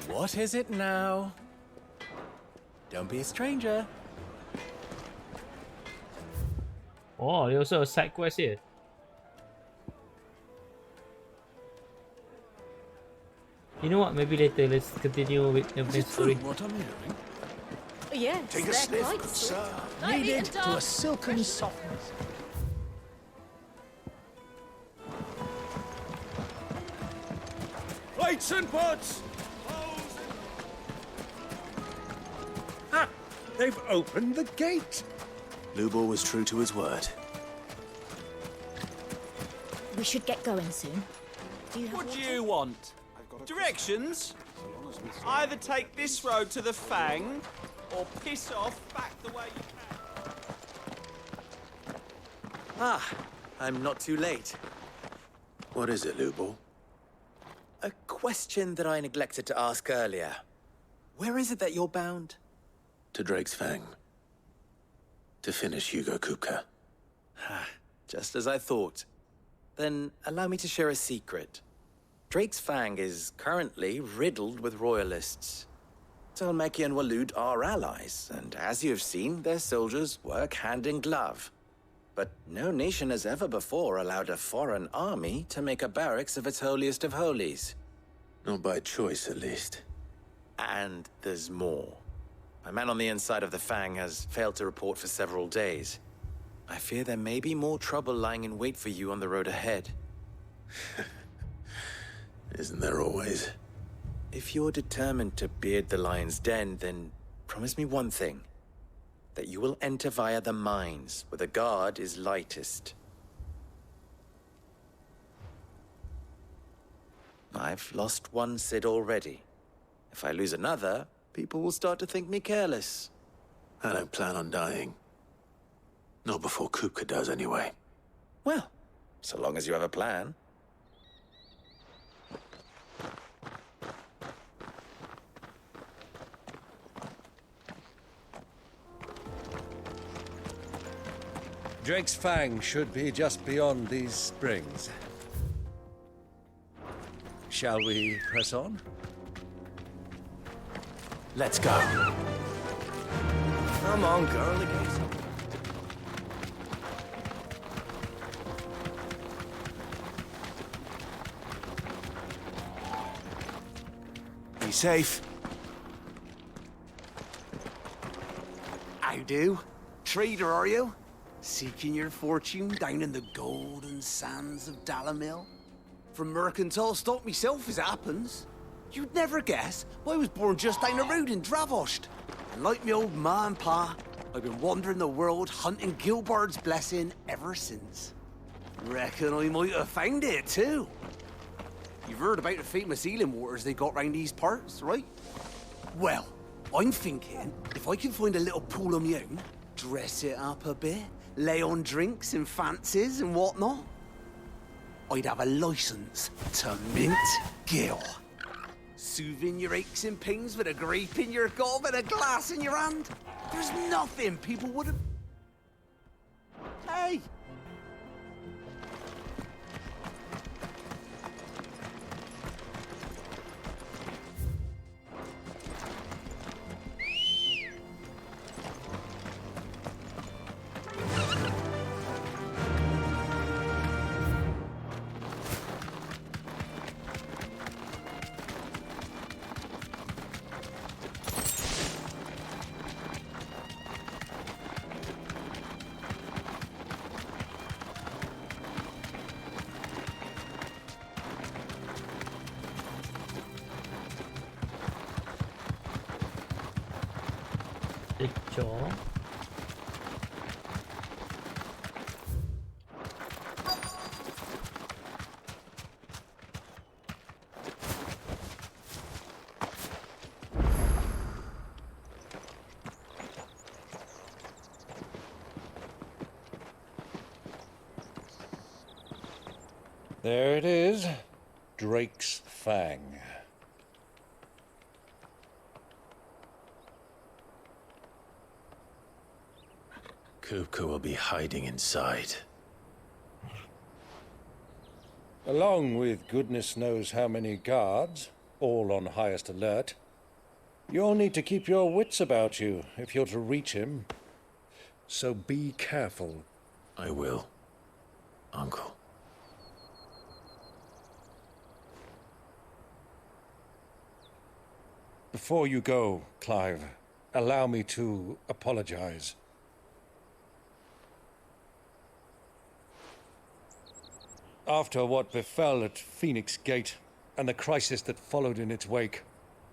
What is it now? Don't be a stranger. Oh, there's also a side quest here. You know what? Maybe later let's continue with the main story. What I'm hearing? Yes, Take a they're sniff, quite sir. Lightly Kneaded and to a dark. silken softness. Mates and buds! Ha! They've opened the gate! Lubor was true to his word. We should get going soon. What do you want? Directions? Either take this road to the Fang, or piss off back the way you can. Ah, I'm not too late. What is it, Lubor? A question that I neglected to ask earlier. Where is it that you're bound? To Drake's Fang. To finish Hugo Kupka. Just as I thought. Then allow me to share a secret. Drake's Fang is currently riddled with royalists. Talmeki and Waloed are allies, and as you have seen, their soldiers work hand in glove. But no nation has ever before allowed a foreign army to make a barracks of its holiest of holies. Not by choice, at least. And there's more. My man on the inside of the Fang has failed to report for several days. I fear there may be more trouble lying in wait for you on the road ahead. Isn't there always? If you're determined to beard the lion's den, then promise me one thing. That you will enter via the mines, where the guard is lightest. I've lost one Cid already. If I lose another, people will start to think me careless. I don't plan on dying. Not before Kupka does, anyway. Well, so long as you have a plan. Drake's Fang should be just beyond these springs. Shall we press on? Let's go. Come on, girl, the gate's open. Be safe. How do? Trader, are you? Seeking your fortune down in the golden sands of Dalamil? From mercantile stock myself, as it happens. You'd never guess, but I was born just down the road in Dravost. And like me old ma and pa, I've been wandering the world hunting Gilbard's blessing ever since. Reckon I might have found it, too. You've heard about the famous healing waters they got round these parts, right? Well, I'm thinking, if I can find a little pool of my own, dress it up a bit, lay on drinks and fancies and whatnot, I'd have a license to mint Gil. Soothing your aches and pains with a grape in your gob and a glass in your hand. There's nothing people wouldn't... Hey! Picture. There it is. Drake's Fang. Kupka will be hiding inside. Along with goodness knows how many guards, all on highest alert. You'll need to keep your wits about you if you're to reach him. So be careful. I will, Uncle. Before you go, Clive, allow me to apologize. After what befell at Phoenix Gate, and the crisis that followed in its wake,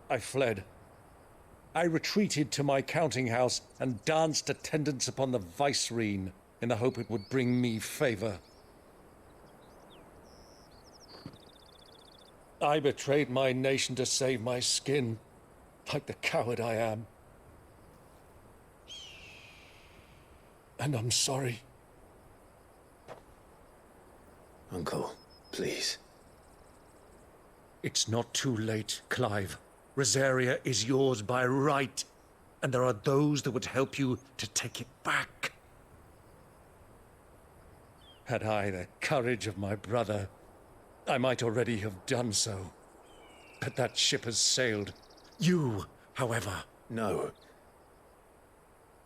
I fled. I retreated to my counting house and danced attendance upon the vicereine in the hope it would bring me favor. I betrayed my nation to save my skin, like the coward I am. And I'm sorry. Uncle, please. It's not too late, Clive. Rosaria is yours by right, and there are those that would help you to take it back. Had I the courage of my brother, I might already have done so. But that ship has sailed. You, however... No.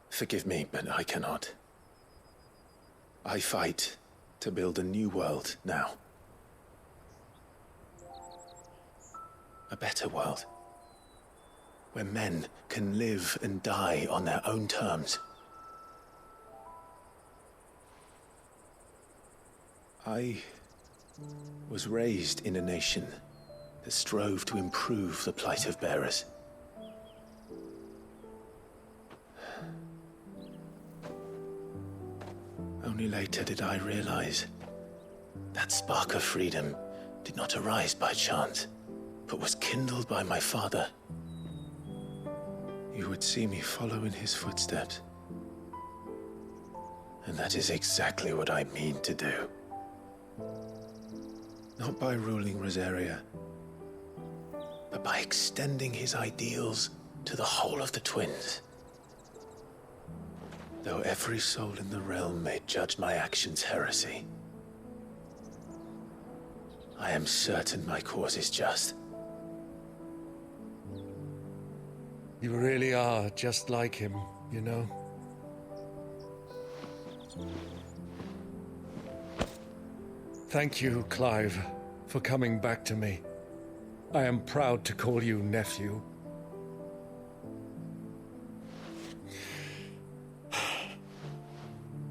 Forgive me, but I cannot. I fight to build a new world now. A better world. Where men can live and die on their own terms. I was raised in a nation that strove to improve the plight of bearers. Only later did I realize that spark of freedom did not arise by chance, but was kindled by my father. You would see me follow in his footsteps. And that is exactly what I mean to do. Not by ruling Rosaria, but by extending his ideals to the whole of the twins. Though every soul in the realm may judge my actions heresy, I am certain my cause is just. You really are just like him, you know? Thank you, Clive, for coming back to me. I am proud to call you nephew.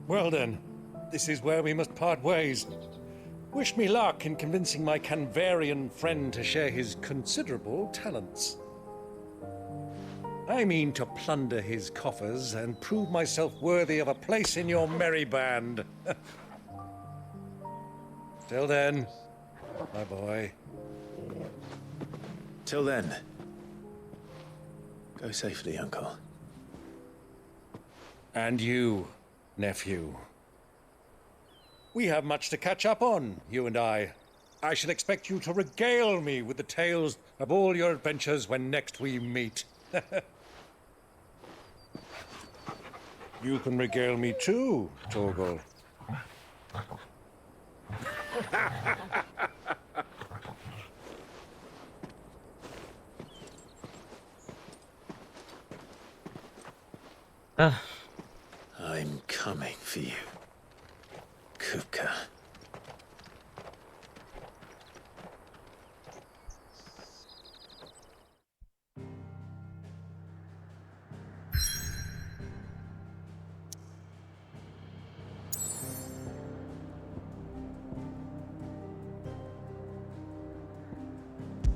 Well then, this is where we must part ways. Wish me luck in convincing my Canvarian friend to share his considerable talents. I mean to plunder his coffers and prove myself worthy of a place in your merry band. Till then, my boy. Till then, go safely, Uncle. And you, nephew. We have much to catch up on, you and I. I shall expect you to regale me with the tales of all your adventures when next we meet. You can regale me too, Torgal. I'm coming for you, Kupka.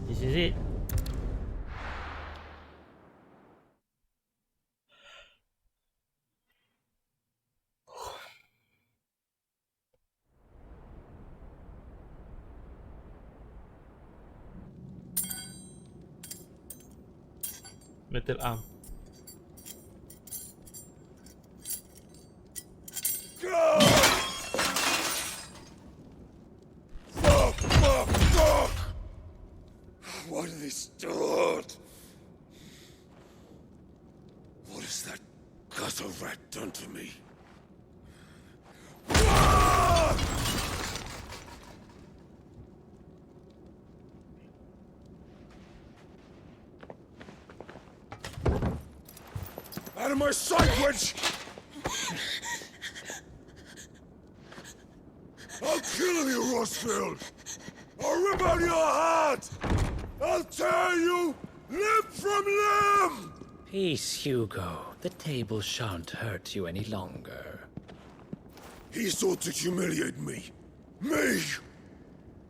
This is it. Metal arm. Fuck! Why do they still hurt? What has that gutter rat done to me? Out of my sight, witch! I'll kill you, Rosfield! I'll rip out your heart! I'll tear you limb from limb! Peace, Hugo. The table shan't hurt you any longer. He sought to humiliate me. Me!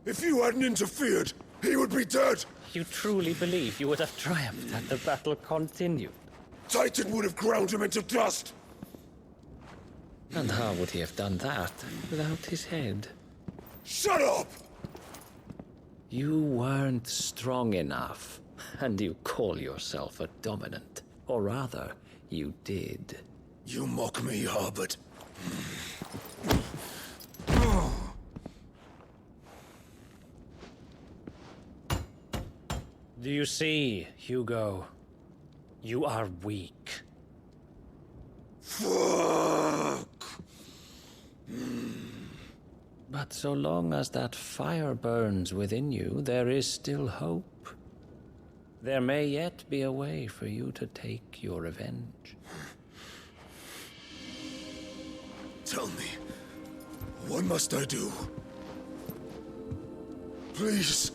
If you hadn't interfered, he would be dead. You truly believe you would have triumphed had the battle continued? Titan would have ground him into dust. And how would he have done that without his head? Shut up! You weren't strong enough, and you call yourself a dominant. Or rather, you did. You mock me, Harbert. Do you see, Hugo? You are weak. Fuck! But so long as that fire burns within you, there is still hope. There may yet be a way for you to take your revenge. Tell me, what must I do? Please,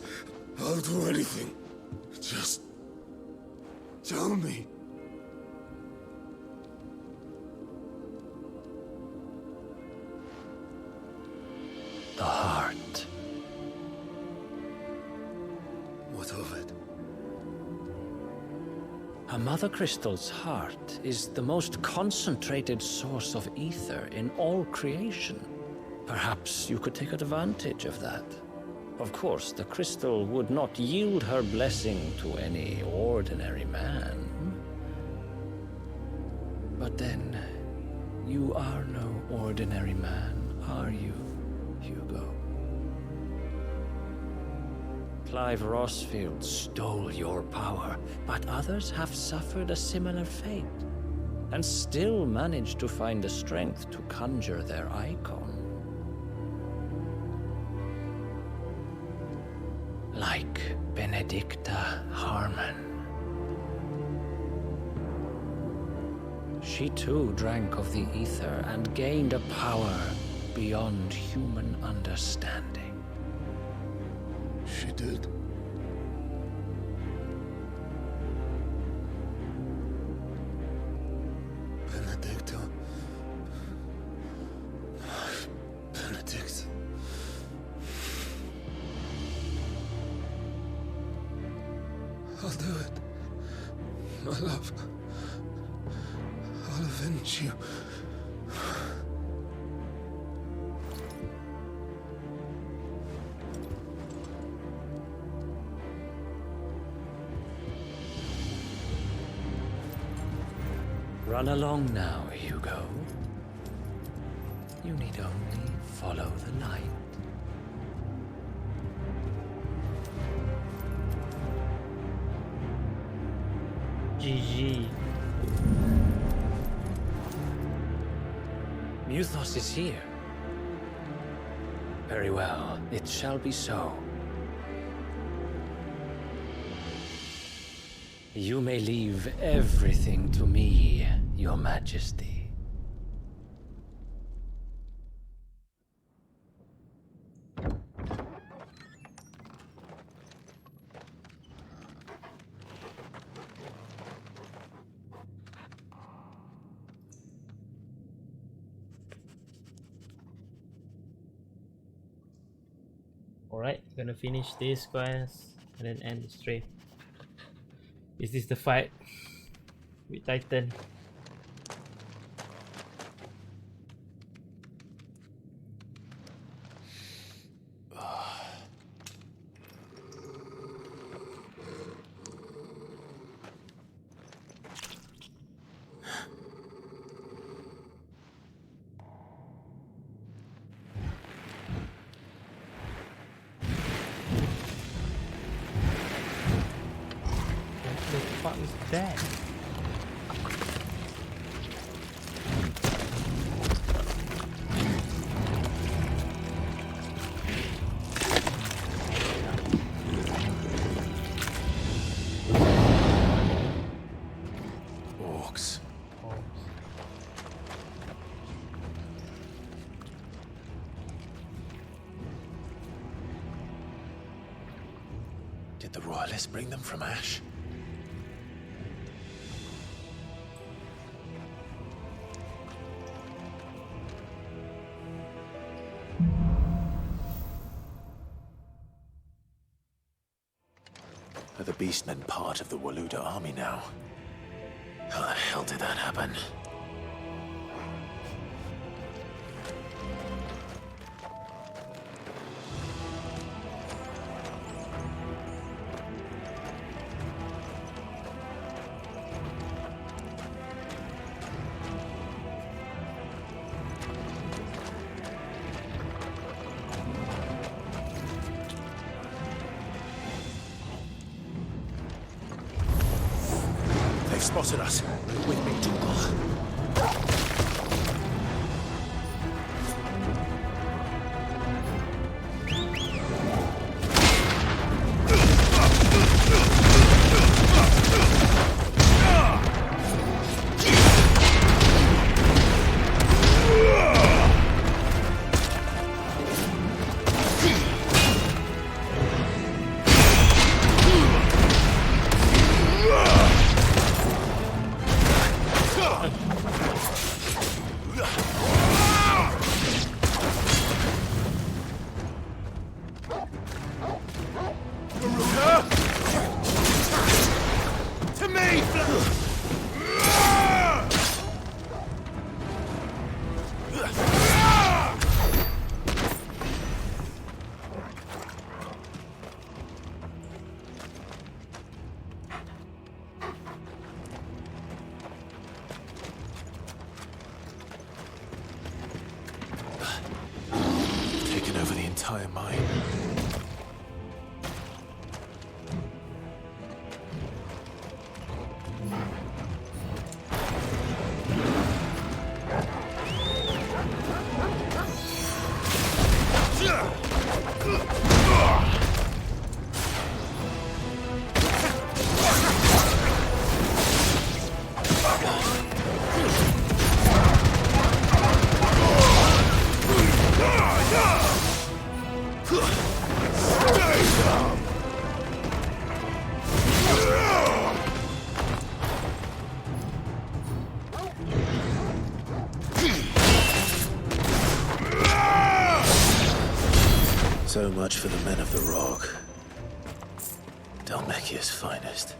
I'll do anything. Just tell me. The heart. What of it? A Mother Crystal's heart is the most concentrated source of ether in all creation. Perhaps you could take advantage of that. Of course, the crystal would not yield her blessing to any ordinary man. But then, you are no ordinary man, are you, Hugo? Clive Rossfield stole your power, but others have suffered a similar fate, and still managed to find the strength to conjure their icon. Like Benedicta Harmon. She too drank of the ether and gained a power beyond human understanding. She did. Benedicta. Benedict. I'll do it. My love. I'll avenge you. Run along now, Hugo. You need only follow the light. GG. Muthos is here. Very well, it shall be so. You may leave everything to me, Your Majesty. Alright, gonna finish this quest and then end the stream. Is this the fight with Titan? What was that? Orcs. Did the Royalists bring them from Ash? Are the beastmen part of the Waluda army now? How the hell did that happen? They've spotted us. With me, Dougal. To me! Taken over the entire mine. So much for the men of the Rock. Dalmekia's finest.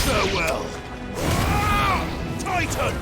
Farewell! Titan!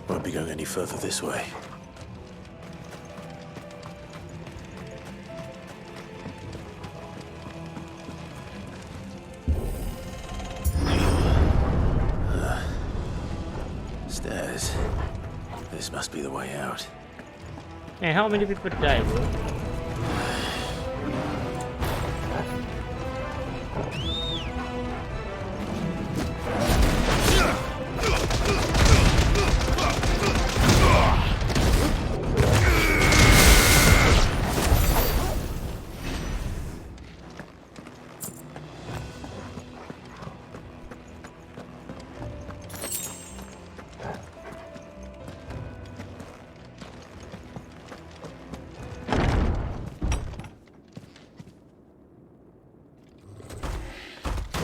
Won't be going any further this way. Stairs. This must be the way out. Hey, how many people died, bro?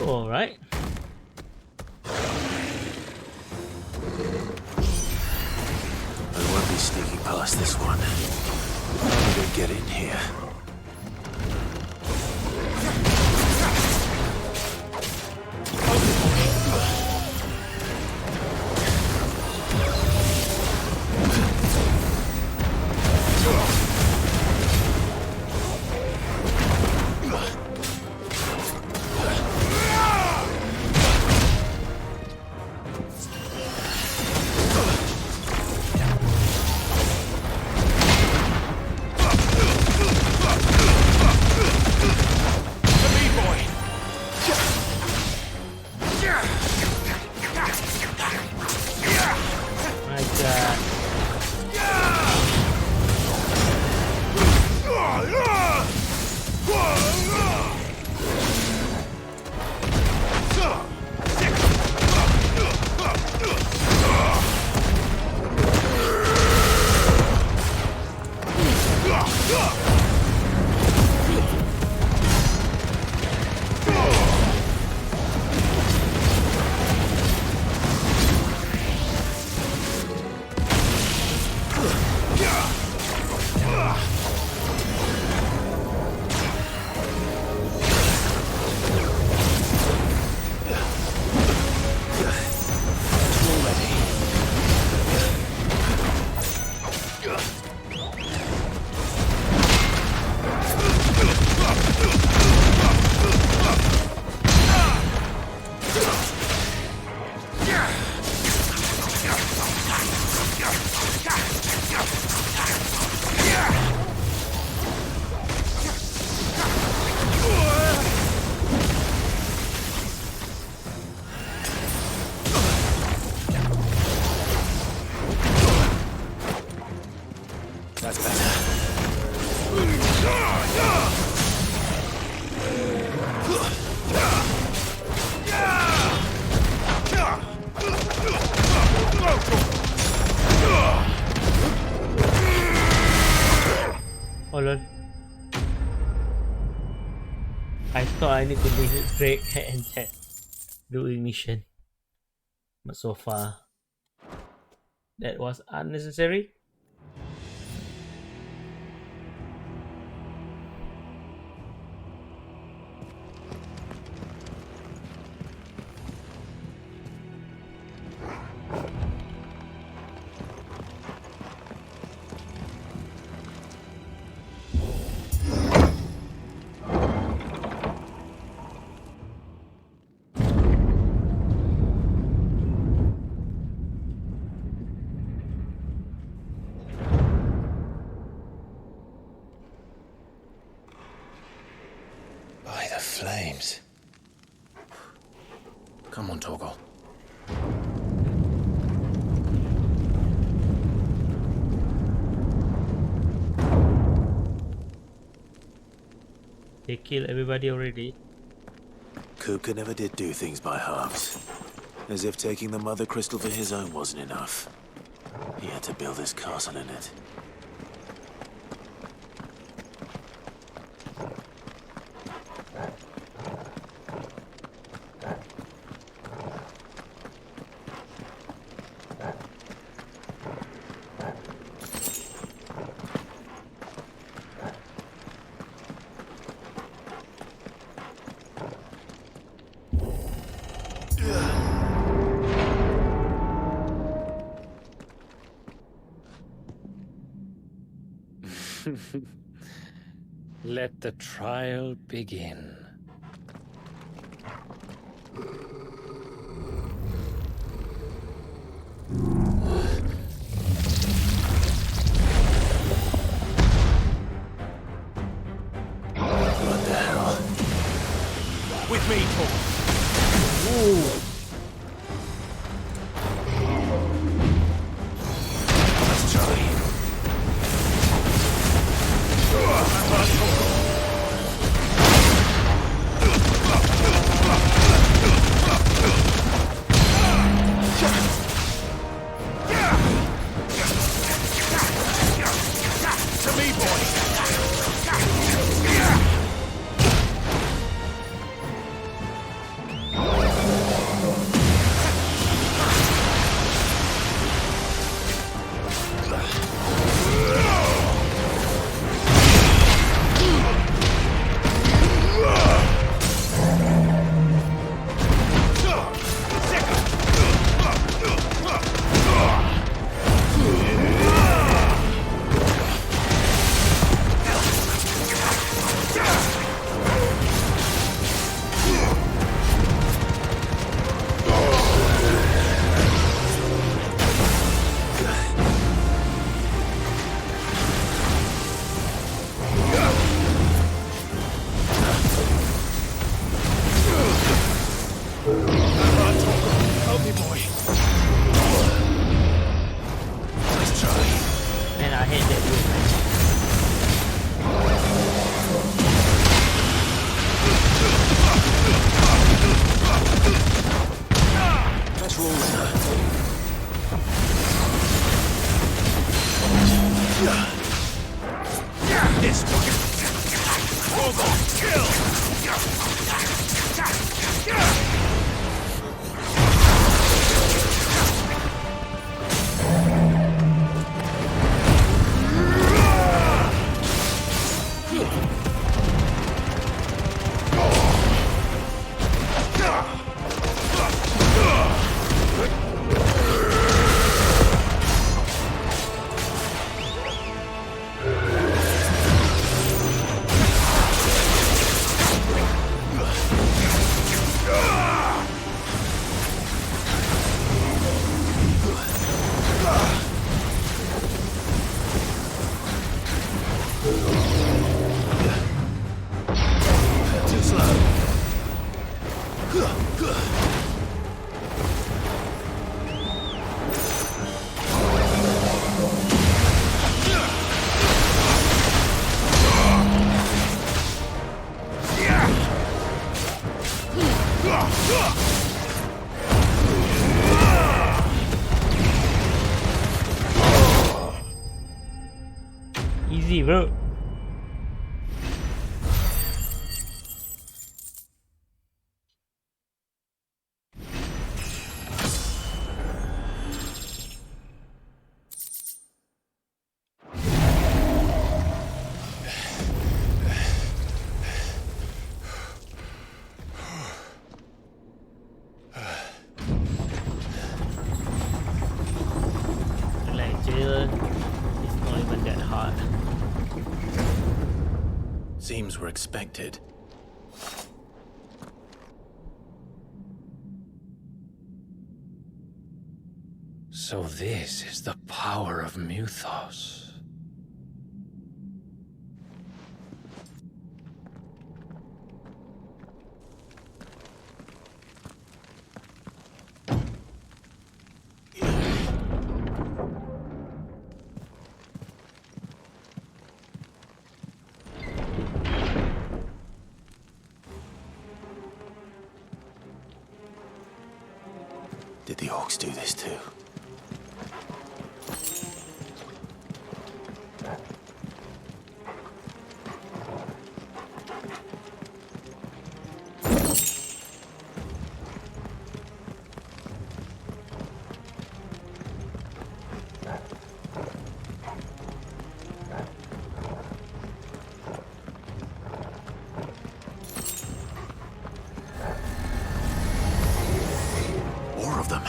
All right. I won't be sneaking past this one. I'm gonna get in here. Hold on. I thought I need to visit Drake and check doing mission. But so far, that was unnecessary. flames. Come on, Torgal. They killed everybody already. Kupka never did do things by halves. As if taking the Mother Crystal for his own wasn't enough. He had to build his castle in it. Let the trial begin. What the hell? With me, Paul. Ooh. Let's try. To me, boys. Easy, bro. Like jail, it's not even that hard. Seems we're expected. So this is the power of Muthos. Did the orcs do this too? More of them.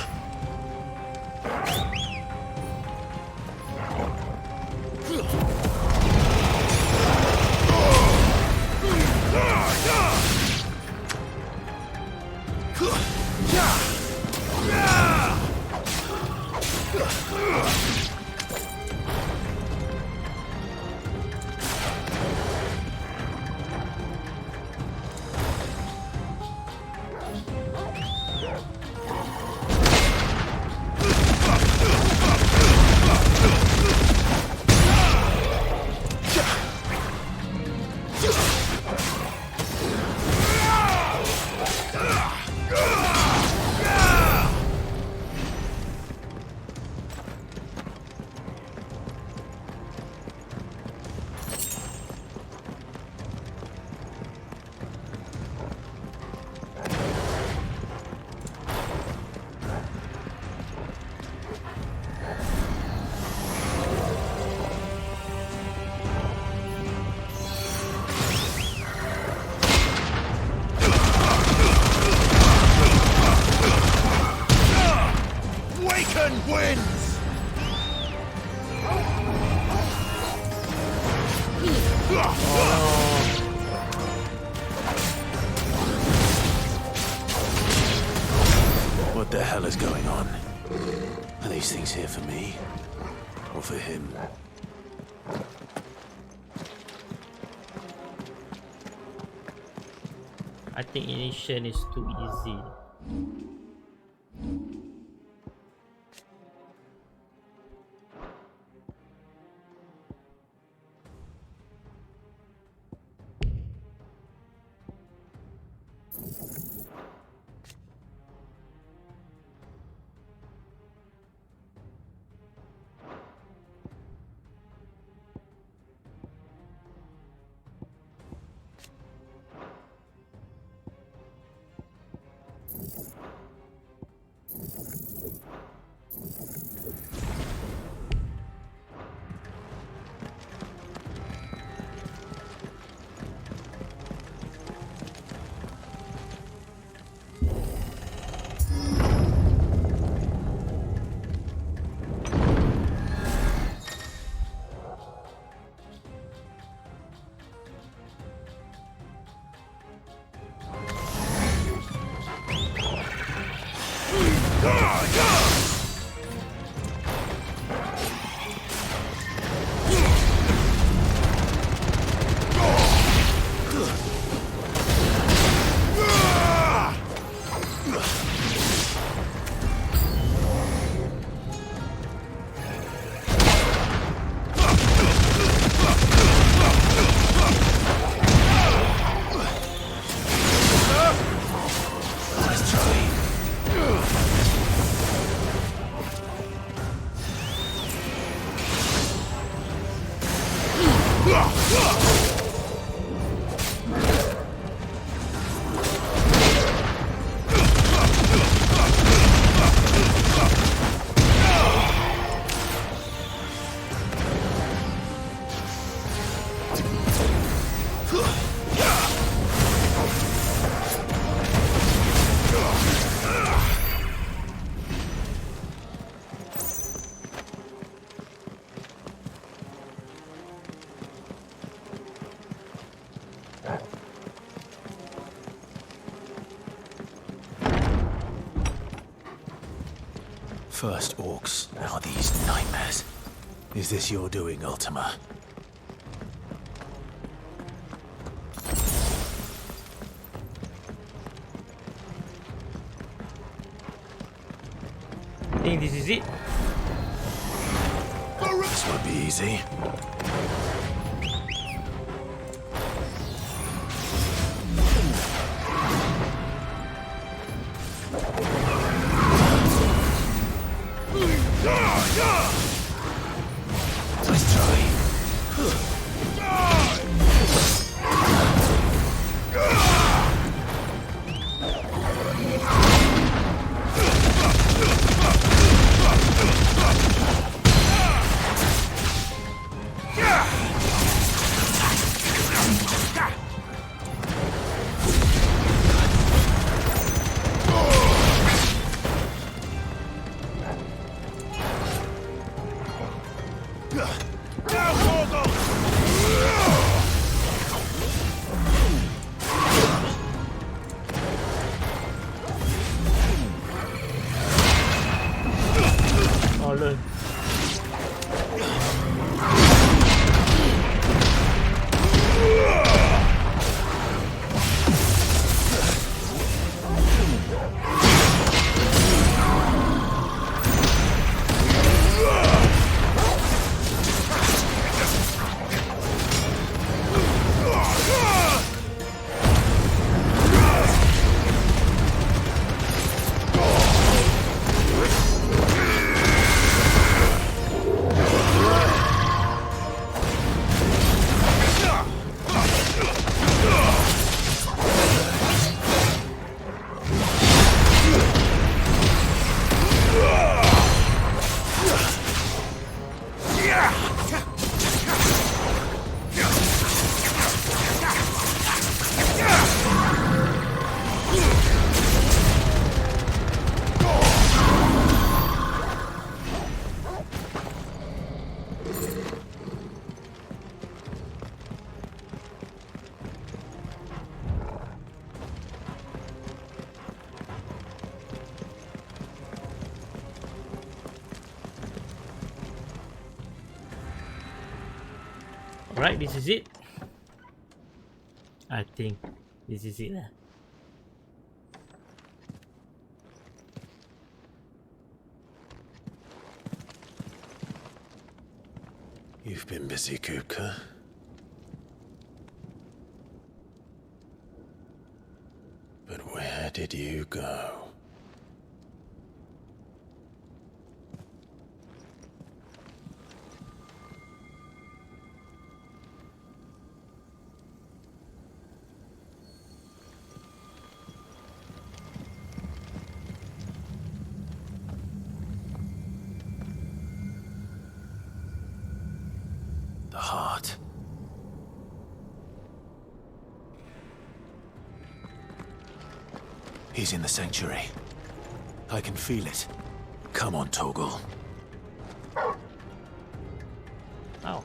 Waken wins! What the hell is going on? Are these things here for me? Or for him? I think initiation is too easy. First orcs, now these nightmares. Is this your doing, Ultima? I think this is it. This won't be easy. Right, this is it. I think this is it. You've been busy, Kupka. But where did you go? The heart. He's in the sanctuary. I can feel it. Come on, Toggle. Oh.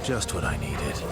Just what I needed.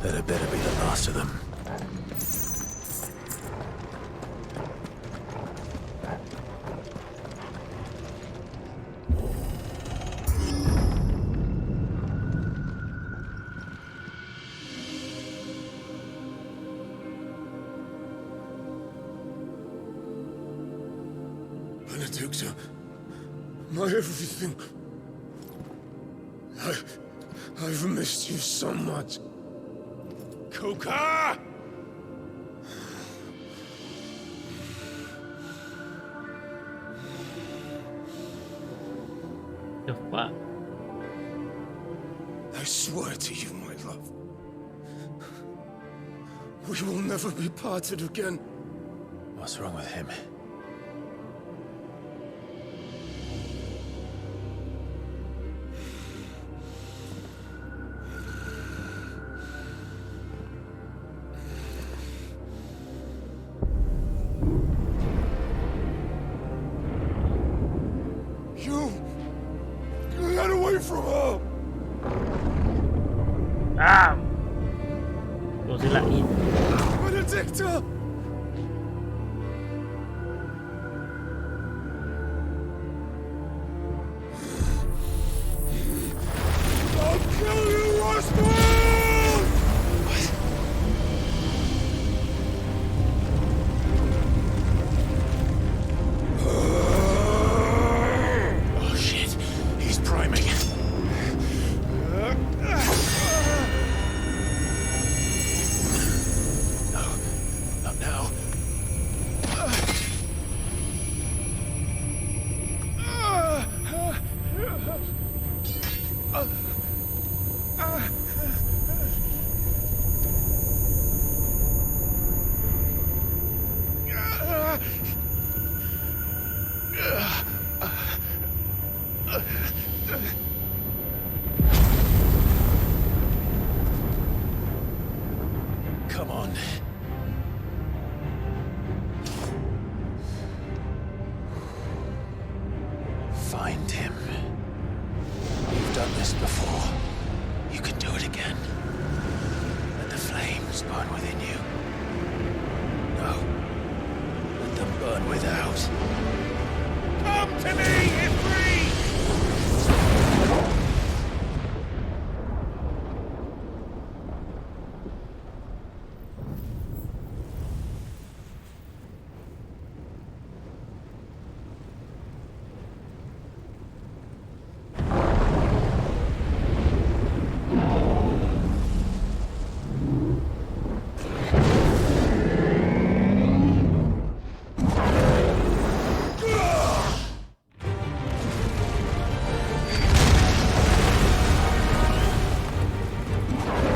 That had better be the last of them. Benedicta, my everything. I've missed you so much. Kuka! The fuck? I swear to you, my love. We will never be parted again. What's wrong with him? Get away from her! Ah! Godzilla in. Benedicta! I'll kill you, Roscoe! on. Find him. You've done this before. You can do it again. Let the flames burn within you. No. Let them burn without. Come to me, Ifrit!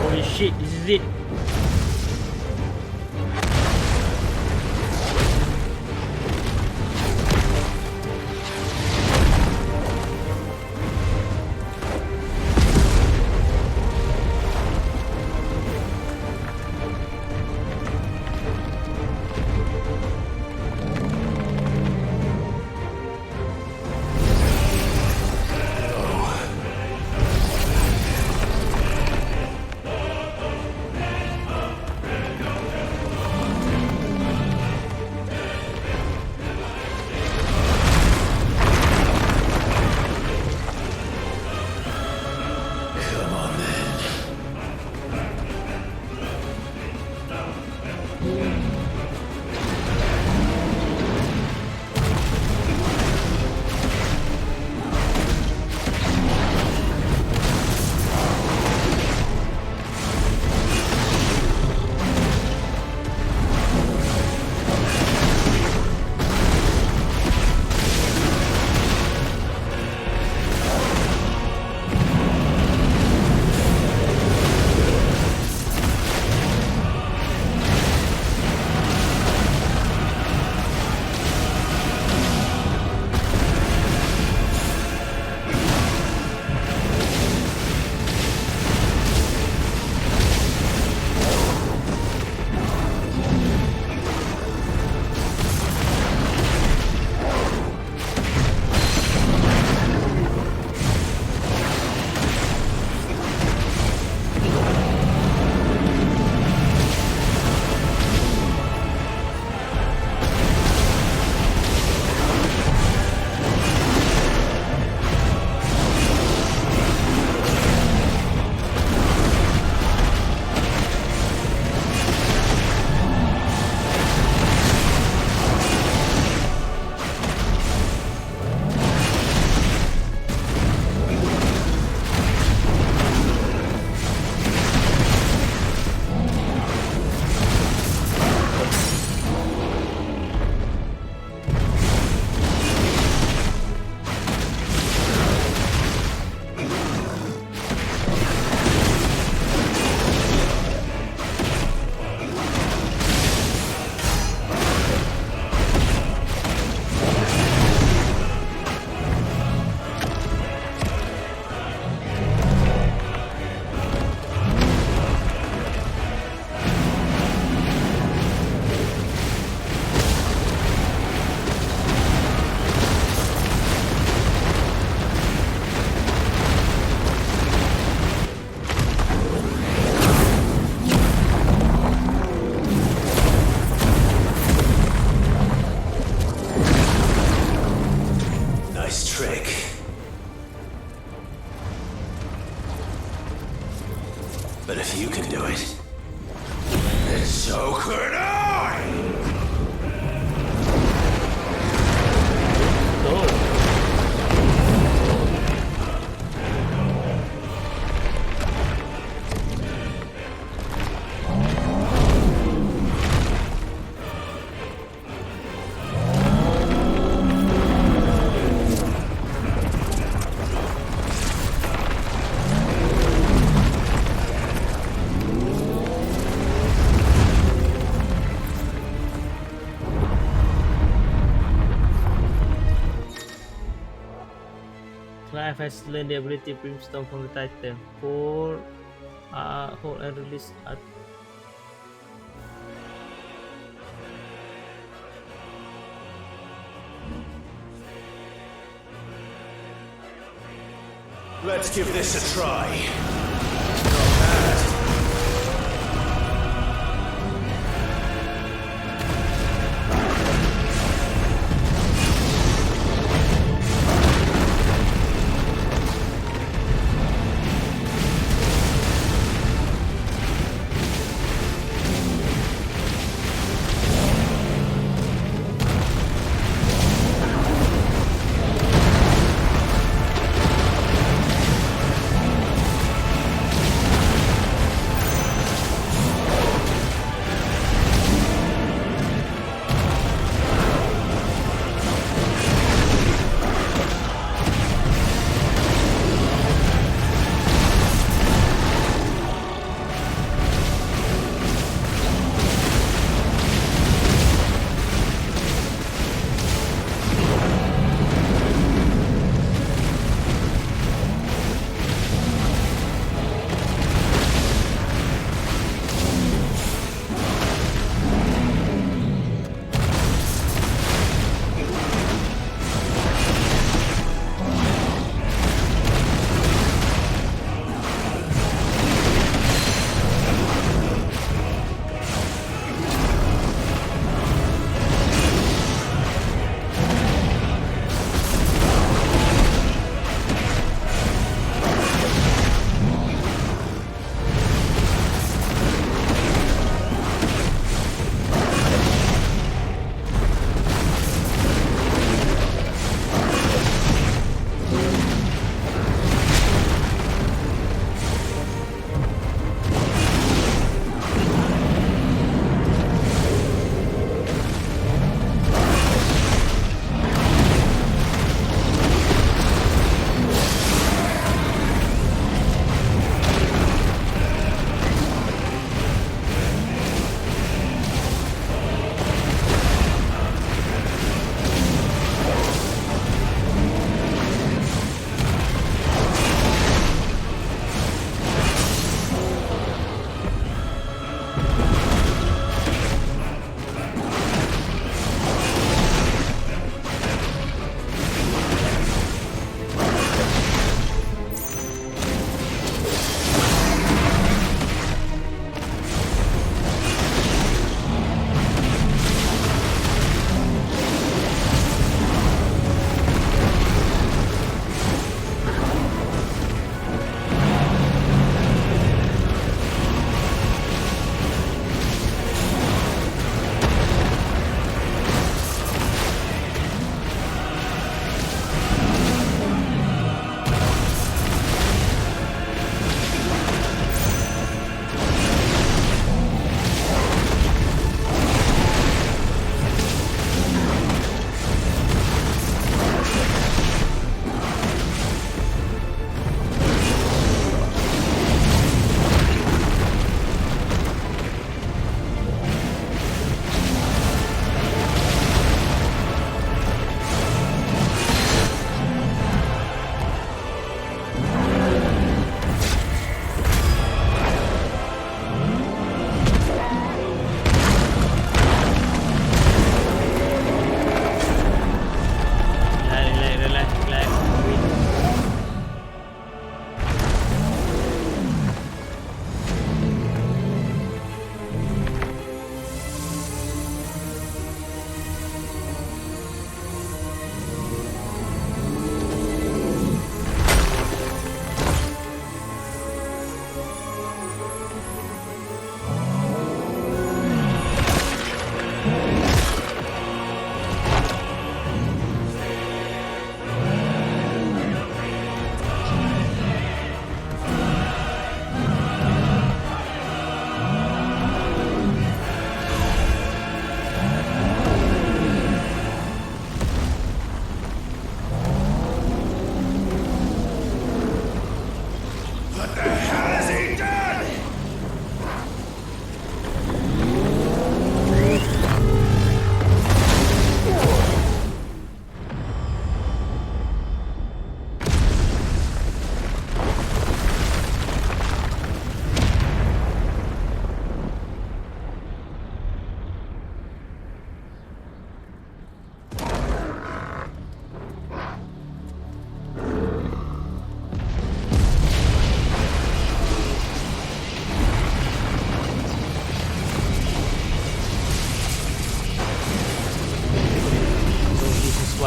Holy shit, this is it. But if you can do it, then so could I! Clive has learned the ability Brimstone from the Titan. Hold and release Let's give this a try.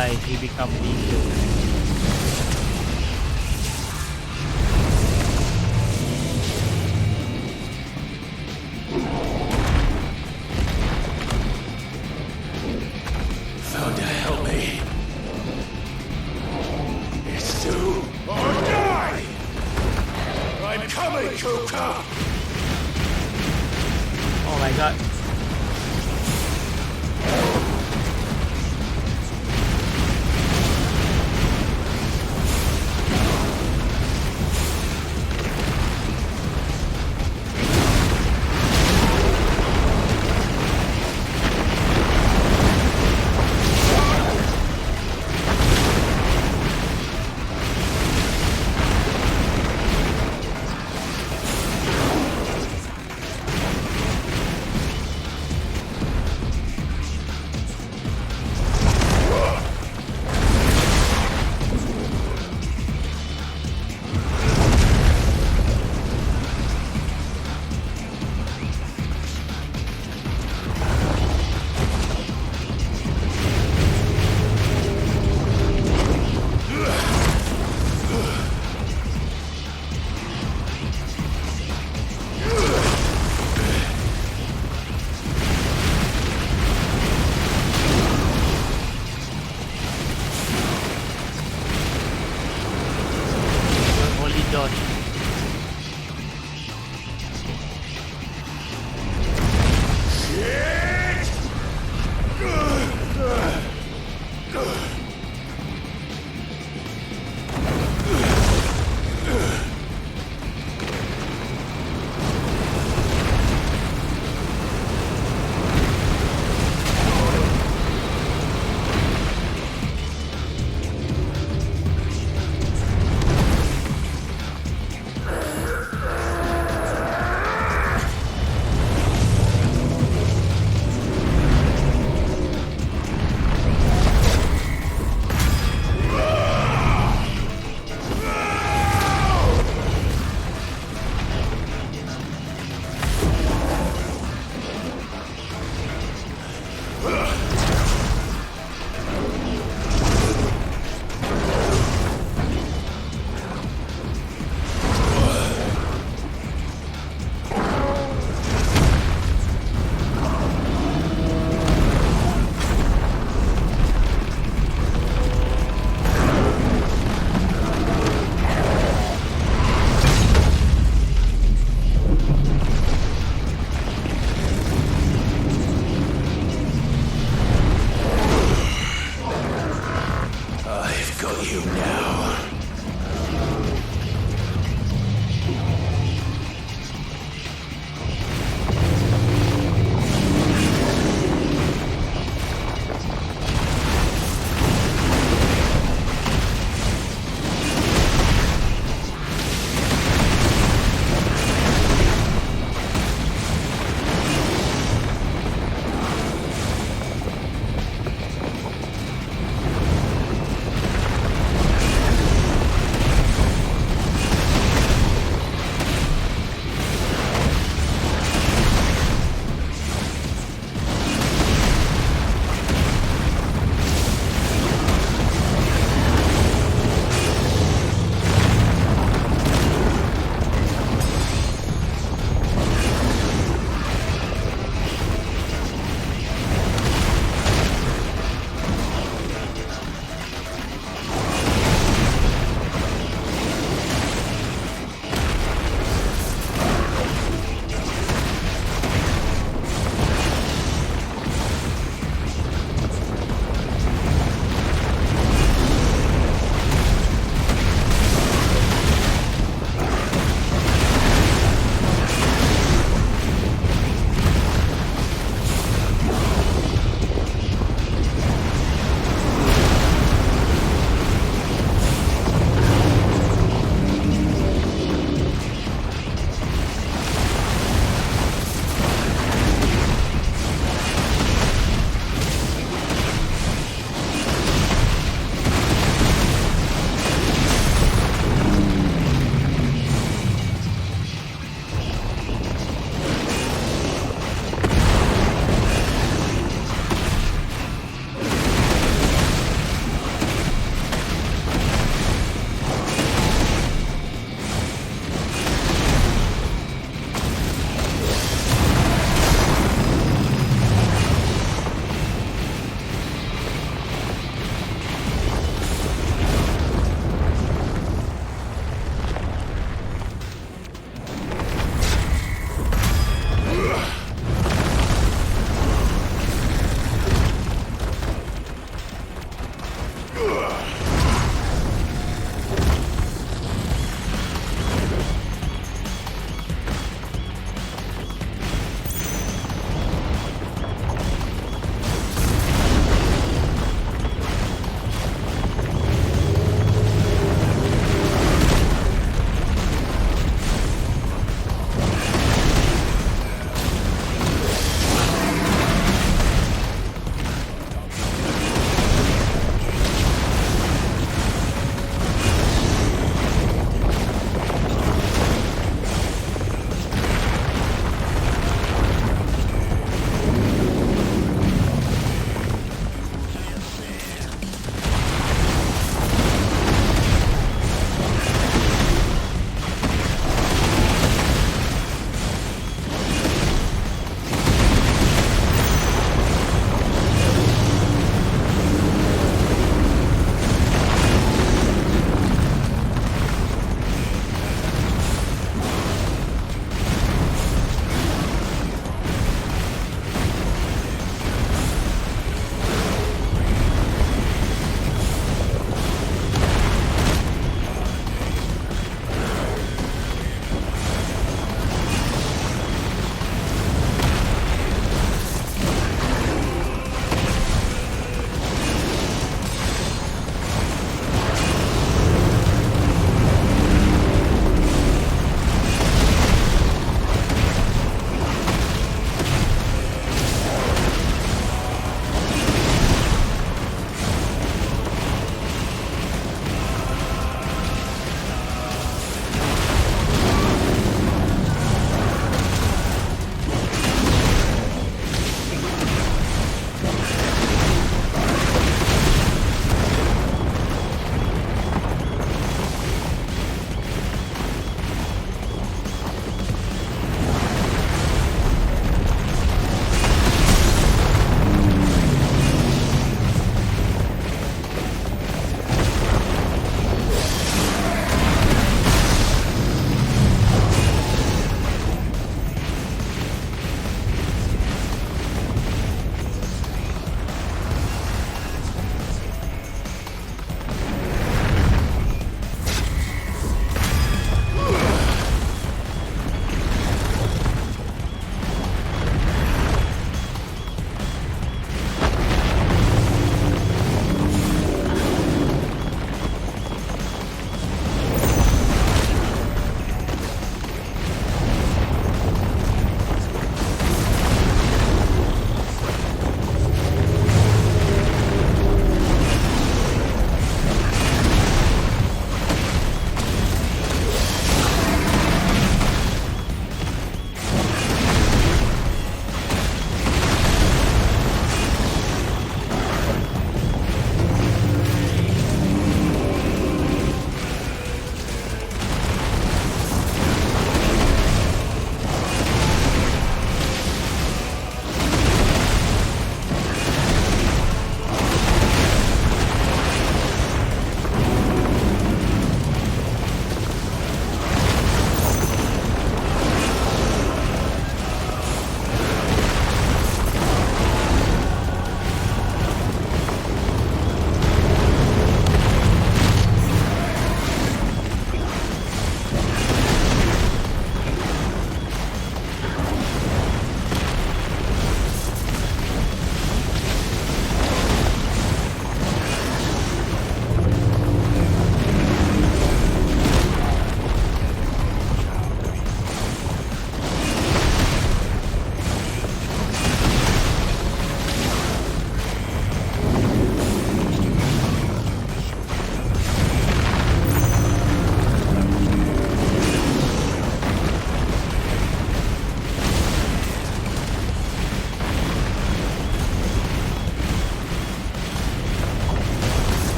why he become leader. Thunder, help me. It's do or die! I'm coming, Kuka! Oh my god.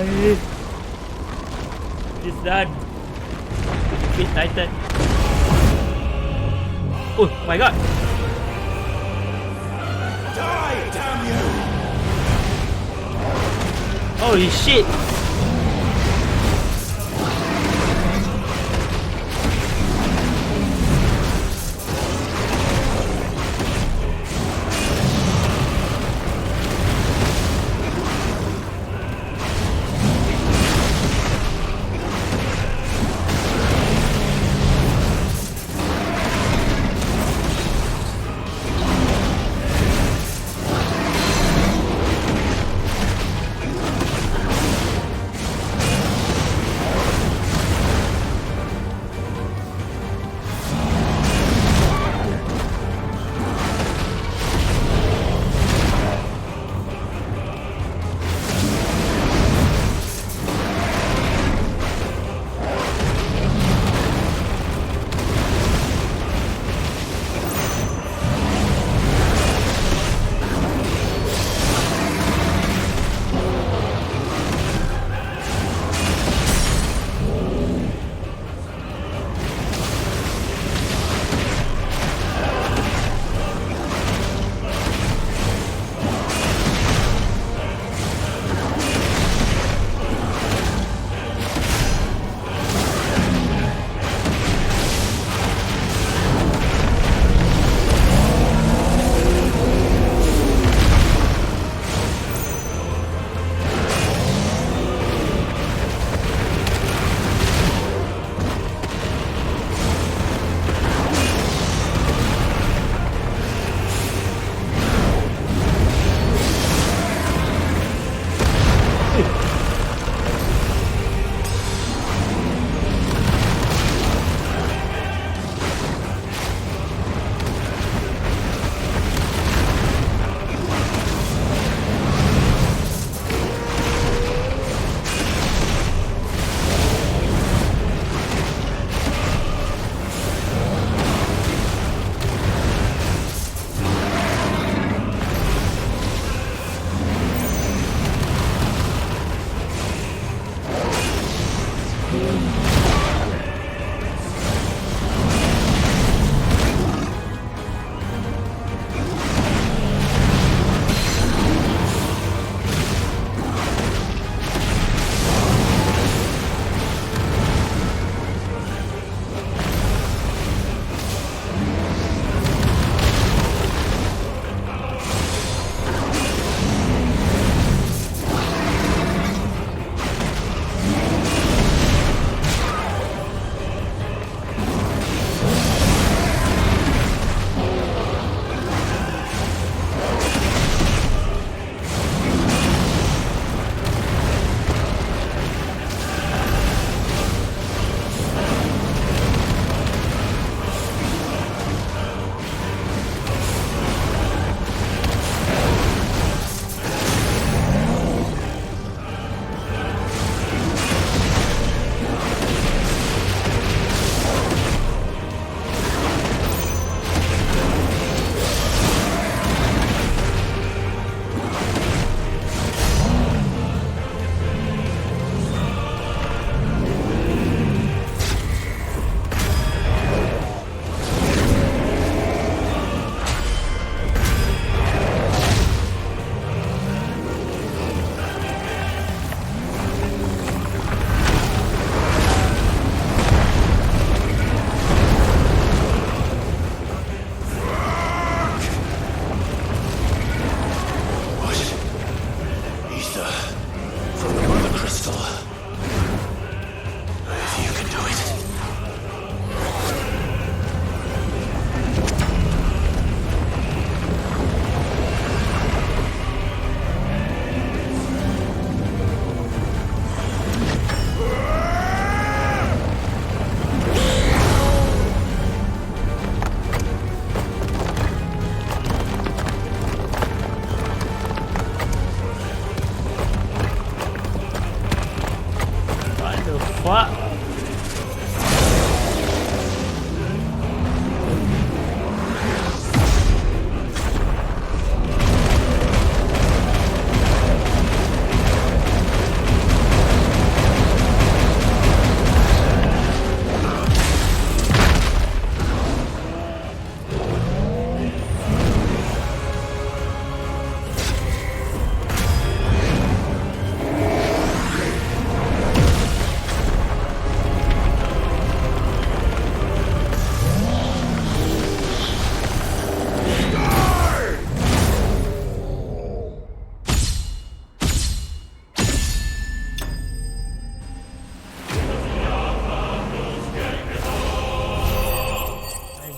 Finally. It's done. Defeat Titan. Oh my god. Die, damn you! Holy shit.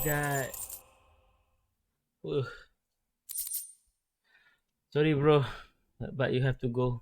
god. Ugh. Sorry, bro, but you have to go.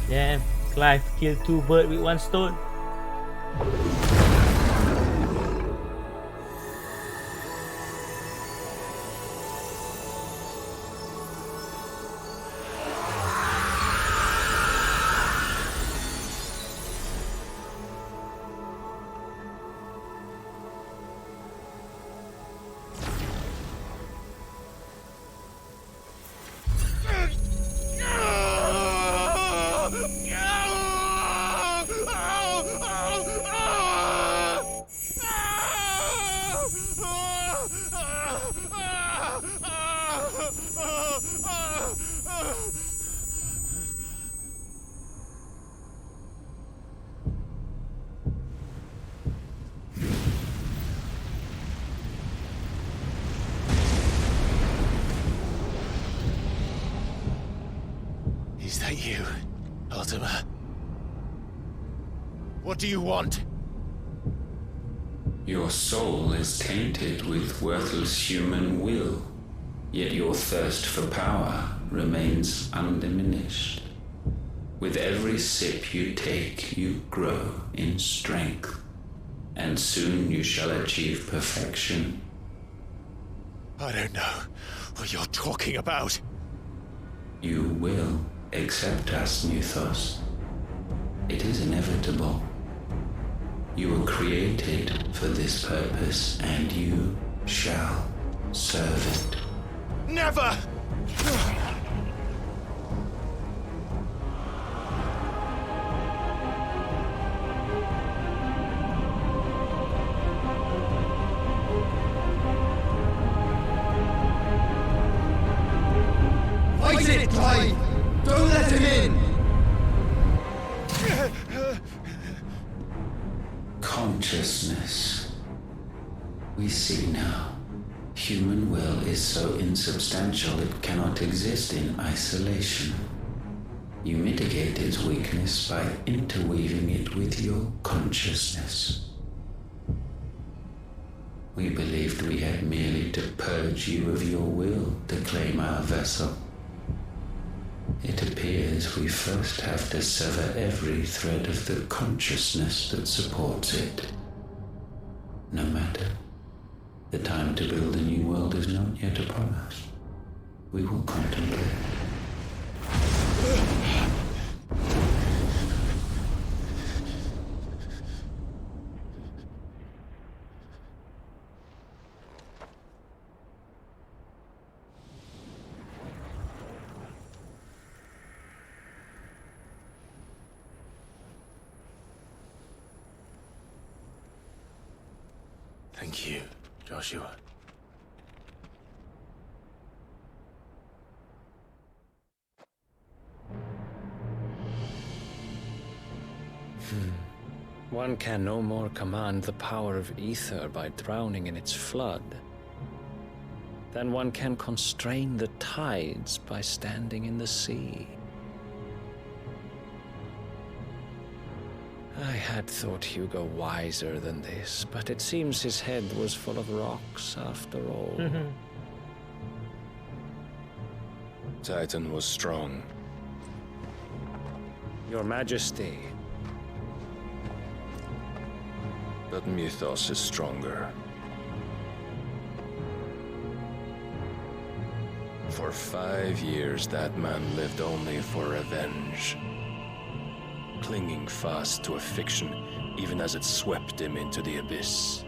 Damn, Clive killed 2 birds with 1 stone. Is that you, Ultima? What do you want? Your soul is tainted with worthless human will, yet your thirst for power remains undiminished. With every sip you take, you grow in strength, and soon you shall achieve perfection. I don't know what you're talking about. You will accept us, Mythos. It is inevitable. You were created for this purpose, and you shall serve it. Never! Fight it, Clive! Don't let him in! Consciousness. We see now. Human will is so insubstantial it cannot exist in isolation. You mitigate its weakness by interweaving it with your consciousness. We believed we had merely to purge you of your will to claim our vessel. It appears we first have to sever every thread of the consciousness that supports it. No matter. The time to build a new world is not yet upon us. We will contemplate. Thank you, Joshua. One can no more command the power of ether by drowning in its flood than one can constrain the tides by standing in the sea. I had thought Hugo wiser than this, but it seems his head was full of rocks after all. Titan was strong. Your Majesty. But Mythos is stronger. For 5 years, that man lived only for revenge. Clinging fast to a fiction, even as it swept him into the abyss.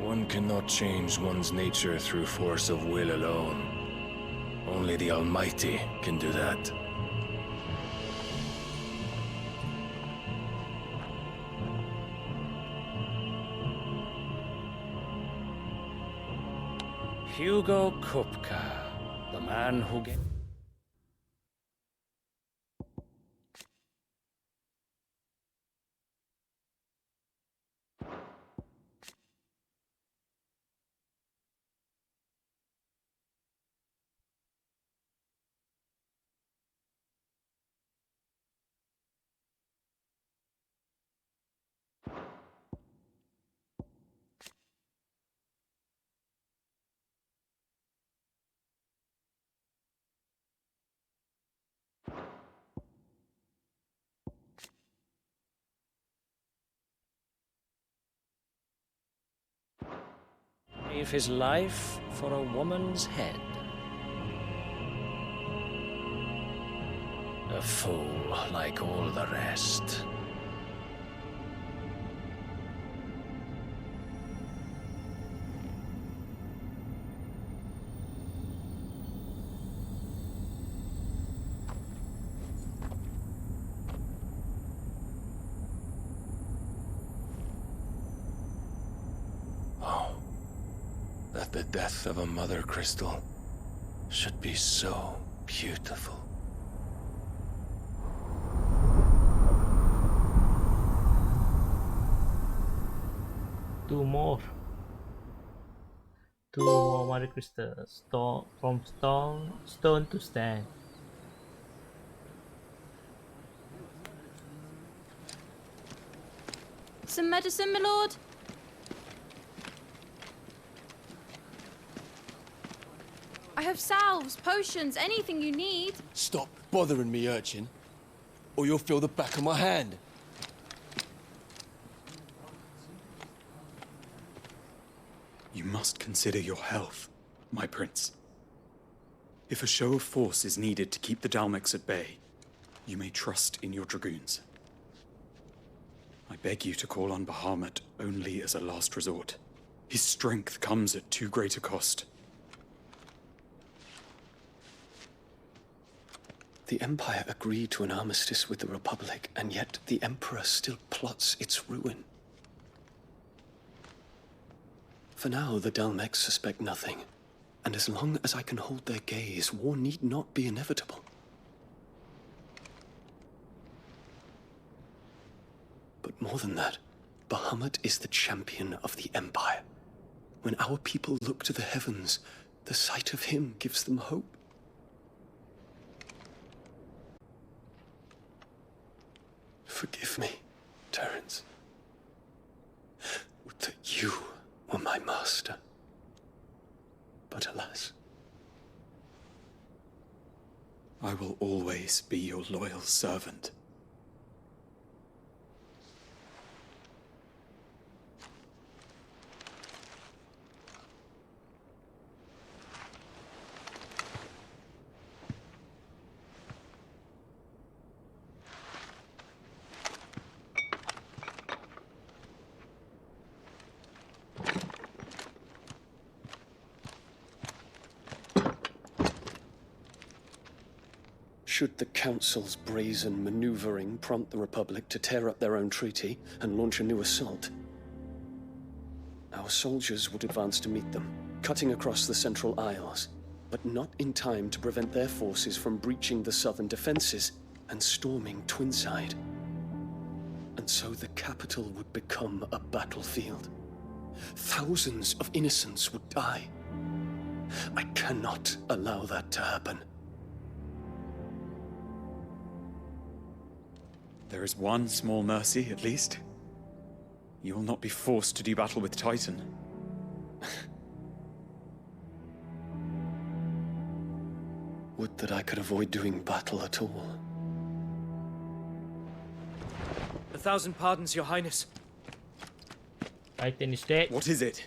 One cannot change one's nature through force of will alone. Only the Almighty can do that. Hugo Kupka, the man who gave... gave his life for a woman's head. A fool like all the rest. That the death of a mother crystal should be so beautiful. Two more mother crystals. From stone to stand. Some medicine, my lord? I have salves, potions, anything you need. Stop bothering me, urchin, or you'll feel the back of my hand. You must consider your health, my prince. If a show of force is needed to keep the Dalmex at bay, you may trust in your dragoons. I beg you to call on Bahamut only as a last resort. His strength comes at too great a cost. The Empire agreed to an armistice with the Republic, and yet the Emperor still plots its ruin. For now, the Dalmex suspect nothing, and as long as I can hold their gaze, war need not be inevitable. But more than that, Bahamut is the champion of the Empire. When our people look to the heavens, the sight of him gives them hope. Forgive me, Terence. Would that you were my master. But alas. I will always be your loyal servant. Should the Council's brazen maneuvering prompt the Republic to tear up their own treaty and launch a new assault, our soldiers would advance to meet them, cutting across the Central Isles, but not in time to prevent their forces from breaching the southern defenses and storming Twinside. And so the capital would become a battlefield. Thousands of innocents would die. I cannot allow that to happen. There is one small mercy, at least. You will not be forced to do battle with Titan. Would that I could avoid doing battle at all. 1,000 pardons, Your Highness. Titan is dead. What is it?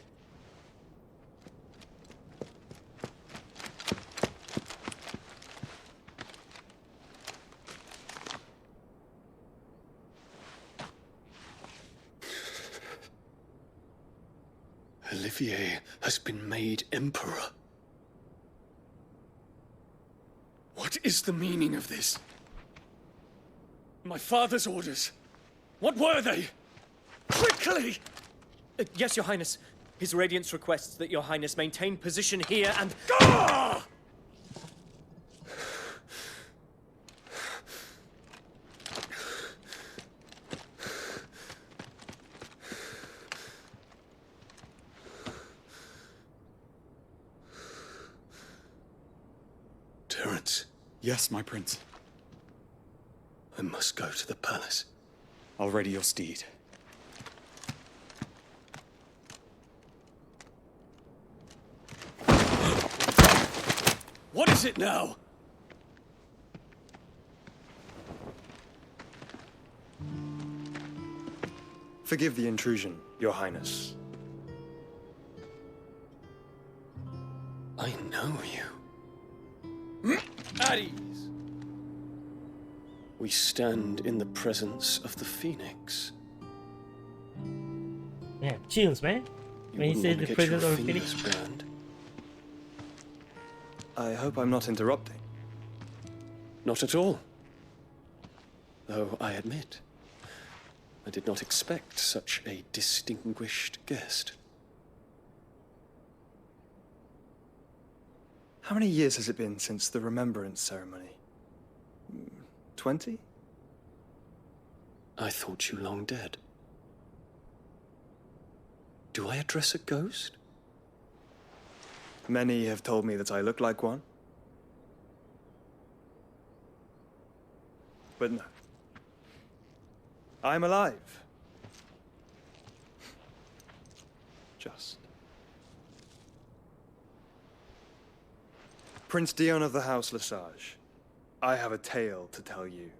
Olivier has been made emperor. What is the meaning of this? My father's orders. What were they? Quickly! Yes, Your Highness. His Radiance requests that Your Highness maintain position here and... Ah! Terence. Yes, my prince. I must go to the palace. I'll ready your steed. What is it now? Forgive the intrusion, Your Highness. I know you. At ease. We stand in the presence of the Phoenix. Yeah, chills, man. You When you wouldn't say want to the get presence your of a Phoenix. fingers burned. I hope I'm not interrupting. Not at all. Though I admit, I did not expect such a distinguished guest. How many years has it been since the remembrance ceremony? 20? I thought you long dead. Do I address a ghost? Many have told me that I look like one. But no. I'm alive. Just. Prince Dion of the House Lesage, I have a tale to tell you.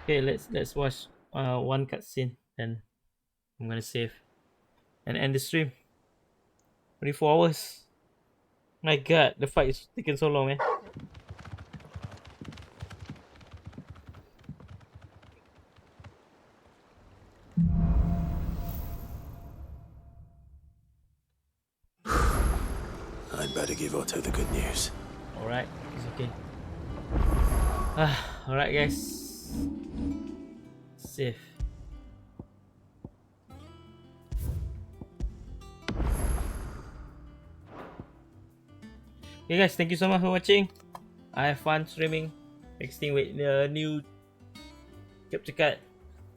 Okay, let's watch one cutscene, then I'm gonna save and end the stream. 24 hours. My god, the fight is taking so long, man. I'd better give Otto the good news. Alright, it's okay. Alright guys. Save. Okay guys, thank you so much for watching. I have fun streaming, texting with the new capture card.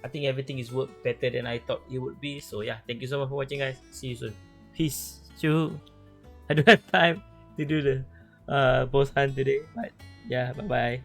I think everything is worked better than I thought it would be. So yeah, thank you so much for watching guys. See you soon. Peace. Choo. I don't have time to do the boss hunt today, but yeah, bye bye.